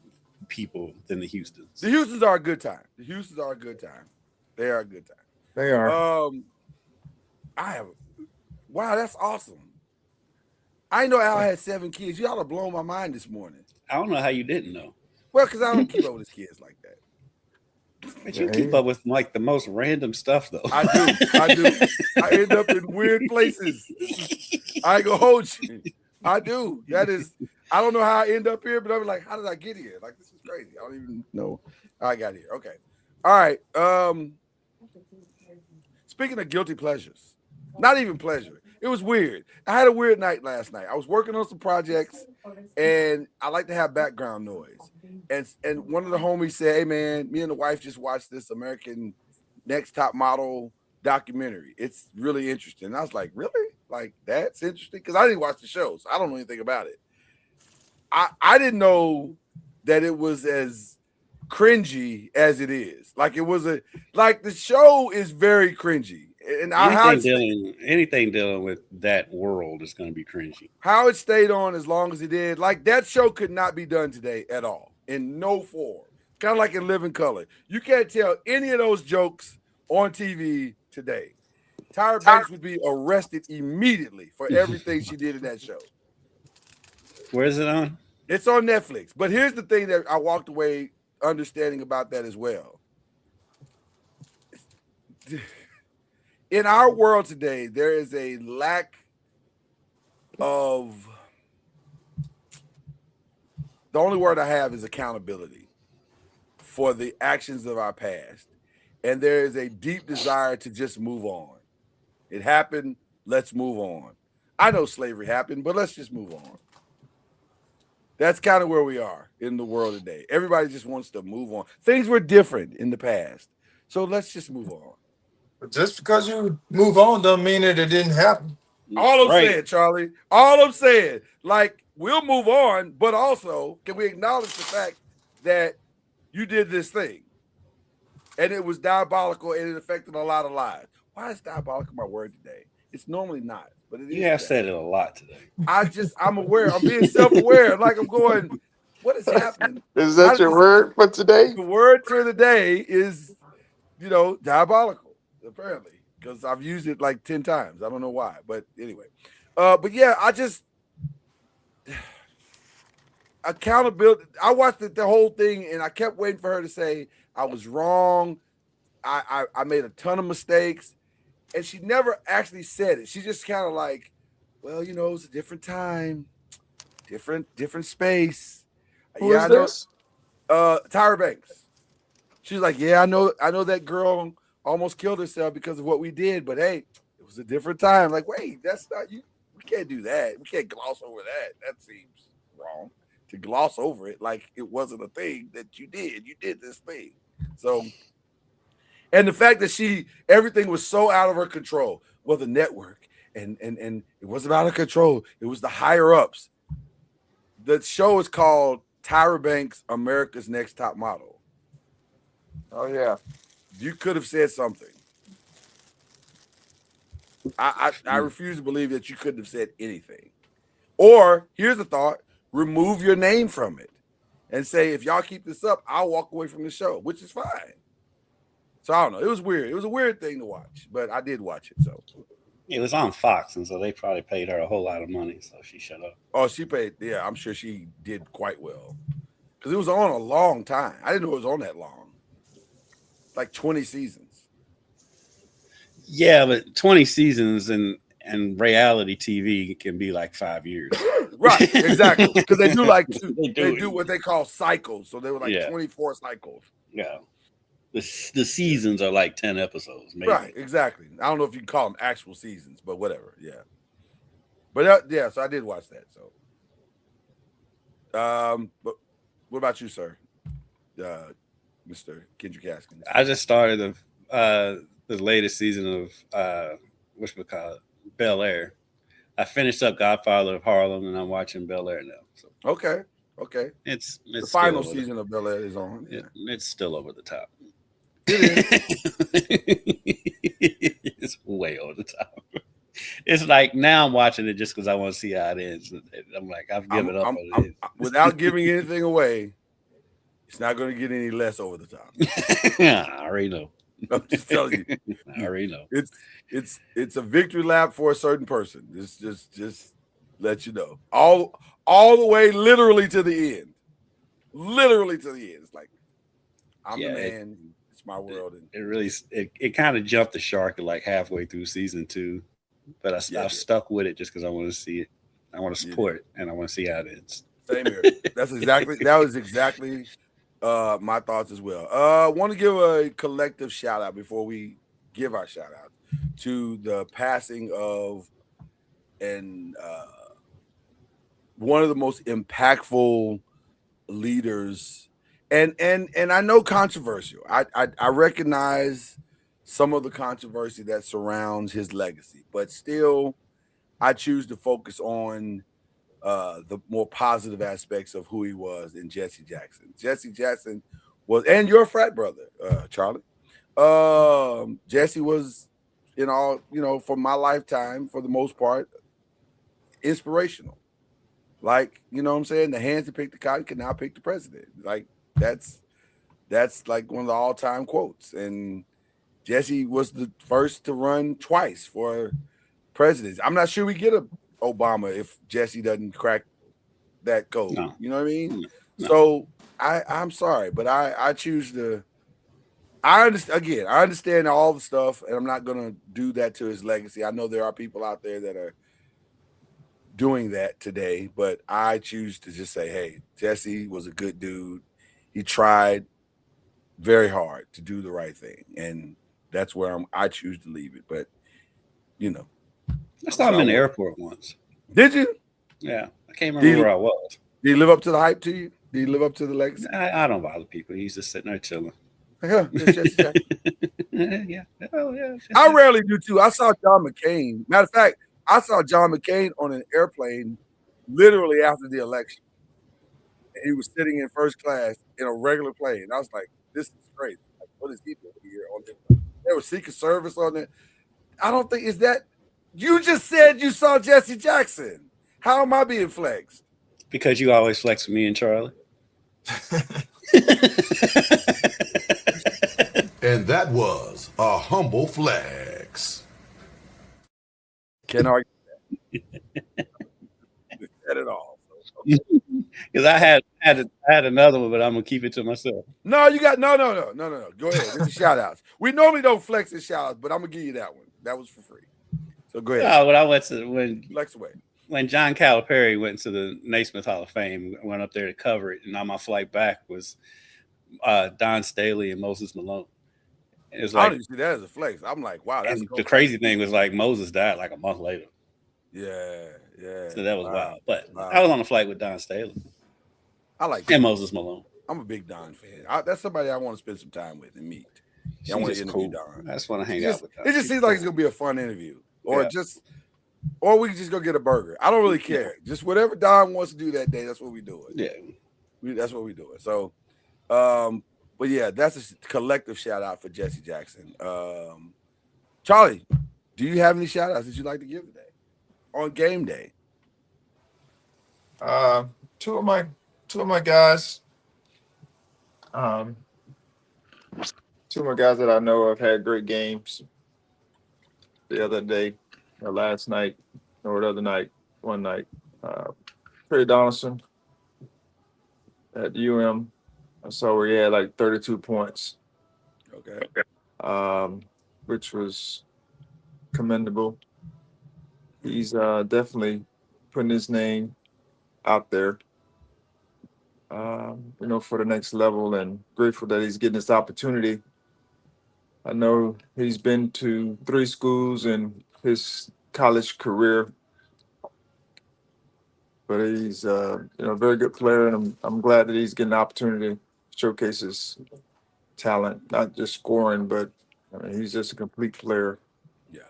people than the Houstons. The Houstons are a good time. They are a good time. They are. Wow, that's awesome. I know Al had 7 kids. You ought to blow my mind this morning. I don't know how you didn't know. Well, because I don't keep up with his kids like that. But you keep up with like the most random stuff, though. I do. I end up in weird places. I ain't gonna hold you. I do. I don't know how I end up here, but I'm like, how did I get here? Like, this is crazy. I don't even know how I got here. Okay. All right. Speaking of guilty pleasures, not even pleasure. It was weird. I had a weird night last night. I was working on some projects, and I like to have background noise. And one of the homies said, "Hey man, me and the wife just watched this American Next Top Model documentary. It's really interesting." And I was like, "Really? Like that's interesting?" Because I didn't watch the show, so I don't know anything about it. I didn't know that it was as cringy as it is. Like it was the show is very cringy. And anything dealing with that world is going to be cringy. How it stayed on as long as it did, like that show could not be done today at all, in no form. Kind of like in Living Color. You can't tell any of those jokes on TV today. Tyra Banks would be arrested immediately for everything she did in that show. Where is it on? It's on Netflix. But here's the thing that I walked away understanding about that as well. In our world today, there is a lack of, the only word I have is accountability for the actions of our past. And there is a deep desire to just move on. It happened. Let's move on. I know slavery happened, but let's just move on. That's kind of where we are in the world today. Everybody just wants to move on. Things were different in the past. So let's just move on. Just because you move on doesn't mean that it didn't happen. All I'm saying, Charlie, all I'm saying, like, we'll move on, but also, can we acknowledge the fact that you did this thing and it was diabolical and it affected a lot of lives? Why is diabolical my word today? It's normally not, but it is. You have said it a lot today. I'm aware. I'm being self-aware. Like I'm going, what is happening? Is that your word for today? The word for the day is, diabolical. Apparently, because I've used it like 10 times. I don't know why, but anyway. But yeah, accountability. I watched the whole thing and I kept waiting for her to say I was wrong. I made a ton of mistakes, and she never actually said it. She just kind of like, well, it was a different time, different space. Who is this? Tyra Banks. She's like, yeah, I know that girl almost killed herself because of what we did, but hey, it was a different time. Like, wait, that's not you. We can't do that. We can't gloss over that. That seems wrong to gloss over it like it wasn't a thing that you did. You did this thing. So, and the fact that everything was so out of her control. Well, the network and it wasn't out of control. It was the higher ups. The show is called Tyra Banks, America's Next Top Model. Oh yeah. You could have said something. I refuse to believe that you couldn't have said anything. Or here's the thought: remove your name from it, and say, if y'all keep this up, I'll walk away from the show, which is fine. So I don't know. It was weird. It was a weird thing to watch, but I did watch it. So it was on Fox, and so they probably paid her a whole lot of money, so she shut up. Oh, she paid. Yeah, I'm sure she did quite well because it was on a long time. I didn't know it was on that long. Like 20 seasons. Yeah, but 20 seasons, and and reality TV can be like 5 years. Right, exactly. Because they do like They they do do it. what they call cycles. So they were like Yeah. 24 cycles. Yeah. The seasons are like 10 episodes, maybe. Right, exactly. I don't know if you can call them actual seasons, but whatever. Yeah. But yeah, so I did watch that. So but what about you, sir? Mr. Kendrick Haskins. I just started the latest season of whatchamacallit, Bel Air. I finished up Godfather of Harlem, and I'm watching Bel Air now. So Okay. it's The final still over season of Bel Air is on. Yeah. it's still over the top. It is. It's way over the top. It's like now I'm watching it just because I want to see how it ends. I'm like, I've given up on it. Without giving anything away, it's not going to get any less over the top. I already know. I'm just telling you. I already know. It's a victory lap for a certain person. Just let you know. All the way literally to the end. Literally to the end. It's like I'm the man. It's my world. And it really it kind of jumped the shark like halfway through season 2, but I've stuck with it just because I want to see it. I want to support it, and I want to see how it ends. Same here. That was exactly my thoughts as well. I want to give a collective shout out before we give our shout out to the passing of one of the most impactful leaders, and I know controversial. I recognize some of the controversy that surrounds his legacy, but still, I choose to focus on the more positive aspects of who he was in Jesse Jackson. Jesse Jackson was, and your frat brother, Charlie. Jesse was, for my lifetime, for the most part, inspirational. Like, you know what I'm saying? The hands that pick the cotton can now pick the president. Like, that's like one of the all-time quotes. And Jesse was the first to run twice for president. I'm not sure we get a Obama if Jesse doesn't crack that code. No. You know what I mean? No. So I'm sorry, but I choose to. I understand all the stuff, and I'm not gonna do that to his legacy. I know there are people out there that are doing that today, but I choose to just say, hey, Jesse was a good dude. He tried very hard to do the right thing, and that's where I choose to leave it. But I saw him in the airport once. Did you? Yeah, I can't remember where I was. Did he live up to the hype to you? Did he live up to the legacy? I don't bother people. He's just sitting there chilling. Yeah, Jesse Jackson. Yeah. Oh, yeah. I rarely do too. I saw John McCain. Matter of fact, I saw John McCain on an airplane literally after the election. And he was sitting in first class in a regular plane. I was like, this is crazy. Like, what is he doing here on this? There was Secret Service on there. I don't think is that you just said you saw Jesse Jackson. How am I being flexed? Because you always flex with me and Charlie. And that was a humble flex. Can't argue that. At it all. Because I had another one, but I'm gonna keep it to myself. No, you got no. Go ahead. Give me shout outs. We normally don't flex and shout outs, but I'm gonna give you that one. That was for free. So go ahead. When I went to flex away. When John Calipari went to the Naismith Hall of Fame, went up there to cover it, and on my flight back was Don Staley and Moses Malone. It was like, I don't even see that as a flex. I'm like, wow. That's the crazy thing was like Moses died like a month later. Yeah. So that was wild. But I was on a flight with Don Staley. I like and Moses Malone. I'm a big Don fan. That's somebody I want to spend some time with and meet. I want to interview Don. I just want to hang out with Don. It just seems like it's gonna be a fun interview, or we can just go get a burger. I don't really care. Just whatever Don wants to do that day, that's what we do it. Yeah, that's what we do it. So, but yeah, that's a collective shout out for Jesse Jackson. Charlie, do you have any shout outs that you'd like to give today on game day? Two of my guys. Two of my guys that I know have had great games the other day, or last night, or the other night, one night. Trey Donaldson at UM. I saw where he had like 32 points. Okay. Which was commendable. He's definitely putting his name out there, for the next level, and grateful that he's getting this opportunity. I know he's been to 3 schools in his college career, but he's a very good player, and I'm glad that he's getting the opportunity to showcase his talent, not just scoring, but I mean, he's just a complete player. Yeah.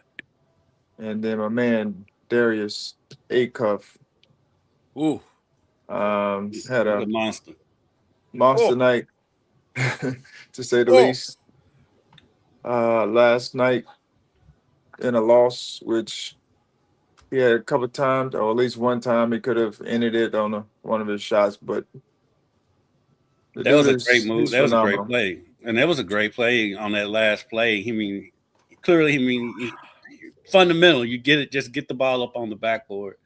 And then my man Darius Acuff Ooh. had He's a a monster. monster Oh. night, to say the Oh. least. Last night in a loss, which he had a couple times, or at least one time, he could have ended it on one of his shots. But the That dude was a great is move. he's That was a great phenomenal. play, and that was a great play on that last play. Clearly, fundamental. You get it, just get the ball up on the backboard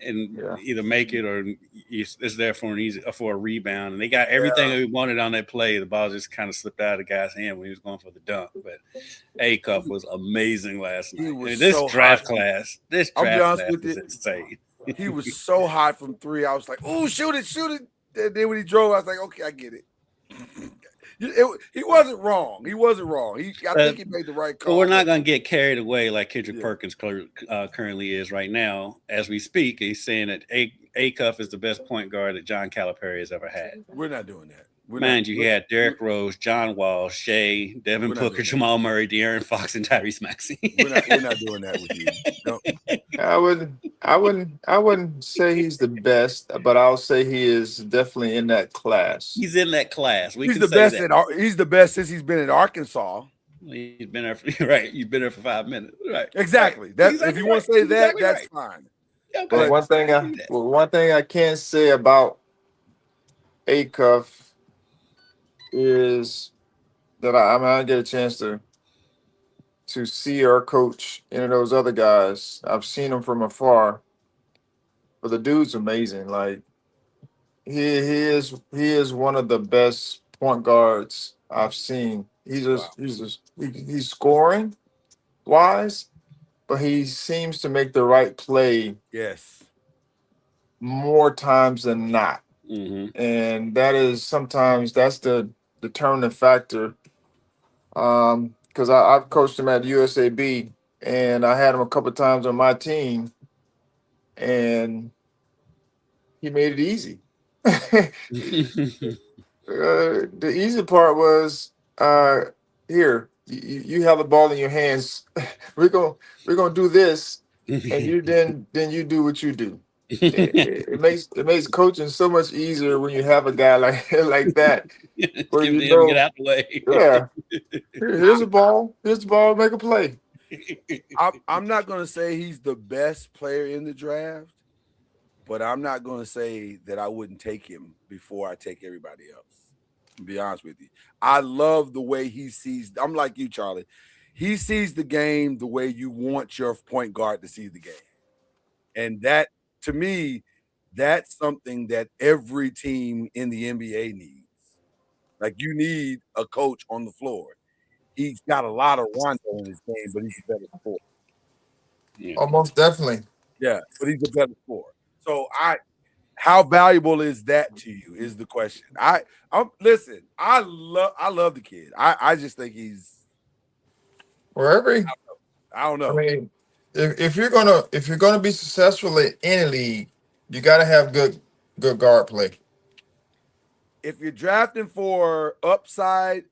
and Yeah, either make it or it's there for a rebound. And they got everything that we wanted on that play. The ball just kind of slipped out of the guy's hand when he was going for the dunk. But A Cup was amazing last night. He was And this so draft hot. class I'll be honest with is you. insane. He was so hot from 3. I was like, "Oh, shoot it!" And then when he drove, I was like, "Okay, I get it." He wasn't wrong. I think he made the right But call. we're not going to get carried away like Kendrick Yeah. Perkins currently is right now. As we speak, he's saying that A Cuff is the best point guard that John Calipari has ever had. We're not doing that. Mind you, he had Derrick Rose, John Wall, Shea, Devin We're not Booker, doing that. Jamal Murray, De'Aaron Fox, and Tyrese Maxey. We're not doing that with you. No. I wouldn't say he's the best, but I'll say he is definitely in that class. He's in that class. We He's can the say best that. he's the best since he's been at Arkansas. He's been there for, right. You've been there for 5 minutes, right? Exactly. Right. That's Exactly if you want to say right. that, Exactly that's right. fine. Okay. But one thing I can say about Acuff is that I get a chance to see our coach and those other guys. I've seen him from afar, but the dude's amazing. Like he is one of the best point guards I've seen. He's scoring wise, but he seems to make the right play Yes. more times than not. Mm-hmm. And that is sometimes that's the determining factor. Because I've coached him at USAB, and I had him a couple times on my team, and he made it easy. The easy part was here. You have the ball in your hands. We're gonna do this, and then you do what you do. It makes coaching so much easier when you have a guy like that. Where Give you him know, get out the way. yeah, here's the ball. Here's the ball. Make a play. I'm not gonna say he's the best player in the draft, but I'm not gonna say that I wouldn't take him before I take everybody else. To be honest with you, I love the way he sees. I'm like you, Charlie. He sees the game the way you want your point guard to see the game, and that, to me, that's something that every team in the NBA needs. Like, you need a coach on the floor. He's got a lot of Rondo in his game, but he's a better scorer. Yeah. Almost definitely. Yeah, but he's a better scorer. So how valuable is that to you is the question. Listen, I love the kid. I just think he's, Wherever. I don't know. I mean, if you're gonna be successful in any league, you got to have good guard play. If you're drafting for upside,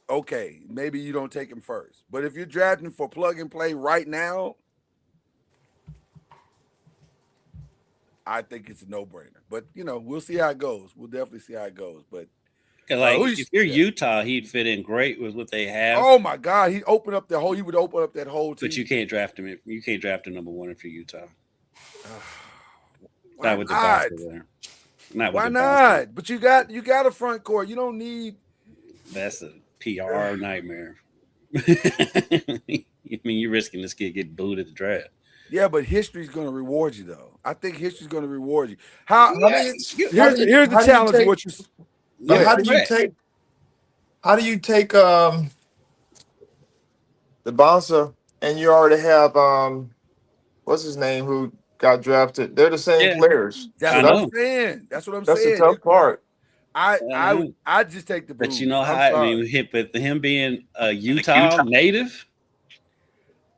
okay, maybe you don't take him first. But if you're drafting for plug and play right now, I think it's a no-brainer. But we'll see how it goes. We'll definitely see how it goes. But if you're Utah, he'd fit in great with what they have. Oh my God, he would open up that whole team. But you can't draft him. You can't draft a number 1 if you're Utah. Why Not with the not? bouncer there. Not with Why the bouncer. not? But you got a front court. You don't need. That's a PR nightmare. I mean, you're risking this kid getting booed at the draft. Yeah, but history's going to reward you, though. I think history's going to reward you. Here's the challenge. How do you take the bouncer and you already have what's his name who got drafted. They're the same Yeah. players. That's I what know. I'm saying. That's what I'm That's the saying. tough part. I just take the Bulls. But you know I'm how I sorry. mean, with him being a Utah native,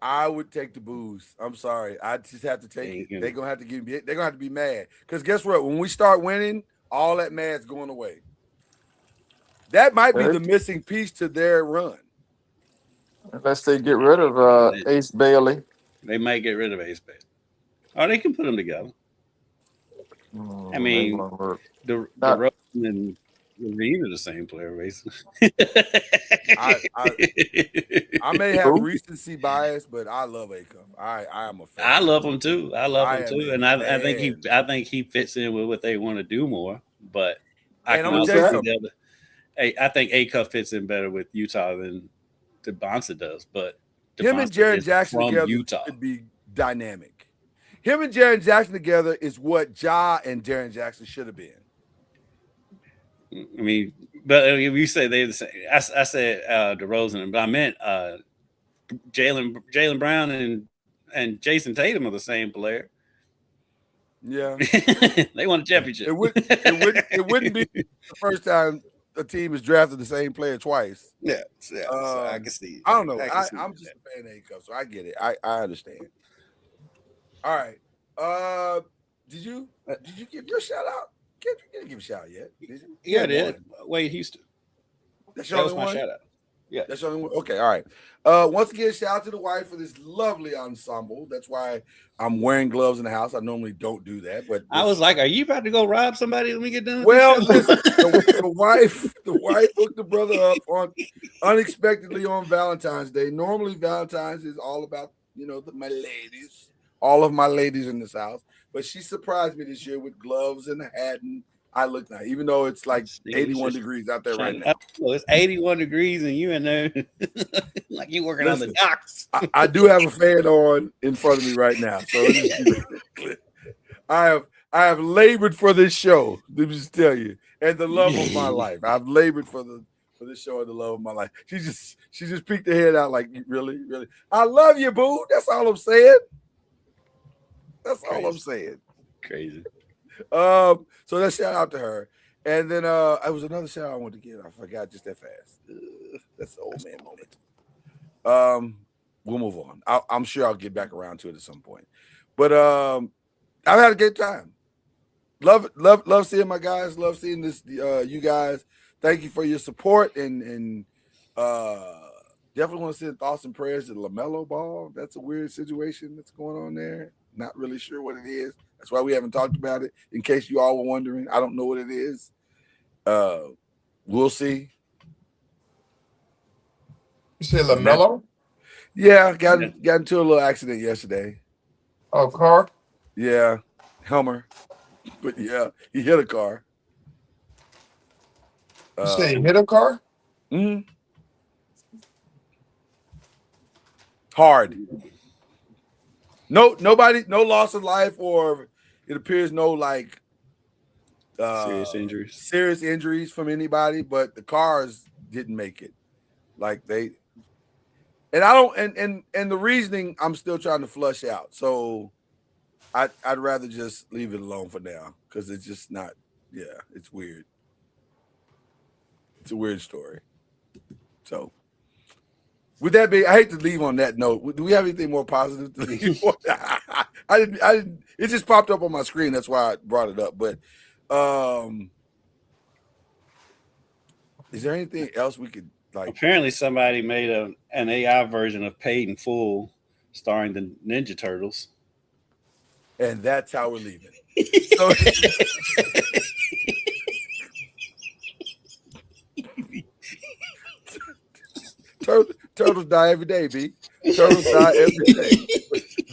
I would take the Bulls. I'm sorry. I just have to take it. They're gonna have to give me. They're gonna have to be mad. Because guess what? When we start winning, all that mad's going away. That might be the missing piece to their run. Unless they get rid of Ace Bailey. they might get rid of Ace Bailey. Or they can put them together. I mean, the Rosen and Levine are the same player, basically. I may have recency bias, but I love Acuff. I am a fan. I love him too. And I think he fits in with what they want to do more. But I think Acuff fits in better with Utah than Bonsa does. But him and Jaren Jackson together could be dynamic. Him and Jaren Jackson together is what Ja and Jaren Jackson should have been. I mean, but if you say they're the same, I said DeRozan, but I meant Jaylen Brown and Jason Tatum are the same player. Yeah, they won a championship. It wouldn't be the first time a team has drafted the same player twice. Yeah, so I can see it. I don't know. I'm just a fan of Acuff, so I get it. I understand. All right. Did you give your shout out? You didn't give a shout out yet, did you? Yeah, I did. Wade Houston. That was my shout out. Yeah. That's the only one. Okay, all right. Once again, shout out to the wife for this lovely ensemble. That's why I'm wearing gloves in the house. I normally don't do that, but I was like, "Are you about to go rob somebody when we get done?" Well, the wife hooked the brother up unexpectedly on Valentine's Day. Normally, Valentine's is all about my ladies, all of my ladies in this house. But she surprised me this year with gloves and a hat, and I look nice, even though it's like 81 degrees out there right now. Well, it's 81 degrees, and you in there like you working on the docks. I do have a fan on in front of me right now, so I have labored for this show. Let me just tell you, and the love of my life. I've labored for this show and the love of my life. She just peeked her head out like, really, I love you, boo. That's all I'm saying. That's all I'm saying. Crazy. So let's shout out to her. And then I was another shout out I wanted to give. I forgot just that fast. That's the old man moment. We'll move on. I'm sure I'll get back around to it at some point. But I've had a good time. Love seeing my guys. Love seeing this. You guys. Thank you for your support and definitely want to send thoughts and prayers to LaMelo Ball. That's a weird situation that's going on there. Not really sure what it is. That's why we haven't talked about it. In case you all were wondering, I don't know what it is. We'll see. You said LaMelo? Yeah, got into a little accident yesterday. Oh, car? Yeah, Hummer. But yeah, he hit a car. You say he hit a car? Mm-hmm. Hard. No loss of life, or it appears no serious injuries from anybody, but the cars didn't make it. Like they, and I don't, and the reasoning I'm still trying to flush out. So I'd rather just leave it alone for now because it's just not. Yeah, it's weird. It's a weird story. So. Would that be? I hate to leave on that note. Do we have anything more positive to leave on? I didn't. It just popped up on my screen. That's why I brought it up. But is there anything else we could like? Apparently, somebody made an AI version of Paid in Full, starring the Ninja Turtles, and that's how we're leaving. So, turtles die every day, B. Turtles die every day.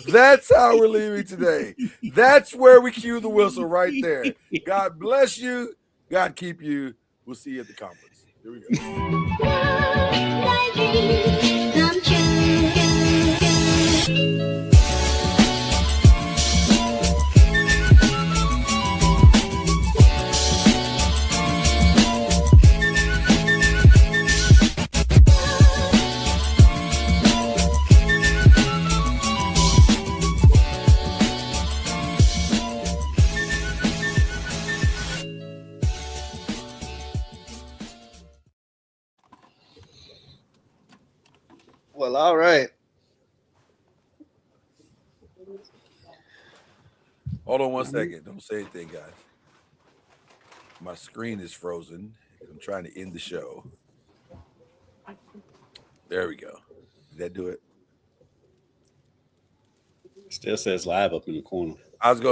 That's how we're leaving today. That's where we cue the whistle right there. God bless you. God keep you. We'll see you at the conference. Here we go. Well, all right. Hold on 1 second. Don't say anything, guys. My screen is frozen. I'm trying to end the show. There we go. Did that do it? Still says live up in the corner. I was going